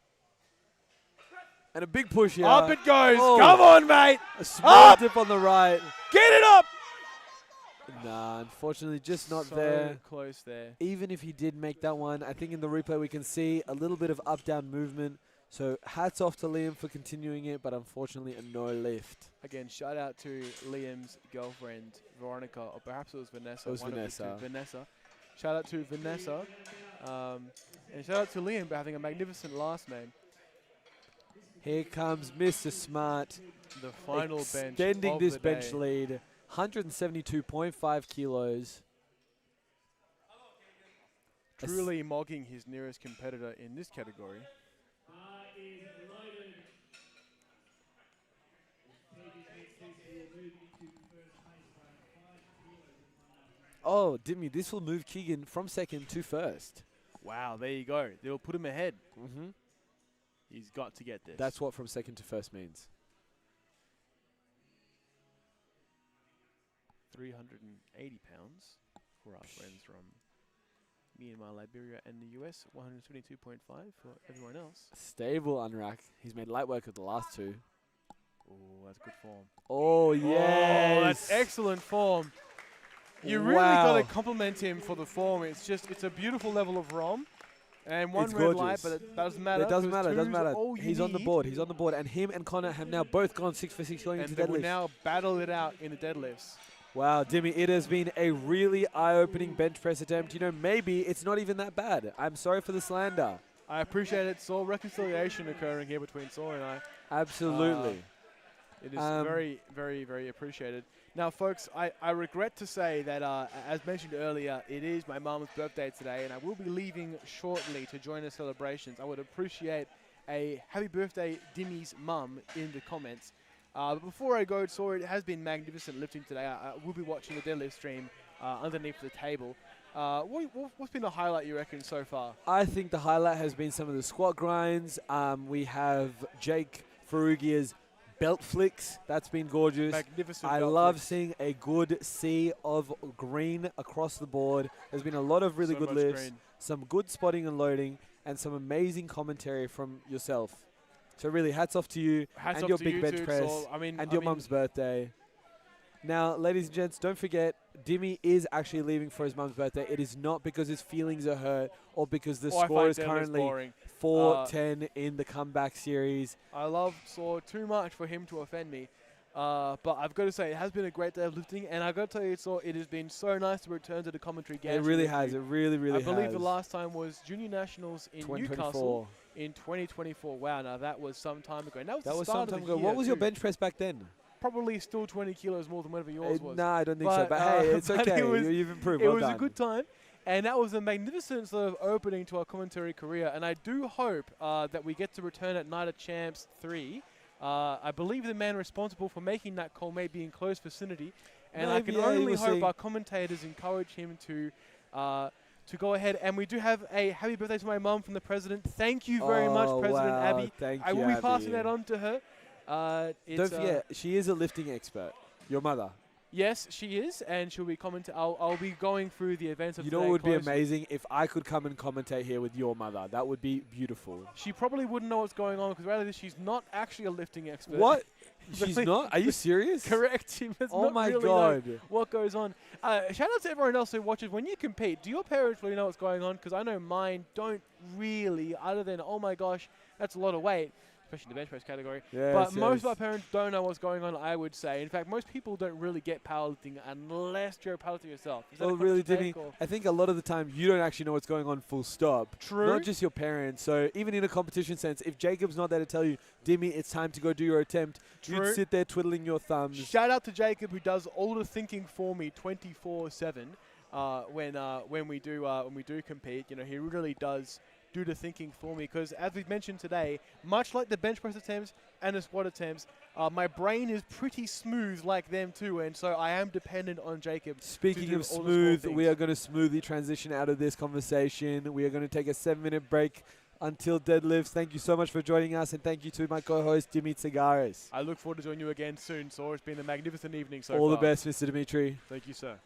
And a big push here. Up it goes. Oh. Come on, mate. A small Up. dip on the right. Get it up. Nah, unfortunately, just not So there. close there. Even if he did make that one, I think in the replay we can see a little bit of up-down movement. So hats off to Liam for continuing it, but unfortunately a no lift. Again, shout out to Liam's girlfriend, Veronica, or perhaps it was Vanessa. It was one of the Vanessa. two. Vanessa. Shout out to Vanessa. And shout out to Liam for having a magnificent last name. Here comes Mr. Smart. The final bench extending of this the bench day. lead. 172.5 kilos. Truly mogging his nearest competitor in this category. Oh, Dimmy, this will move Keegan from second to first. Wow, there you go. They'll put him ahead. Mm-hmm. He's got to get this. That's what from second to first means. 380 pounds for our friends from Myanmar, Liberia, and the US. 122.5 for everyone else. Stable Unrack. He's made light work of the last 2. Oh, that's good form. Oh, yes. Oh, that's excellent form. You really Wow. got to compliment him for the form. It's a beautiful level of ROM. And one It's red light, gorgeous. but it doesn't matter. It doesn't because matter. It doesn't two's matter. all you He's on the need, board. He's on the board. And him and Connor have now both gone 6 for 6 going and into they will deadlifts. now battle it out in the deadlifts. Wow, Dimmy, it has been a really eye-opening bench press attempt. You know, maybe it's not even that bad. I'm sorry for the slander. I appreciate it. Saw reconciliation occurring here between Saw and I. Absolutely. It is very, very, very appreciated. Now, folks, I regret to say that, as mentioned earlier, it is my mom's birthday today, and I will be leaving shortly to join the celebrations. I would appreciate a happy birthday, Dimmy's mum, in the comments. But before I go, Saw, it has been magnificent lifting today. I will be watching the deadlift stream underneath the table. What's been the highlight, you reckon, so far? I think the highlight has been some of the squat grinds. We have Jake Ferrugia's belt flicks. That's been gorgeous. Magnificent. I belt love flicks. seeing a good sea of green across the board. There's been a lot of really So good much lifts, green. some good spotting and loading, and some amazing commentary from yourself. So really, hats off to you Hats and off your to big you bench too, press Saul. and your mum's birthday. Now, ladies and gents, don't forget, Dimmy is actually leaving for his mum's birthday. It is not because his feelings are hurt or because the I score find is deadlifts currently boring. 4-10 in the comeback series. I love Saw too much for him to offend me. But I've got to say, it has been a great day of lifting, and I've got to tell you, Saw, it has been so nice to return to the commentary game. It really has. It really, really has. I believe the last time was Junior Nationals in 2024. Newcastle in 2024. Wow, now that was some time ago. And that was That the was start some of time the ago. year What was your too. bench press back then? probably still 20 kilos more than whatever yours was. No, I don't think so. But hey, it's but okay. it You've improved. It Well was done. a good time. And that was a magnificent sort of opening to our commentary career. And I do hope that we get to return at Night of Champs 3. I believe the man responsible for making that call may be in close vicinity. And I can only hope our commentators encourage him to go ahead. And we do have a happy birthday to my mum from the president. Thank you very much, President Abby. I will be passing that on to her. Don't forget, she is a lifting expert. Your mother. Yes, she is, and she'll be commenting. I'll be going through the events of You today. know what would be closely. amazing? If I could come and commentate here with your mother. That would be beautiful. She probably wouldn't know what's going on because rather she's not actually a lifting expert. What? She's not? Are you serious? Correct. She does Oh not my really God. know what goes on. Shout out to everyone else who watches. When you compete, do your parents really know what's going on? Because I know mine don't really, other than, oh my gosh, that's a lot of weight, especially in the bench press category. Yes, But most yes. of our parents don't know what's going on, I would say. In fact, most people don't really get powerlifting unless you're a powerlifter yourself. Is that a Well, really, conscious Dimmy, take, or- I think a lot of the time you don't actually know what's going on full stop. True. Not just your parents. So even in a competition sense, if Jacob's not there to tell you, Dimmy, it's time to go do your attempt, True. you'd sit there twiddling your thumbs. Shout out to Jacob who does all the thinking for me 24/7 when we do compete. You know, he really does do the thinking for me because, as we've mentioned today, much like the bench press attempts and the squat attempts, my brain is pretty smooth like them too, and so I am dependent on Jacob. Speaking of smooth, we are going to smoothly transition out of this conversation. We are going to take a 7-minute break until deadlifts. Thank you so much for joining us, and thank you to my co-host, Dimit Sagaris. I look forward to joining you again soon, so it's been a magnificent evening so All far. the best, Mr. Dimitri. Thank you, sir.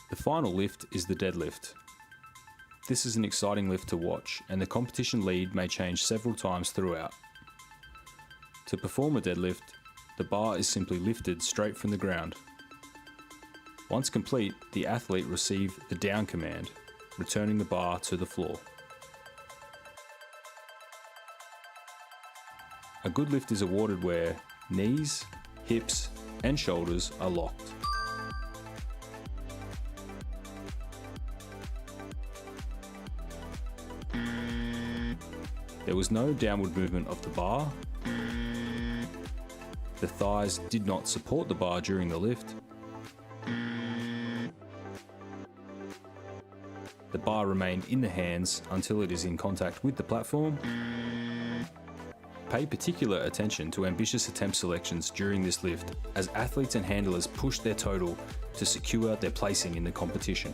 The final lift is the deadlift. This is an exciting lift to watch, and the competition lead may change several times throughout. To perform a deadlift, the bar is simply lifted straight from the ground. Once complete, the athlete receives the down command, returning the bar to the floor. A good lift is awarded where knees, hips, and shoulders are locked. There was no downward movement of the bar. The thighs did not support the bar during the lift. The bar remained in the hands until it is in contact with the platform. Pay particular attention to ambitious attempt selections during this lift, as athletes and handlers push their total to secure their placing in the competition.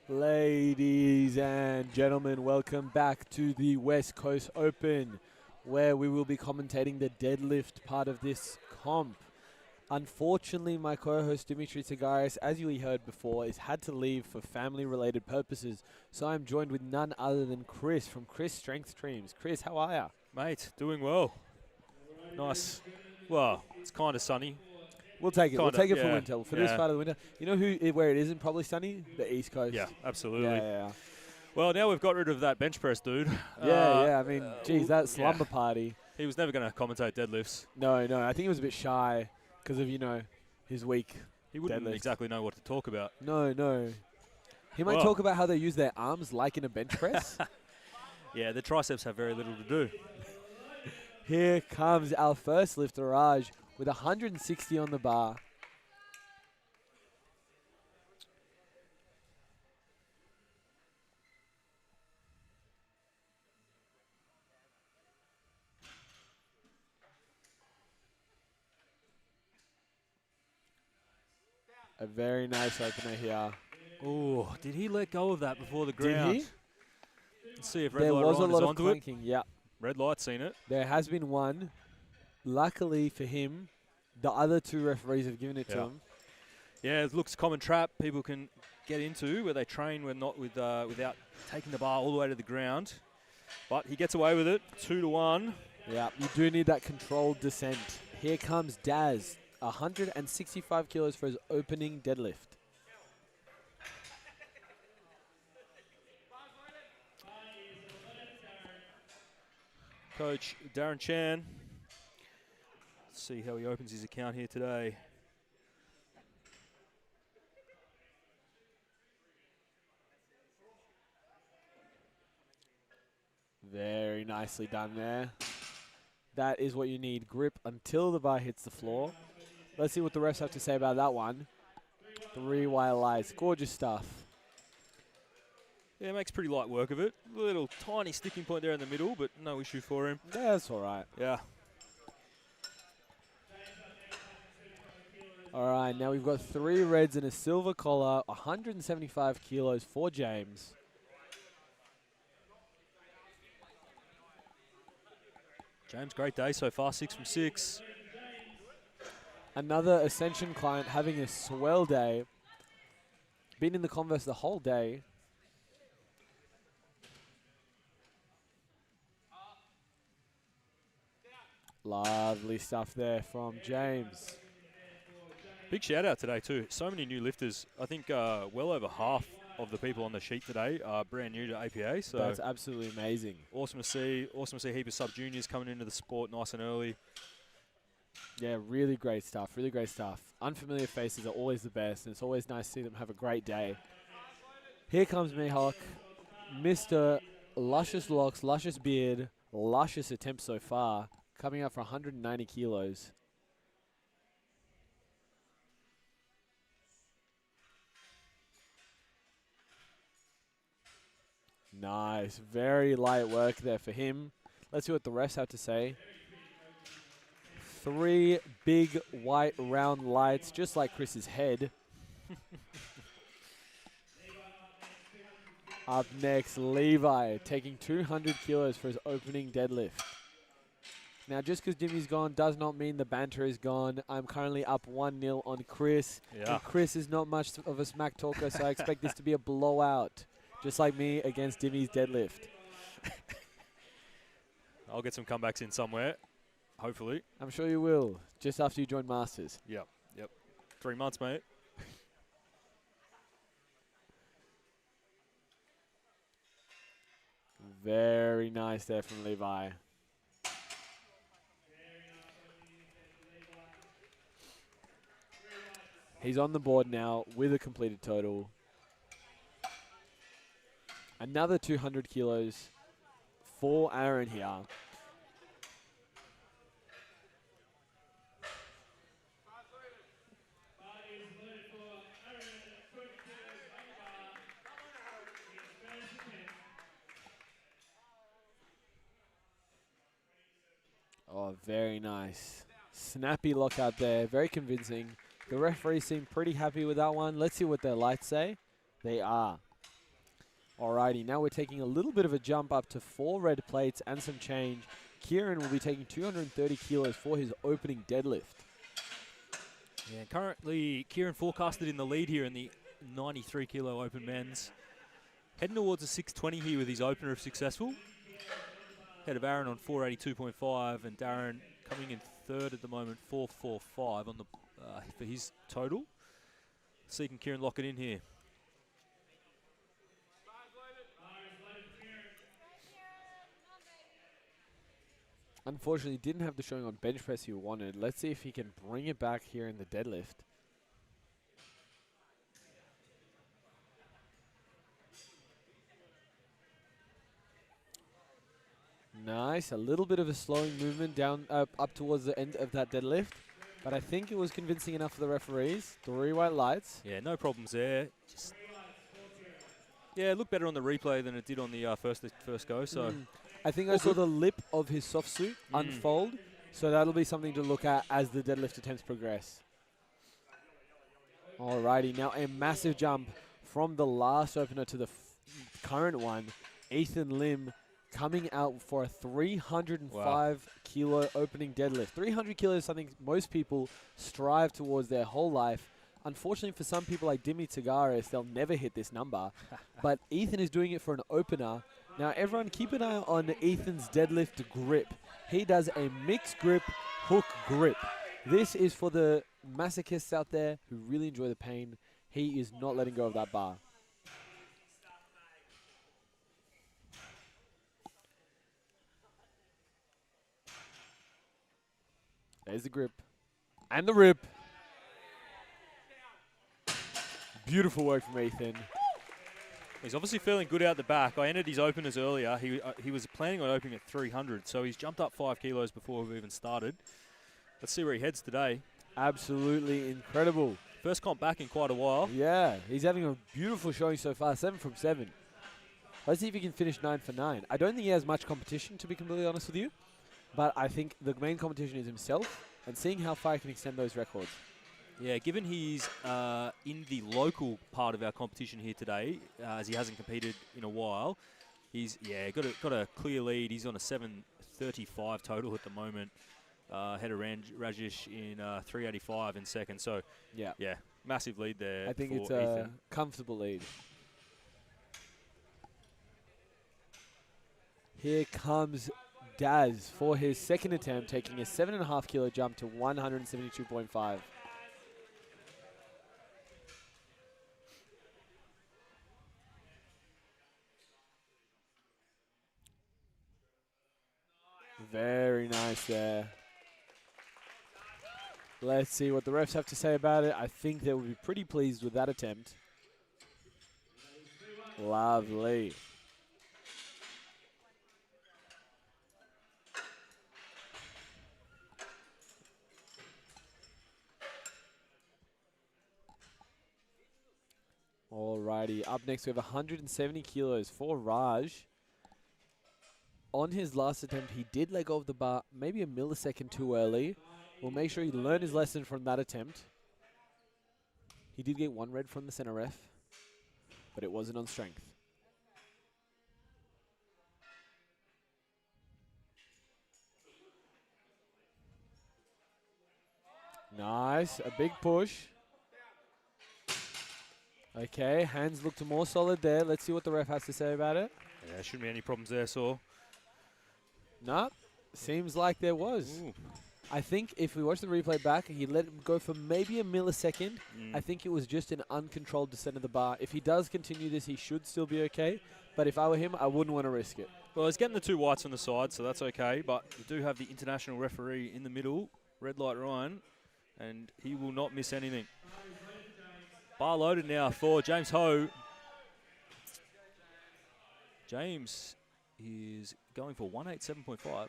Ladies and gentlemen, welcome back to the West Coast Open, where we will be commentating the deadlift part of this comp. Unfortunately, my co-host Dimitri Tsagaris, as you heard before, has had to leave for family-related purposes, so I'm joined with none other than Chris from Chris Strength Streams. Chris, how are ya? Mate, doing well. Nice. Well, it's kind of sunny. We'll take it. We'll take it for winter. For this yeah. part of the winter. You know where it isn't probably sunny? The East Coast. Yeah, absolutely. Yeah. Well, now we've got rid of that bench press dude. I mean, geez, that slumber party. He was never going to commentate deadlifts. No. I think he was a bit shy because of, his weak He wouldn't deadlift. exactly know what to talk about. No. He might talk about how they use their arms like in a bench press. Yeah, the triceps have very little to do. Here comes our first lifter, Raj, with 160 on the bar. A very nice opener here. Oh, did he let go of that before the ground? Did he? Let's see if Red There Light was a Ryan lot is of onto it. clanking, yeah. Red Light's seen it. There has been one. Luckily for him, the other two referees have given it to him. Yeah, it looks common trap people can get into where they train when not without taking the bar all the way to the ground. But he gets away with it, 2-1. Yeah, you do need that controlled descent. Here comes Daz, 165 kilos for his opening deadlift. Coach Darren Chan. Let's see how he opens his account here today. Very nicely done there. That is what you need. Grip until the bar hits the floor. Let's see what the refs have to say about that one. 3 wire lies. Gorgeous stuff. Yeah, makes pretty light work of it. Little tiny sticking point there in the middle, but no issue for him. That's all right. Yeah. All right, now we've got 3 reds and a silver collar, 175 kilos for James. James, great day so far, 6 from 6. Another Ascension client having a swell day. Been in the Converse the whole day. Lovely stuff there from James. Big shout out today too. So many new lifters. I think well over half of the people on the sheet today are brand new to APA. So that's absolutely amazing. Awesome to see. Awesome to see a heap of sub-juniors coming into the sport nice and early. Yeah, really great stuff. Really great stuff. Unfamiliar faces are always the best, and it's always nice to see them have a great day. Here comes Mihawk, Mr. Luscious Locks, Luscious Beard, luscious attempt so far, coming up for 190 kilos. Nice. Very light work there for him. Let's see what the refs have to say. 3 big white round lights, just like Chris's head. Up next, Levi taking 200 kilos for his opening deadlift. Now, just because Jimmy's gone does not mean the banter is gone. I'm currently up 1-0 on Chris. Yeah. And Chris is not much of a smack talker, so I expect this to be a blowout, just like me against Jimmy's deadlift. I'll get some comebacks in somewhere, hopefully. I'm sure you will, just after you join Masters. Yep. 3 months, mate. Very nice there from Levi. He's on the board now with a completed total. Another 200 kilos for Aaron here. Oh, very nice. Snappy lockout there. Very convincing. The referees seem pretty happy with that one. Let's see what their lights say. They are. Alrighty, now we're taking a little bit of a jump up to 4 red plates and some change. Kieran will be taking 230 kilos for his opening deadlift. Yeah, currently Kieran forecasted in the lead here in the 93 kilo open men's. Heading towards a 620 here with his opener if successful. Head of Aaron on 482.5 and Darren coming in third at the moment, 445 on the for his total. See can Kieran lock it in here. Unfortunately, didn't have the showing on bench press he wanted. Let's see if he can bring it back here in the deadlift. Nice, a little bit of a slowing movement down up towards the end of that deadlift. But I think it was convincing enough for the referees. 3 white lights. Yeah, no problems there. Yeah, it looked better on the replay than it did on the first go. So I think I saw the lip of his soft suit unfold. So that'll be something to look at as the deadlift attempts progress. Alrighty, now a massive jump from the last opener to the current one. Ethan Lim coming out for a 305 kilo opening deadlift. 300 kilos is something most people strive towards their whole life. Unfortunately for some people like Dimi Tagaris, they'll never hit this number. But Ethan is doing it for an opener. Now everyone keep an eye on Ethan's deadlift grip. He does a mixed grip, hook grip. This is for the masochists out there who really enjoy the pain. He is not letting go of that bar. There's the grip. And the rip. Beautiful work from Ethan. he's obviously feeling good out the back. I entered his openers earlier. He was planning on opening at 300, so he's jumped up 5 kilos before we've even started. Let's see where he heads today. Absolutely incredible. First comp back in quite a while. Yeah, he's having a beautiful showing so far. 7 from 7. Let's see if he can finish 9 for 9. I don't think he has much competition, to be completely honest with you. But I think the main competition is himself and seeing how far he can extend those records. Yeah, given he's in the local part of our competition here today, as he hasn't competed in a while, he's got a clear lead. He's on a 7:35 total at the moment. Ahead of Rajesh in 3:85 in second. So yeah, massive lead there. I think for it's Ethan. a comfortable lead. Here comes Daz for his second attempt, taking a 7.5 kilo jump to 172.5. Very nice there. Let's see what the refs have to say about it. I think they will be pretty pleased with that attempt. Lovely. Alrighty, up next we have 170 kilos for Raj. On his last attempt, he did let go of the bar maybe a millisecond too early. We'll make sure he learned his lesson from that attempt. He did get 1 red from the center ref, but it wasn't on strength. Nice, a big push. Okay, hands looked more solid there. Let's see what the ref has to say about it. Yeah, shouldn't be any problems there, Saw. Nah, seems like there was. Ooh. I think if we watch the replay back, he let him go for maybe a millisecond. I think it was just an uncontrolled descent of the bar. If he does continue this, he should still be okay. But if I were him, I wouldn't want to risk it. Well, he's getting the 2 whites on the side, so that's okay. But you do have the international referee in the middle, Red Light Ryan, and he will not miss anything. Bar loaded now for James Ho. James is going for 187.5.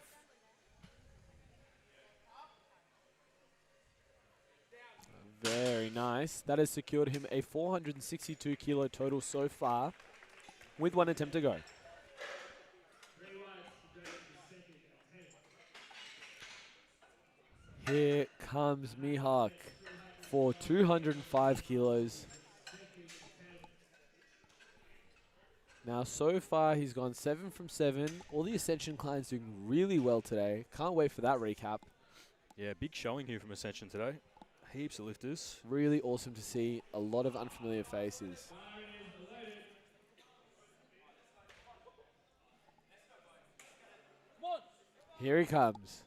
Very nice. That has secured him a 462 kilo total so far, with 1 attempt to go. Here comes Mihak for 205 kilos. Now, so far, he's gone 7 from 7. All the Ascension clients doing really well today. Can't wait for that recap. Yeah, big showing here from Ascension today. Heaps of lifters. Really awesome to see. A lot of unfamiliar faces. Here he comes.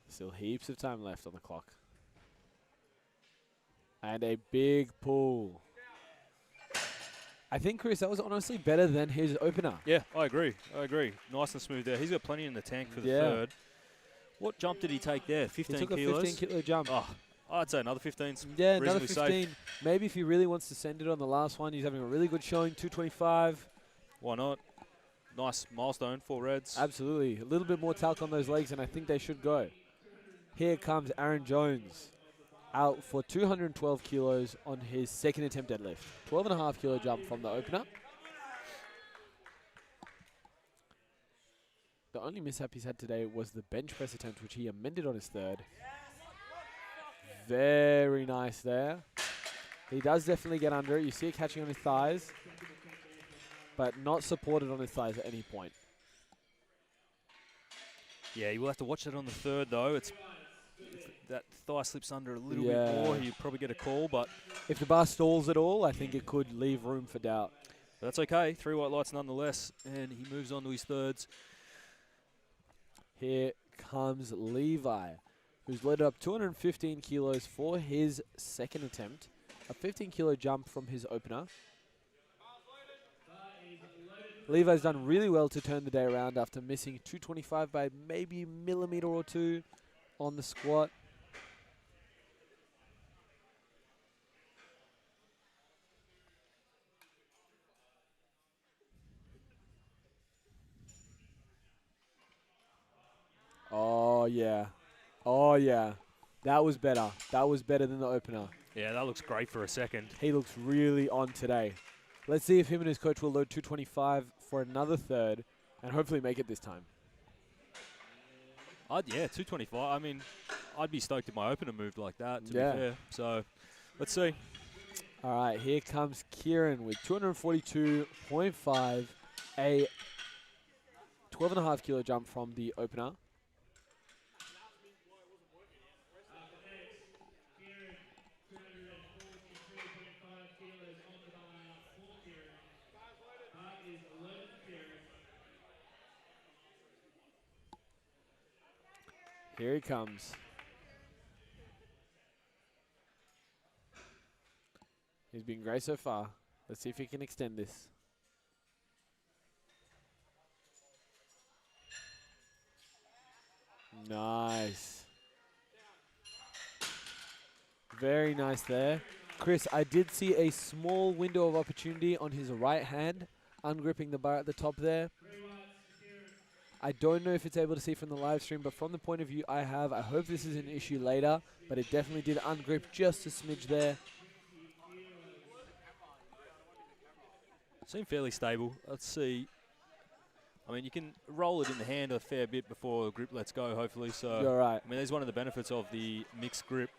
Still heaps of time left on the clock. And a big pull. I think, Chris, that was honestly better than his opener. Yeah, I agree. Nice and smooth there. He's got plenty in the tank for the third. What jump did he take there? 15 He took kilos? a 15 kilo jump. Oh, I'd say another 15's Yeah, another reasonably 15. safe. Maybe if he really wants to send it on the last one, he's having a really good showing, 225. Why not? Nice milestone, 4 reds. Absolutely. A little bit more talc on those legs, and I think they should go. Here comes Aaron Jones, out for 212 kilos on his second attempt deadlift. 12.5 kilo jump from the opener. The only mishap he's had today was the bench press attempt, which he amended on his third. Very nice there. He does definitely get under it. You see it catching on his thighs, but not supported on his thighs at any point. Yeah, you will have to watch that on the third, though. If that thigh slips under a little Yeah. bit more, you probably get a call, but If the bar stalls at all, I think it could leave room for doubt. that's okay. 3 white lights nonetheless, and he moves on to his thirds. Here comes Levi, who's loaded up 215 kilos for his second attempt. A 15 kilo jump from his opener. Levi's done really well to turn the day around after missing 225 by maybe a millimeter or 2 on the squat. Oh, yeah. Oh, yeah. That was better. That was better than the opener. Yeah, that looks great for a second. He looks really on today. Let's see if him and his coach will load 225 for another third and hopefully make it this time. Yeah, 225. I mean, I'd be stoked if my opener moved like that, to Yeah. be fair. So, let's see. All right, here comes Kieran with 242.5, a 12.5 kilo jump from the opener. Here he comes. He's been great so far. Let's see if he can extend this. Nice. Very nice there. Chris, I did see a small window of opportunity on his right hand, ungripping the bar at the top there. I don't know if it's able to see from the live stream, but from the point of view I have, I hope this is an issue later, but it definitely did ungrip just a smidge there. Seemed fairly stable. Let's see. I mean, you can roll it in the hand a fair bit before the grip lets go, hopefully. So, You're right. I mean, there's one of the benefits of the mixed grip.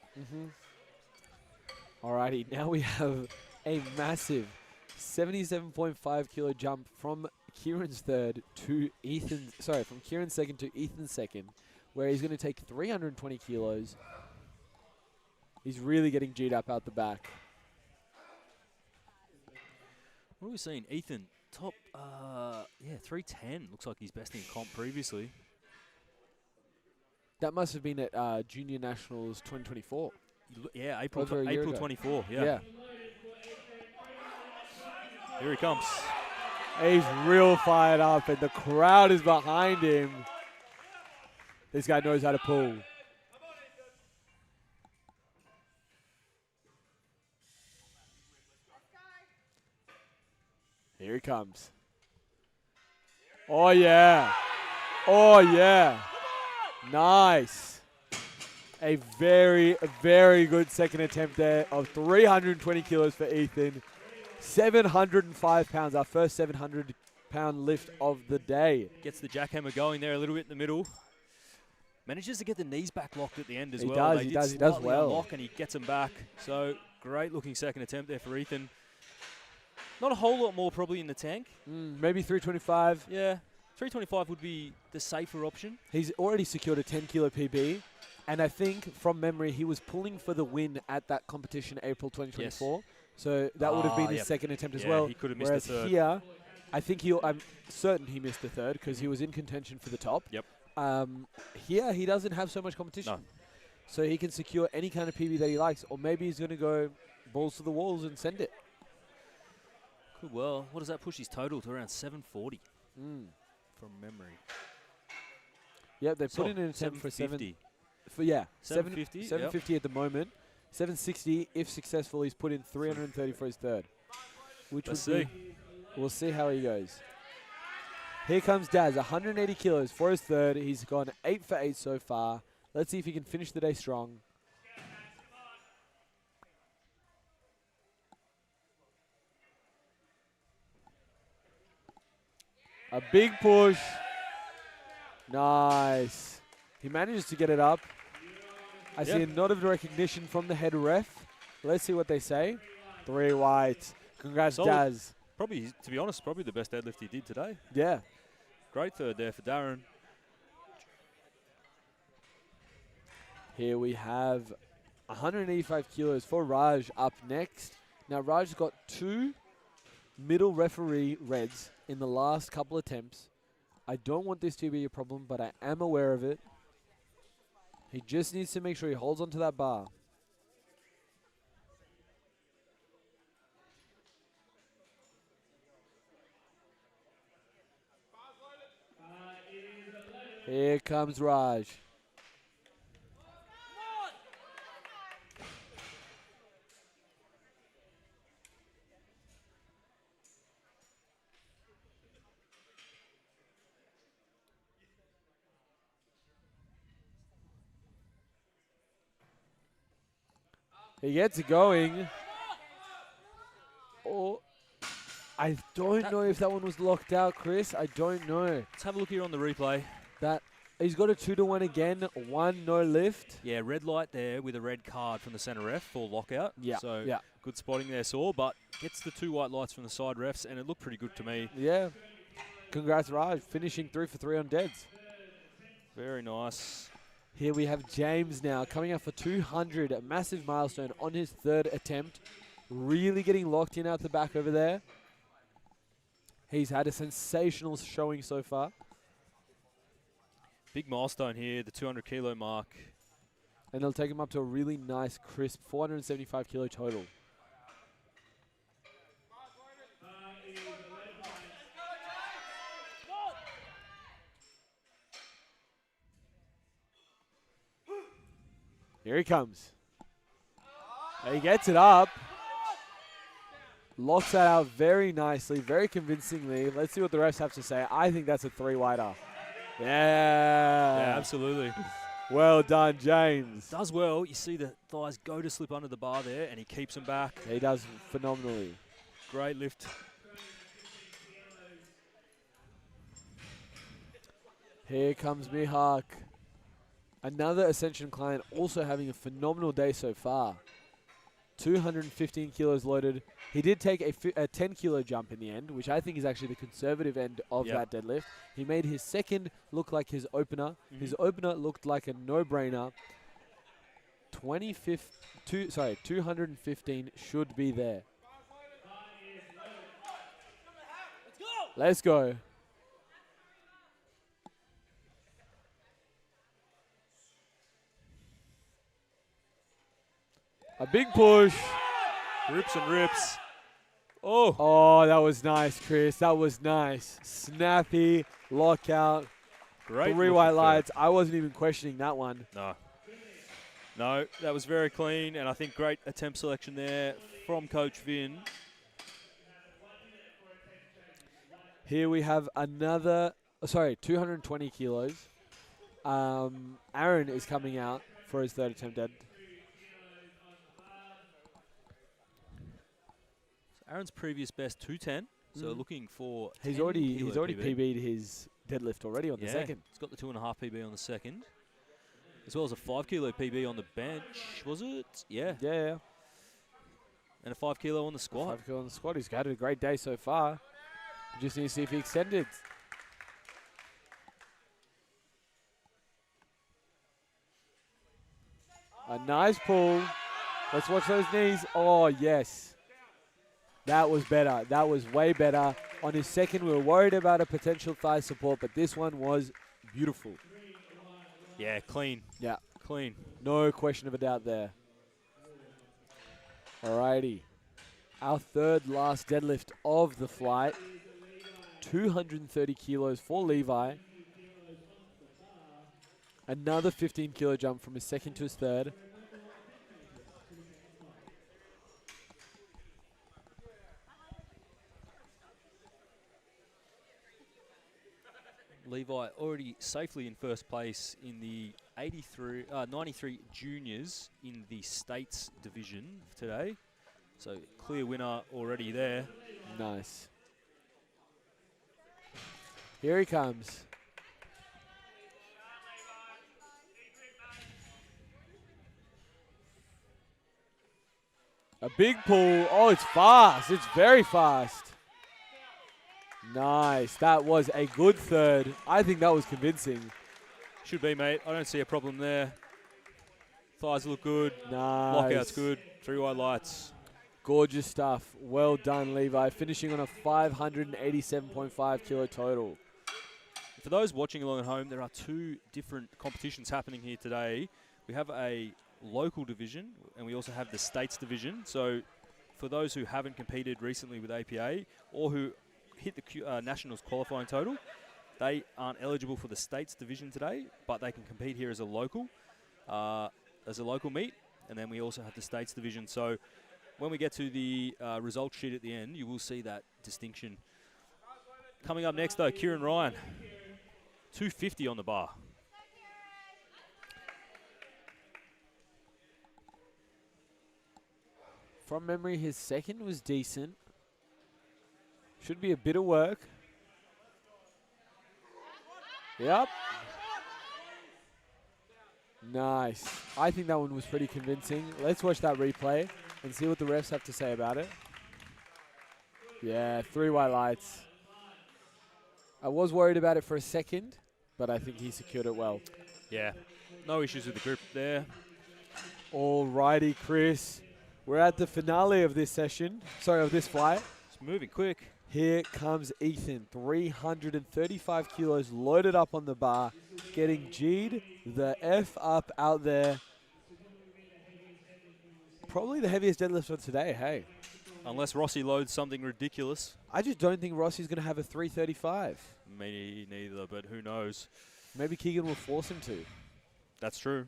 Alrighty, now we have a massive 77.5 kilo jump from Kieran's third to Ethan's, sorry, from Kieran's second to Ethan's second, where he's going to take 320 kilos. He's really getting G'd up out the back. What are we seeing? Ethan, top, 310. Looks like he's best in comp previously. That must have been at Junior Nationals 2024. Yeah, April Over a year ago. 24. Yeah. Here he comes. He's real fired up, and the crowd is behind him. This guy knows how to pull. Here he comes. Oh, yeah. Oh, yeah. Nice. A very, very good second attempt there of 320 kilos for Ethan. 705 pounds, our first 700-pound lift of the day. Gets the jackhammer going there a little bit in the middle. Manages to get the knees back locked at the end as He well. does, he does well. Unlock and he gets them back. So great looking second attempt there for Ethan. Not a whole lot more probably in the tank. Maybe 325. Yeah, 325 would be the safer option. He's already secured a 10-kilo PB, and I think from memory he was pulling for the win at that competition April 2024. Yes. So that would have been his second attempt as well. He could have missed Whereas the third. here, I think I'm certain he missed the third because he was in contention for the top. Yep. Here he doesn't have so much competition. No. So he can secure any kind of PB that he likes, or maybe he's going to go balls to the walls and send it. Could well. What does that push his total to? Around 740 from memory. Yep, they put in an attempt for 750. Yeah, 750. 750 at the moment. 760 if successful. He's put in 330 for his third, which Let's would see. be. We'll see how he goes. Here comes Daz, 180 kilos for his third. He's gone 8 for 8 so far. Let's see if he can finish the day strong. A big push. Nice. He manages to get it up. I see a nod of recognition from the head ref. Let's see what they say. 3 white. Congrats, Solid. Daz. Probably, to be honest, probably the best deadlift he did today. Yeah. Great third there for Darren. Here we have 185 kilos for Raj up next. Now, Raj's got 2 middle referee reds in the last couple attempts. I don't want this to be a problem, but I am aware of it. He just needs to make sure he holds onto that bar. Here comes Raj. He gets it going. Oh, I don't know if that one was locked out, Chris. I don't know. Let's have a look here on the replay. That he's got a 2-1 again. 1 no lift. Yeah, red light there with a red card from the centre ref for lockout. Yeah. So yeah. good spotting there, Saw, but gets the 2 white lights from the side refs, and it looked pretty good to me. Yeah. Congrats, Raj. Finishing 3 for 3 on deads. Very nice. Here we have James now coming up for 200, a massive milestone on his 3rd attempt. Really getting locked in out the back over there. He's had a sensational showing so far. Big milestone here, the 200 kilo mark. And they'll take him up to a really nice, crisp 475 kilo total. Here he comes. He gets it up. Locks that out very nicely, very convincingly. Let's see what the refs have to say. I think that's a 3 whiter. Yeah, absolutely. Well done, James. Does well. You see the thighs go to slip under the bar there, and he keeps them back. He does phenomenally. Great lift. Here comes Mihak. Another Ascension client also having a phenomenal day so far. 215 kilos loaded. He did take a 10 kilo jump in the end, which I think is actually the conservative end of that deadlift. He made his second look like his opener. His opener looked like a no-brainer. 215 should be there. Let's go. A big push. Rips and rips. Oh. Oh, that was nice, Chris. That was nice. Snappy, lockout. Great. 3 white lights. I wasn't even questioning that one. No. No, that was very clean, and I think great attempt selection there from Coach Vin. Here we have another, 220 kilos. Aaron is coming out for his third attempt dead. Aaron's previous best 210, so looking for. He's already PB'd his deadlift already on the second. He's got the 2.5 PB on the second, as well as a 5 kilo PB on the bench. Was it? Yeah. Yeah. And a 5 kilo on the squat. 5 kilo on the squat. He's had a great day so far. We just need to see if he extended. A nice pull. Let's watch those knees. Oh, yes. That was better. That was way better. On his second, we were worried about a potential thigh support, but this one was beautiful. Yeah, clean. Yeah. Clean. No question of a doubt there. Alrighty. Our third last deadlift of the flight. 230 kilos for Levi. Another 15 kilo jump from his second to his third. Levi already safely in first place in the 93 juniors in the States division today. So clear winner already there. Nice. Here he comes. A big pull. Oh, it's fast. It's very fast. Nice. That was a good third. I think that was convincing. Should be, mate. I don't see a problem there. Thighs look good. Nice. Lockout's good. 3 wide lights. Gorgeous stuff. Well done, Levi. Finishing on a 587.5 kilo total. For those watching along at home, there are 2 different competitions happening here today. We have a local division, and we also have the States division. So for those who haven't competed recently with APA or who hit the Nationals qualifying total, they aren't eligible for the States division today, but they can compete here as a local meet, and then we also have the States division. So when we get to the result sheet at the end, you will see that distinction. Coming up next, though, Kieran Ryan, 250 on the bar. From memory, his second was decent. Should be a bit of work. Yep. Nice. I think that one was pretty convincing. Let's watch that replay and see what the refs have to say about it. Yeah, 3 white lights. I was worried about it for a second, but I think he secured it well. Yeah, no issues with the grip there. Alrighty, Chris. We're at the finale of this session. Sorry, of this flight. It's moving quick. Here comes Ethan, 335 kilos loaded up on the bar, getting G'd the F up out there. Probably the heaviest deadlift of today, hey. Unless Rossi loads something ridiculous. I just don't think Rossi's going to have a 335. Me neither, but who knows. Maybe Keegan will force him to. That's true.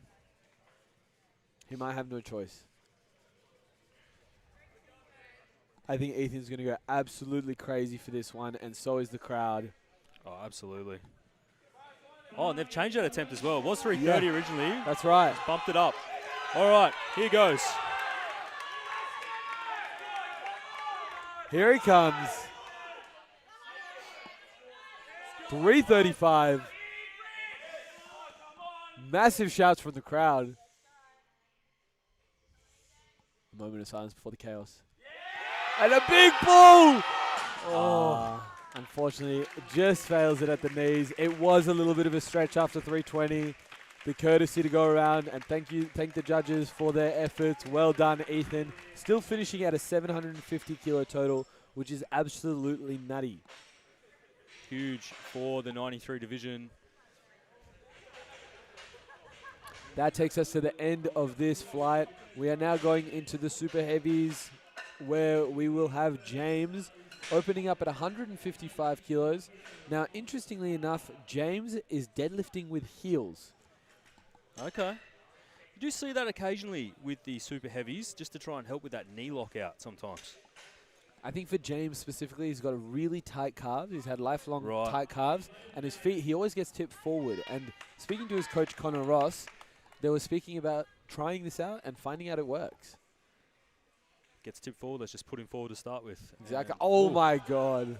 He might have no choice. I think Ethan's going to go absolutely crazy for this one, and so is the crowd. Oh, absolutely. Oh, and they've changed that attempt as well. It was 330 originally. That's right. Bumped it up. All right, here goes. Here he comes. 335. Massive shouts from the crowd. A moment of silence before the chaos. And a big pull! Oh, unfortunately, just fails it at the knees. It was a little bit of a stretch after 320. The courtesy to go around, and thank the judges for their efforts. Well done, Ethan. Still finishing at a 750 kilo total, which is absolutely nutty. Huge for the 93 division. That takes us to the end of this flight. We are now going into the super heavies, where we will have James opening up at 155 kilos. Now, interestingly enough, James is deadlifting with heels. Okay. You do see that occasionally with the super heavies, just to try and help with that knee lockout sometimes. I think for James specifically, he's got a really tight calves. He's had lifelong Right. tight calves, and his feet, he always gets tipped forward. And speaking to his coach, Connor Ross, they were speaking about trying this out and finding out it works. Gets tipped forward, let's just put him forward to start with. Exactly. And- Oh, my God.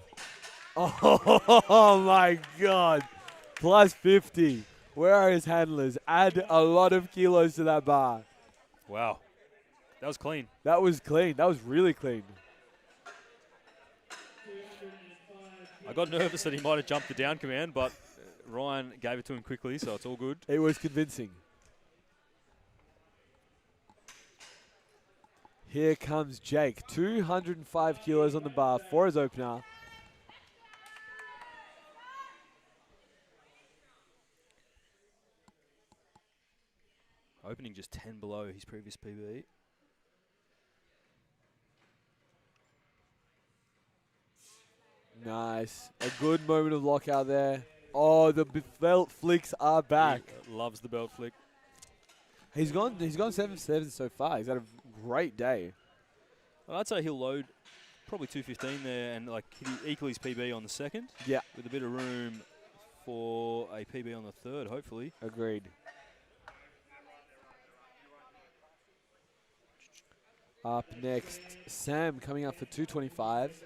Oh, my God. Plus 50. Where are his handlers? Add a lot of kilos to that bar. Wow. That was clean. That was clean. That was really clean. I got nervous that he might have jumped the down command, but Ryan gave it to him quickly, so it's all good. It was convincing. Here comes Jake. 205 kilos on the bar for his opener. Opening just 10 below his previous PB. Nice. A good moment of lockout there. Oh, the belt flicks are back. He loves the belt flick. He's gone 7-7 so far. He's had a great day. Well, I'd say he'll load probably 215 there and like equal his PB on the second. Yeah. With a bit of room for a PB on the third, hopefully. Agreed. Up next, Sam coming up for 225.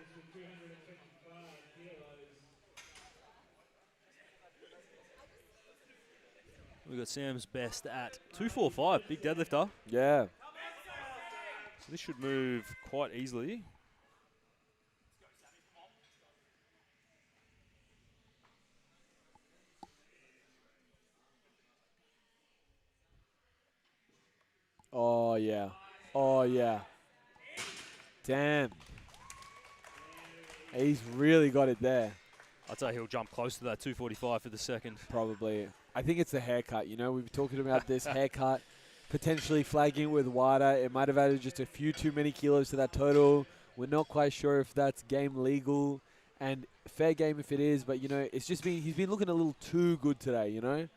We've got Sam's best at 245, big deadlifter. Yeah. So this should move quite easily. Oh, yeah. Oh, yeah. Damn. He's really got it there. I'd say he'll jump close to that 245 for the second. Probably. I think it's the haircut. You know, we've been talking about this haircut potentially flagging with WADA. It might have added just a few too many kilos to that total. We're not quite sure if that's game legal and fair game if it is, but, you know, it's just he's been looking a little too good today, you know.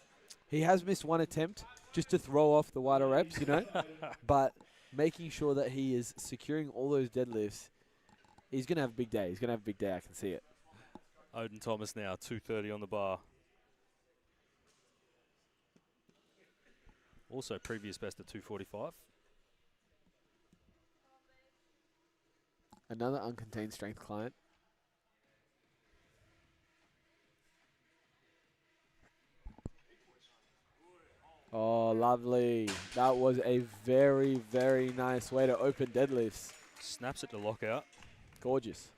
He has missed one attempt just to throw off the WADA reps, you know, but making sure that he is securing all those deadlifts, he's going to have a big day. He's going to have a big day. I can see it. Odin Thomas now, 230 on the bar. Also previous best at 245. Another uncontained strength client. Oh, lovely. That was a very, very nice way to open deadlifts. Snaps it to lockout. Gorgeous.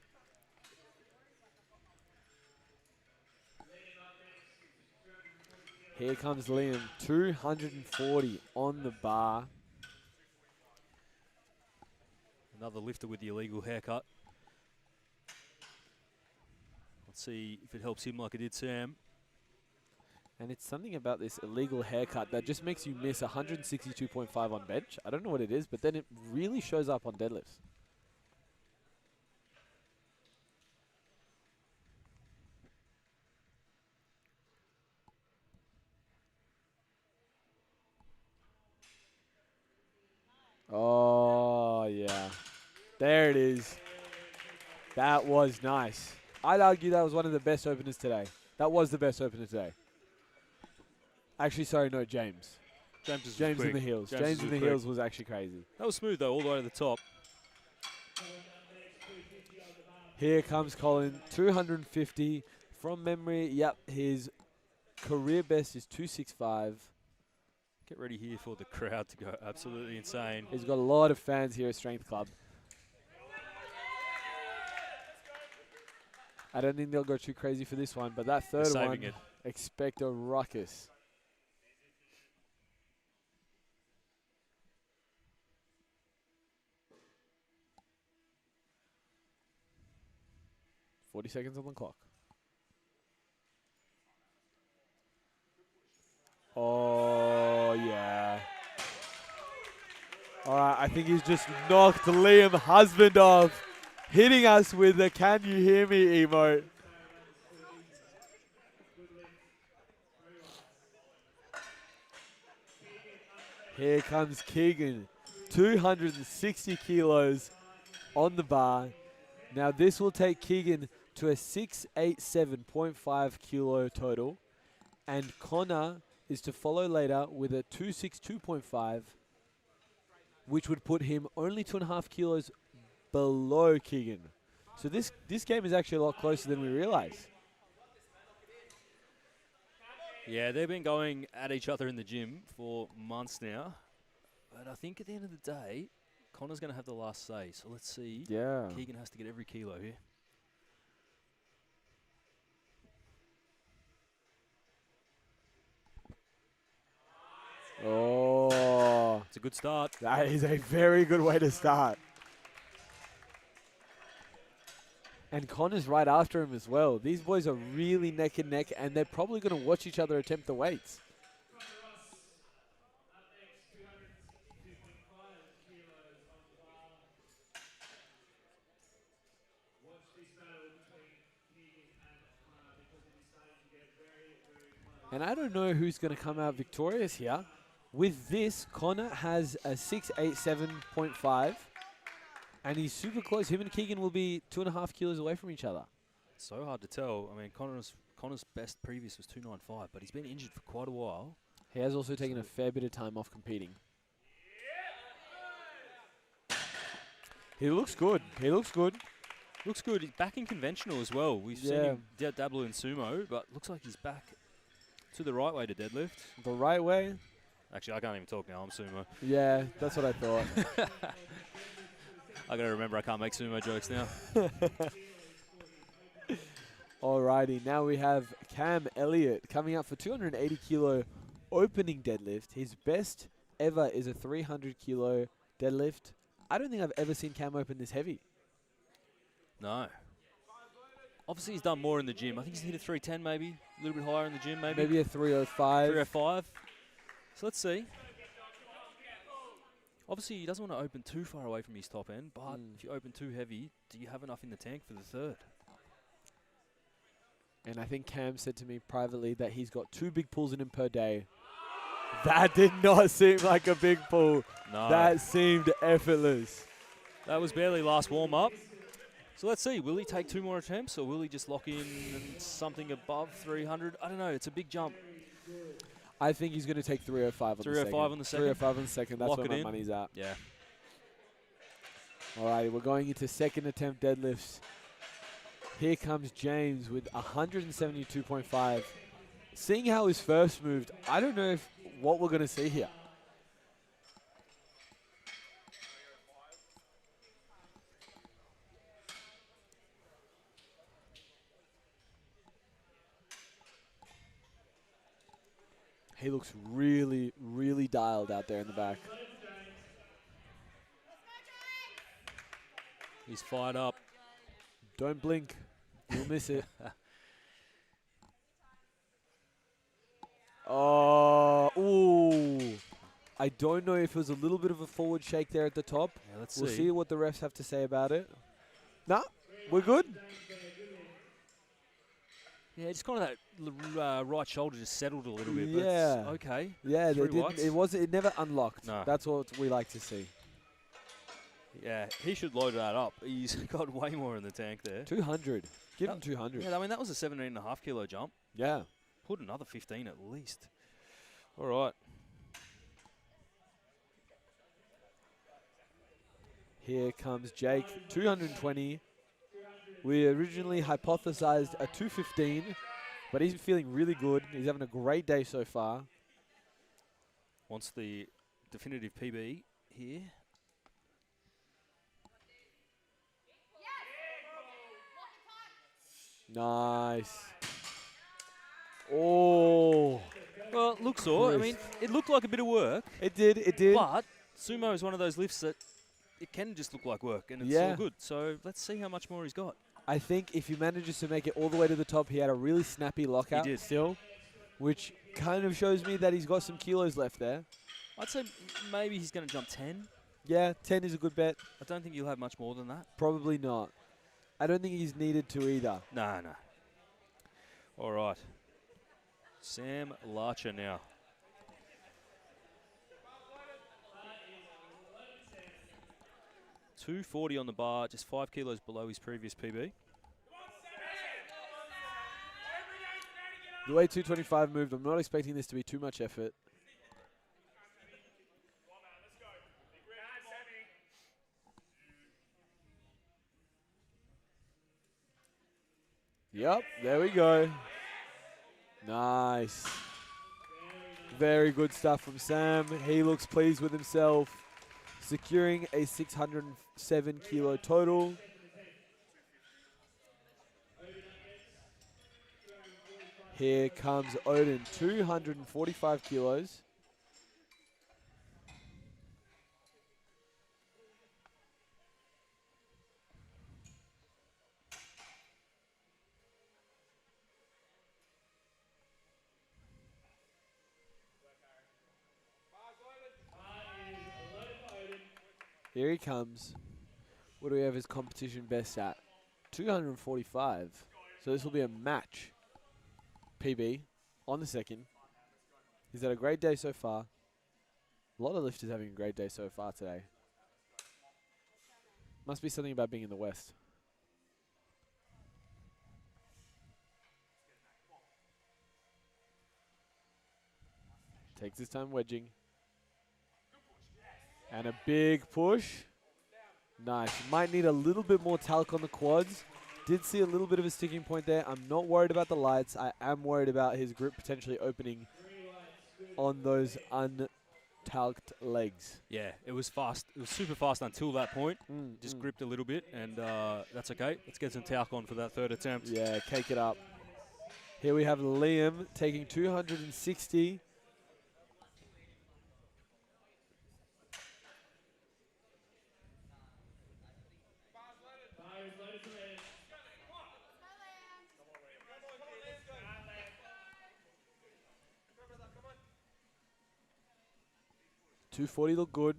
Here comes Liam, 240 on the bar. Another lifter with the illegal haircut. Let's see if it helps him like it did Sam. And it's something about this illegal haircut that just makes you miss 162.5 on bench. I don't know what it is, but then it really shows up on deadlifts. Oh, yeah. There it is. That was nice. I'd argue that was one of the best openers today. That was the best opener today. Actually, sorry, no, James. James is James quick. in the heels. James James is in the quick. heels was actually crazy. That was smooth, though, all the way to the top. Here comes Colin, 250 from memory. Yep, his career best is 265. Get ready here for the crowd to go absolutely insane. He's got a lot of fans here at Strength Club. I don't think they'll go too crazy for this one, but that They're third saving one, it. expect a ruckus. "40 seconds on the clock." Oh, yeah. All right, I think he's just knocked Liam Husband off, hitting us with the "Can you hear me" emote. Here comes Keegan, 260 kilos on the bar. Now this will take Keegan to a 687.5 kilo total, and Connor is to follow later with a 262.5, which would put him only 2.5 kilos below Keegan. So this game is actually a lot closer than we realize. Yeah, they've been going at each other in the gym for months now. But I think at the end of the day, Connor's going to have the last say. So let's see. Yeah. Keegan has to get every kilo here. Oh, It's a good start. that is a very good way to start. And Connor's right after him as well. These boys are really neck and neck, and they're probably going to watch each other attempt the weights. And I don't know who's going to come out victorious here. With this, Connor has a 687.5, and he's super close. Him and Keegan will be 2.5 kilos away from each other. So hard to tell. I mean, Connor's best previous was 295, but he's been injured for quite a while. He has also taken a fair bit of time off competing. He looks good. He looks good. Looks good. He's back in conventional as well. We've seen him dabble in sumo, but looks like he's back to the right way to deadlift. The right way? Actually, I can't even talk now. I'm sumo. Yeah, that's what I thought. I got to remember I can't make sumo jokes now. Alrighty, now we have Cam Elliott coming up for 280 kilo opening deadlift. His best ever is a 300 kilo deadlift. I don't think I've ever seen Cam open this heavy. No. Obviously, he's done more in the gym. I think he's hit a 310 maybe, a little bit higher in the gym maybe. Maybe a 305. 305. So let's see. Obviously, he doesn't want to open too far away from his top end, but if you open too heavy, do you have enough in the tank for the third? And I think Cam said to me privately that he's got 2 big pulls in him per day. That did not seem like a big pull. No. That seemed effortless. That was barely last warm-up. So let's see, will he take 2 more attempts or will he just lock in something above 300? I don't know, it's a big jump. I think he's going to take 305 on the second. 305 on the second? 305 on the second, that's Lock where it my in. money's at. Yeah. All right, we're going into second attempt deadlifts. Here comes James with 172.5. Seeing how his first moved, I don't know what we're going to see here. He looks really, really dialed out there in the back. He's fired up. Don't blink. You'll miss it. Oh, ooh. I don't know if it was a little bit of a forward shake there at the top. Yeah, let's We'll see. see what the refs have to say about it. No, we're good. Yeah, just kind of that right shoulder just settled a little bit. Yeah. But it's okay. Yeah, they Three didn't. whites. It never unlocked. No. That's what we like to see. Yeah, he should load that up. He's got way more in the tank there. 200. Give him 200. Yeah, I mean, that was a 17.5 kilo jump. Yeah. Put another 15 at least. All right. Here comes Jake, 220. We originally hypothesized a 215, but he's feeling really good. He's having a great day so far. Wants the definitive PB here. Nice. Oh, Well, it looks all. I mean, it looked like a bit of work. it did, it did. But sumo is one of those lifts that it can just look like work, and it's Yeah. all good. So let's see how much more he's got. I think if he manages to make it all the way to the top, he had a really snappy lockout did. still, which kind of shows me that he's got some kilos left there. I'd say maybe he's going to jump 10. Yeah, 10 is a good bet. I don't think he'll have much more than that. Probably not. I don't think he's needed to either. No. All right. Sam Larcher now. $240 on the bar, just 5 kilos below his previous PB. The way 225 moved, I'm not expecting this to be too much effort. Yep, there we go. Nice. Very good stuff from Sam. He looks pleased with himself, securing a 607 kilo total. Here comes Odin, 245 kilos. Here he comes. What do we have his competition best at? 245. So this will be a match. PB on the second. He's had a great day so far. A lot of lifters having a great day so far today. Must be something about being in the West. Takes his time wedging. And a big push. Nice. Might need a little bit more talc on the quads. Did see a little bit of a sticking point there. I'm not worried about the lights. I am worried about his grip potentially opening on those untalked legs. Yeah, it was fast. It was super fast until that point. Mm, Just gripped a little bit, and that's okay. Let's get some talc on for that third attempt. Yeah, cake it up. Here we have Liam taking 260. $240 look good.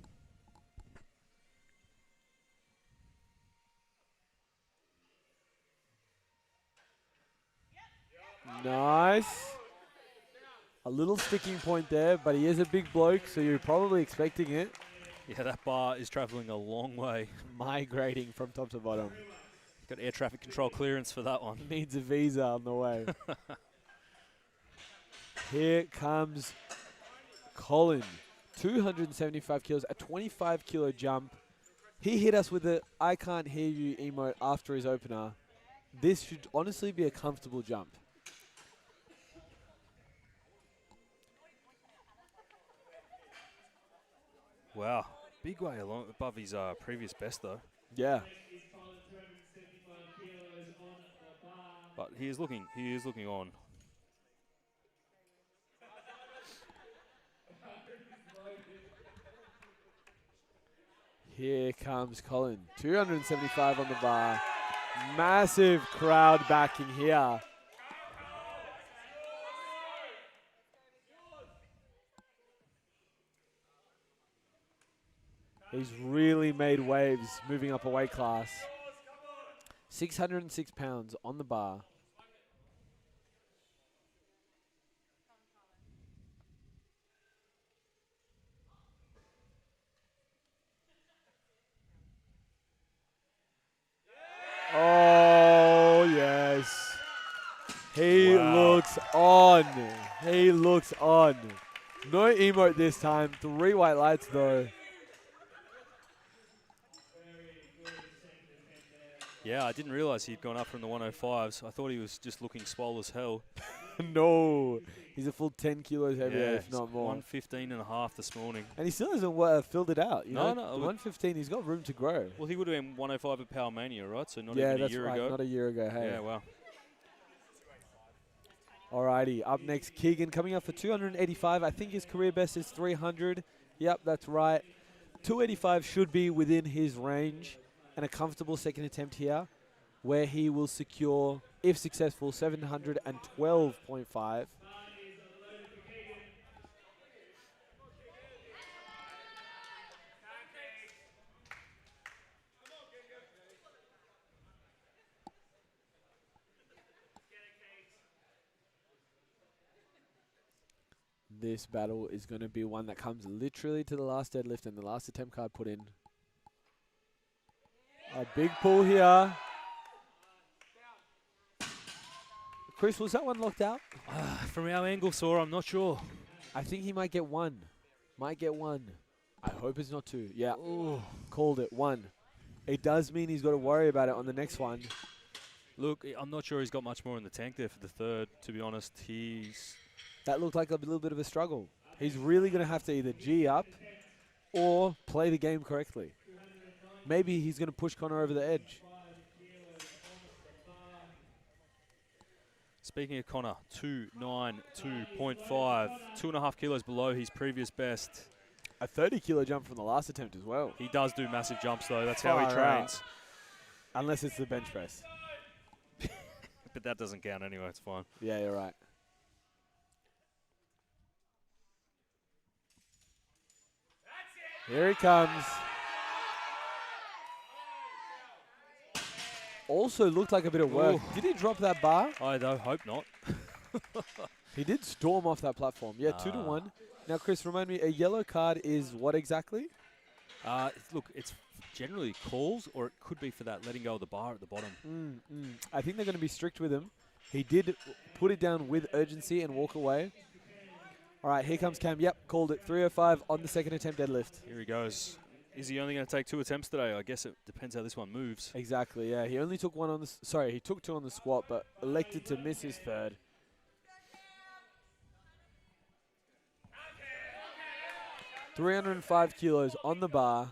Nice. A little sticking point there, but he is a big bloke, so you're probably expecting it. Yeah, that bar is traveling a long way. Migrating from top to bottom. Got air traffic control clearance for that one. Needs a visa on the way. Here comes Colin. 275 kilos, a 25 kilo jump. He hit us with the I can't hear you emote after his opener. This should honestly be a comfortable jump. Wow, big way along above his previous best though. Yeah. But he is looking on. Here comes Colin. 275 on the bar. Massive crowd backing here. He's really made waves moving up a weight class. 606 pounds on the bar. Oh, yes. He Wow. looks on. He looks on. No emote this time. 3 white lights, though. Yeah, I didn't realise he'd gone up from the 105s. I thought he was just looking swole as hell. No. He's a full 10 kilos heavier, Yeah, if not more. 115 and a half this morning. And he still hasn't filled it out. You know? No. The 115, he's got room to grow. Well, he would have been 105 at Power Mania, right? So not Yeah, even a that's year right. ago. Not a year ago, hey. Yeah, wow. Alrighty, up next, Keegan coming up for 285. I think his career best is 300. Yep, that's right. 285 should be within his range, and a comfortable second attempt here, where he will secure, if successful, 712.5. This battle is going to be one that comes literally to the last deadlift and the last attempt card put in. A big pull here. Chris, was that one locked out? From our angle, saw, I'm not sure. I think he might get one. Might get one. I hope it's not two. Yeah. Ooh. Called it. One. It does mean he's got to worry about it on the next one. Look, I'm not sure he's got much more in the tank there for the third, to be honest. That looked like a little bit of a struggle. He's really going to have to either G up or play the game correctly. Maybe he's going to push Connor over the edge. Speaking of Connor, 292.5, 2.5 kilos below his previous best. A 30-kilo jump from the last attempt as well. He does do massive jumps, though. That's how he Far trains. out. Unless it's the bench press. But that doesn't count anyway. It's fine. Yeah, you're right. Here he comes. Also looked like a bit of work. Ooh. Did he drop that bar? I hope not. He did storm off that platform. Yeah, 2-1. Now, Chris, remind me, a yellow card is what exactly? Look, it's generally calls, or it could be for that letting go of the bar at the bottom. I think they're going to be strict with him. He did put it down with urgency and walk away. All right, here comes Cam. Yep, called it. 305 on the second attempt deadlift. Here he goes. Is he only going to take 2 attempts today? I guess it depends how this one moves. Exactly, yeah. He only took one on the... Sorry, he took 2 on the squat, but elected to miss his third. $305 kilos on the bar.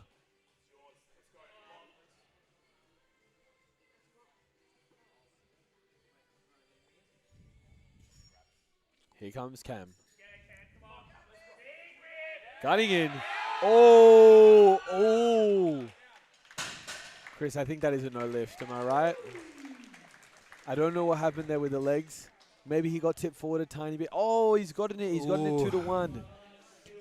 Here comes Cam. Cutting in. Oh. Chris, I think that is a no lift. Am I right? I don't know what happened there with the legs. Maybe he got tipped forward a tiny bit. Oh, he's gotten it. He's gotten it 2-1.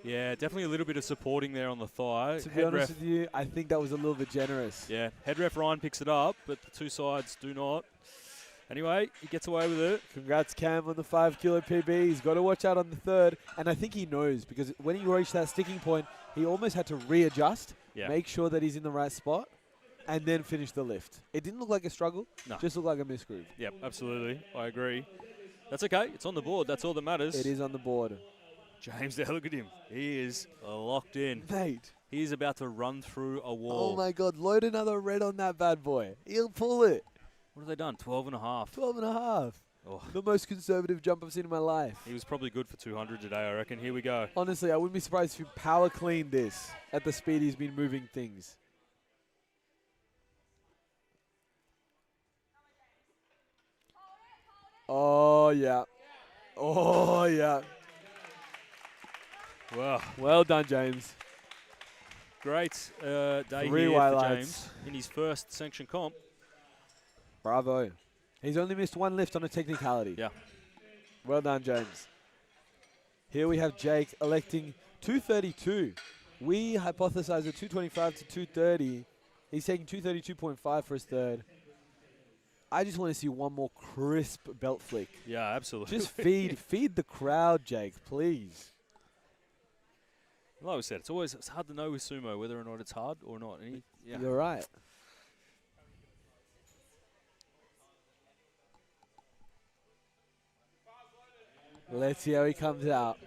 Yeah, definitely a little bit of supporting there on the thigh. To be honest with you, I think that was a little bit generous. Yeah, head ref Ryan picks it up, but the two sides do not. Anyway, he gets away with it. Congrats, Cam, on the 5-kilo PB. He's got to watch out on the third. And I think he knows, because when he reached that sticking point, he almost had to readjust, make sure that he's in the right spot, and then finish the lift. It didn't look like a struggle. No. Just looked like a misgroove. Yep, absolutely. I agree. That's okay. It's on the board. That's all that matters. It is on the board. James, there, look at him. He is locked in. Mate. He is about to run through a wall. Oh, my God. Load another red on that bad boy. He'll pull it. What have they done? 12.5. 12.5. Oh. The most conservative jump I've seen in my life. He was probably good for 200 today, I reckon. Here we go. Honestly, I wouldn't be surprised if you power cleaned this at the speed he's been moving things. Oh, yeah. Oh, yeah. Wow. Well done, James. Great day 3 here for highlights. James in his first sanctioned comp. Bravo. He's only missed 1 lift on a technicality. Yeah. Well done, James. Here we have Jake electing 232. We hypothesized at 225 to 230. He's taking 232.5 for his third. I just want to see one more crisp belt flick. Yeah, absolutely. Just feed the crowd, Jake, please. Like we said, it's hard to know with sumo whether or not it's hard or not. Yeah. You're right. Let's see how he comes out.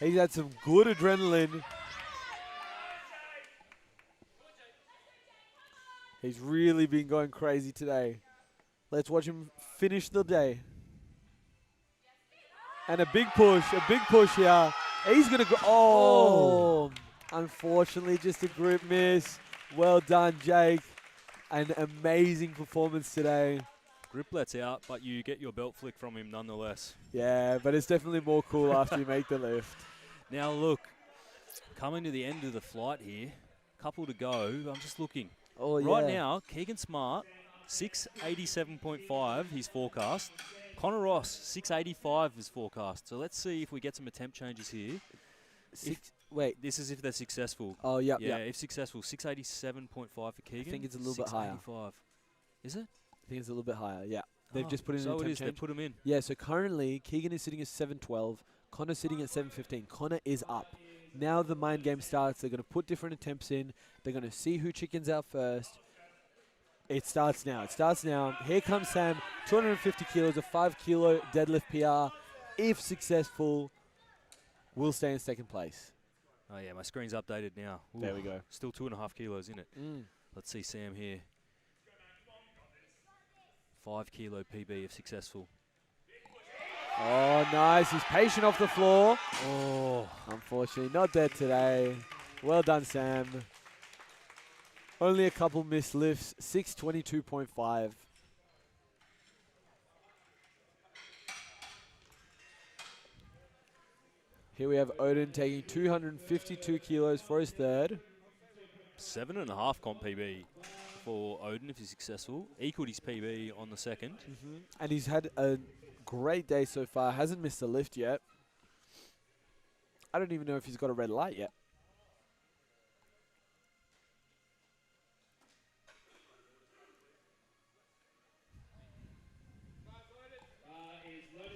He's had some good adrenaline. He's really been going crazy today. Let's watch him finish the day. And a big push here. He's going to go. Oh, unfortunately, just a group miss. Well done, Jake. An amazing performance today. Grip lets out, but you get your belt flick from him nonetheless. Yeah, but it's definitely more cool after you make the lift. Now look, coming to the end of the flight here, couple to go. I'm just looking. Oh, yeah. Right now, Keegan Smart, 687.5, his forecast. Connor Ross, 685 is forecast. So let's see if we get some attempt changes here. Wait. This is if they're successful. Oh, yeah. Yeah, if successful, 687.5 for Keegan. I think it's a little bit higher. Is it? I think it's a little bit higher, yeah. They've just put in an so attempt it is. change. They put him in. Yeah, so currently, Keegan is sitting at 712. Connor's sitting at 715. Connor is up. Now the mind game starts. They're going to put different attempts in. They're going to see who chickens out first. It starts now. It starts now. Here comes Sam. 250 kilos, a 5 kilo deadlift PR. If successful, will stay in second place. Oh, yeah, my screen's updated now. Ooh, there we go. Still 2.5 kilos in it. Mm. Let's see Sam here. 5 kilo PB if successful. Oh, nice. He's patient off the floor. Oh, unfortunately, not there today. Well done, Sam. Only a couple missed lifts. 622.5. Here we have Odin taking 252 kilos for his third. 7.5 comp PB for Odin if he's successful. Equaled his PB on the second. And he's had a great day so far. Hasn't missed a lift yet. I don't even know if he's got a red light yet.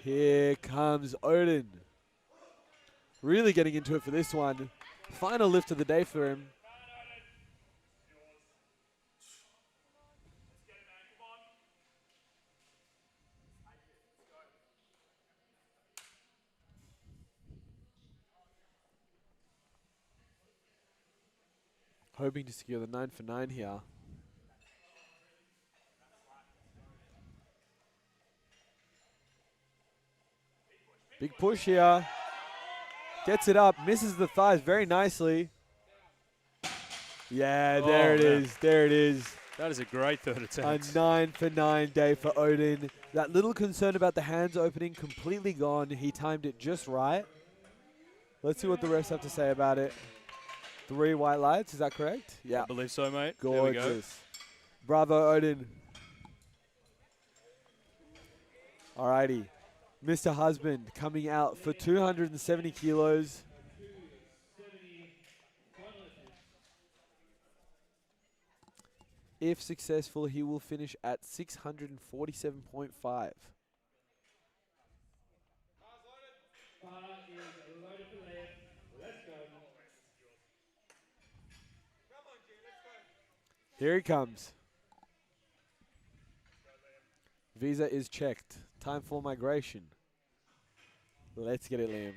Here comes Odin. Really getting into it for this one. Final lift of the day for him. Hoping to secure the 9 for 9 here. Big push here. Gets it up, misses the thighs very nicely. Yeah, there it is. There it is. That is a great third attempt. A 9 for 9 day for Odin. That little concern about the hands opening, completely gone. He timed it just right. Let's see what the refs have to say about it. 3 white lights, is that correct? Yeah. I believe so, mate. Gorgeous. There we go. Bravo, Odin. Alrighty. Mr. Husband coming out for 270 kilos. If successful, he will finish at 647.5. Here he comes. Visa is checked. Time for migration. Let's get it, Liam.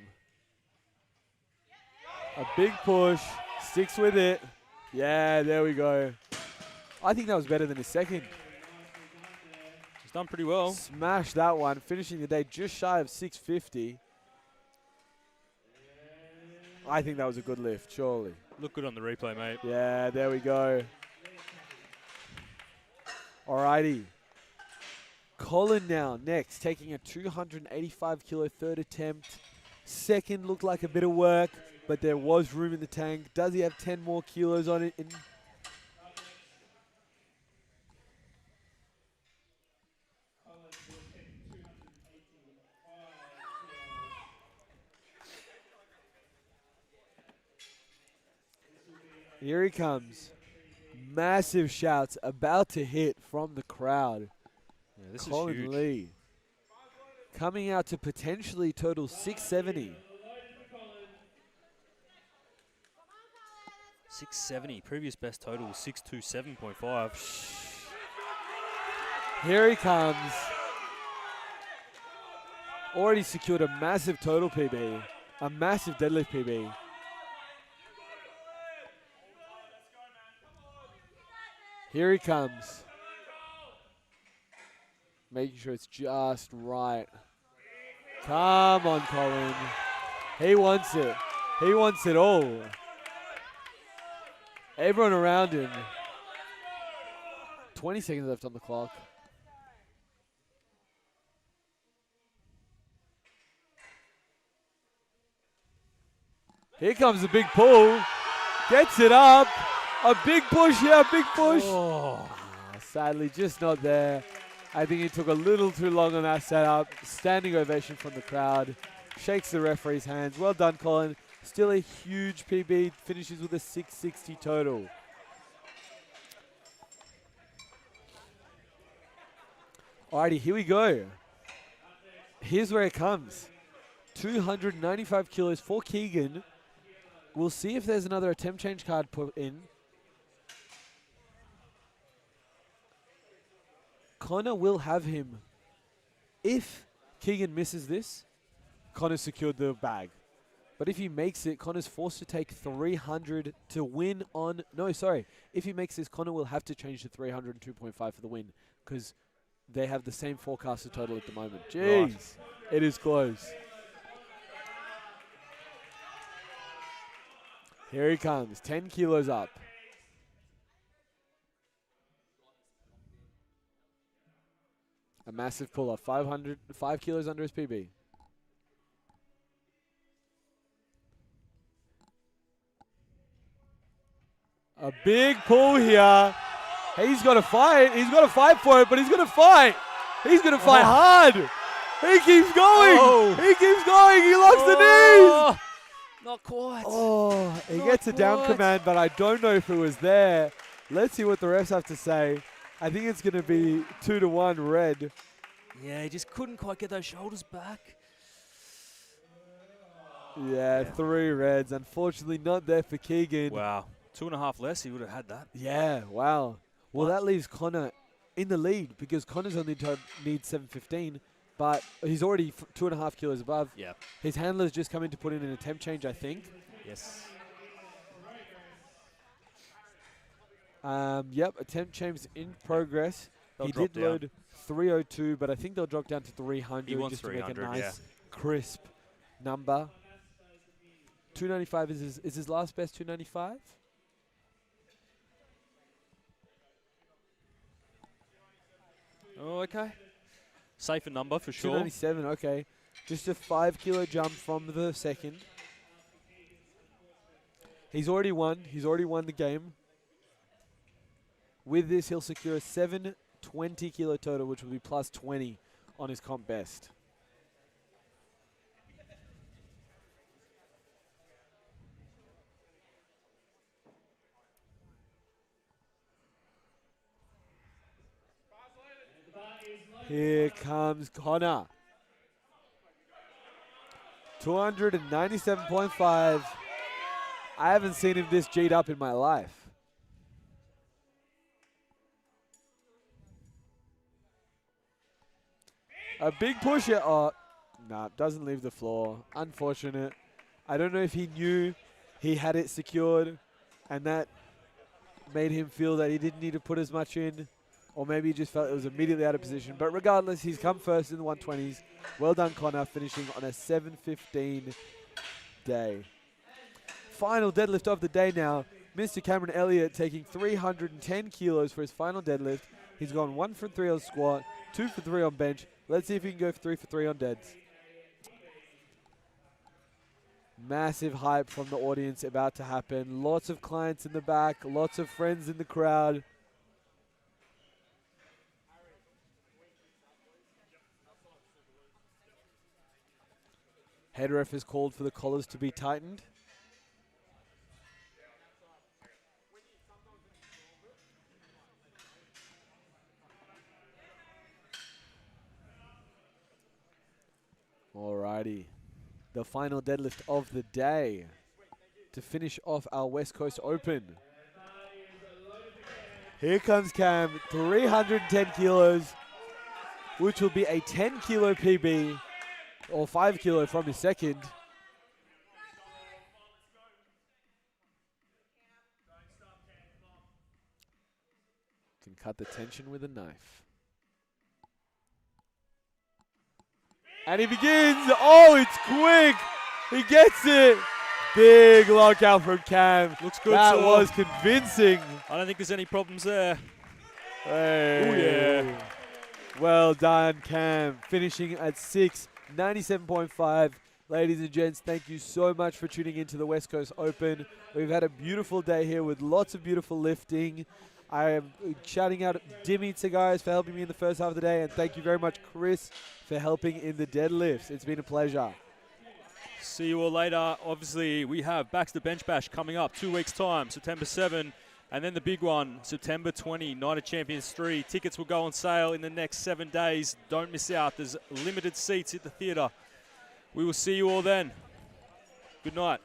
A big push. Sticks with it. Yeah, there we go. I think that was better than his second. He's done pretty well. Smashed that one. Finishing the day just shy of 650. I think that was a good lift, surely. Look good on the replay, mate. Yeah, there we go. Alrighty. Colin now next, taking a 285 kilo third attempt. Second looked like a bit of work, but there was room in the tank. Does he have 10 more kilos on it? Here he comes. Massive shouts about to hit from the crowd. Yeah, this Colin is huge. Lee coming out to potentially total 670. 670. Previous best total was 627.5. Here he comes. Already secured a massive total PB. A massive deadlift PB. Here he comes. Making sure it's just right. Come on, Colin. He wants it. He wants it all. Everyone around him. 20 seconds left on the clock. Here comes a big pull. Gets it up. A big push here, big push. Oh, sadly, just not there. I think he took a little too long on that setup. Standing ovation from the crowd. Shakes the referee's hands. Well done, Colin. Still a huge PB. Finishes with a 660 total. Alrighty, here we go. Here's where it comes. 295 kilos for Keegan. We'll see if there's another attempt change card put in. Connor will have him. If Keegan misses this, Connor's secured the bag. But if he makes it, Connor's forced to take 300 to win on... No, sorry. If he makes this, Connor will have to change to 302.5 for the win because they have the same forecasted total at the moment. Jeez. Right. It is close. Here he comes. 10 kilos up. A massive pull-off. 5 kilos under his PB. A big pull here. He's got to fight. He's got to fight for it, but he's going to fight. He's going to fight hard. He keeps going. Oh. He keeps going. He locks the knees. Not quite. Oh, he gets a down command, but I don't know if it was there. Let's see what the refs have to say. I think it's going to be 2-1 red. Yeah, he just couldn't quite get those shoulders back. Yeah, 3 reds. Unfortunately, not there for Keegan. Wow. 2.5 less, he would have had that. Yeah, wow. Well, that leaves Connor in the lead because Connor's only needs 715, but he's already 2.5 kilos above. Yeah. His handler's just come in to put in an attempt change, I think. Yes. Yep, attempt change in progress. They'll he drop did down. load 302, but I think they'll drop down to 300 He wants just to make a 300, nice, yeah. crisp number. 295 is his last best 295? Oh, okay. Safer number for sure. 297, okay. Just a 5 kilo jump from the second. He's already won. He's already won the game. With this, he'll secure a 720 kilo total, which will be plus 20 on his comp best. Here comes Connor. 297.5. I haven't seen him this G'd up in my life. A big push here. Oh, nah, doesn't leave the floor. Unfortunate. I don't know if he knew he had it secured and that made him feel that he didn't need to put as much in, or maybe he just felt it was immediately out of position. But regardless, he's come first in the 120s. Well done, Connor, finishing on a 7:15 day. Final deadlift of the day now. Mr. Cameron Elliott taking 310 kilos for his final deadlift. He's gone 1 for 3 on squat, 2 for 3 on bench. Let's see if he can go 3 for 3 on deads. Massive hype from the audience about to happen. Lots of clients in the back, lots of friends in the crowd. Head ref has called for the collars to be tightened. Alrighty. The final deadlift of the day to finish off our West Coast Open. Here comes Cam, 310 kilos, which will be a 10 kilo PB, or 5 kilo from his second. cut the tension with a knife. And he begins. Oh, it's quick. He gets it. Big lockout from Cam. Looks good. That Saul. was convincing. I don't think there's any problems there. Hey. Oh, yeah. Well done, Cam. Finishing at 6:97.5. Ladies and gents, thank you so much for tuning into the West Coast Open. We've had a beautiful day here with lots of beautiful lifting. I am shouting out Dimmy to guys for helping me in the first half of the day, and thank you very much, Chris, for helping in the deadlifts. It's been a pleasure. See you all later. Obviously, we have Baxter Bench Bash coming up 2 weeks' time, September 7, and then the big one, September 20, Night of Champions 3. Tickets will go on sale in the next 7 days. Don't miss out. There's limited seats at the theatre. We will see you all then. Good night.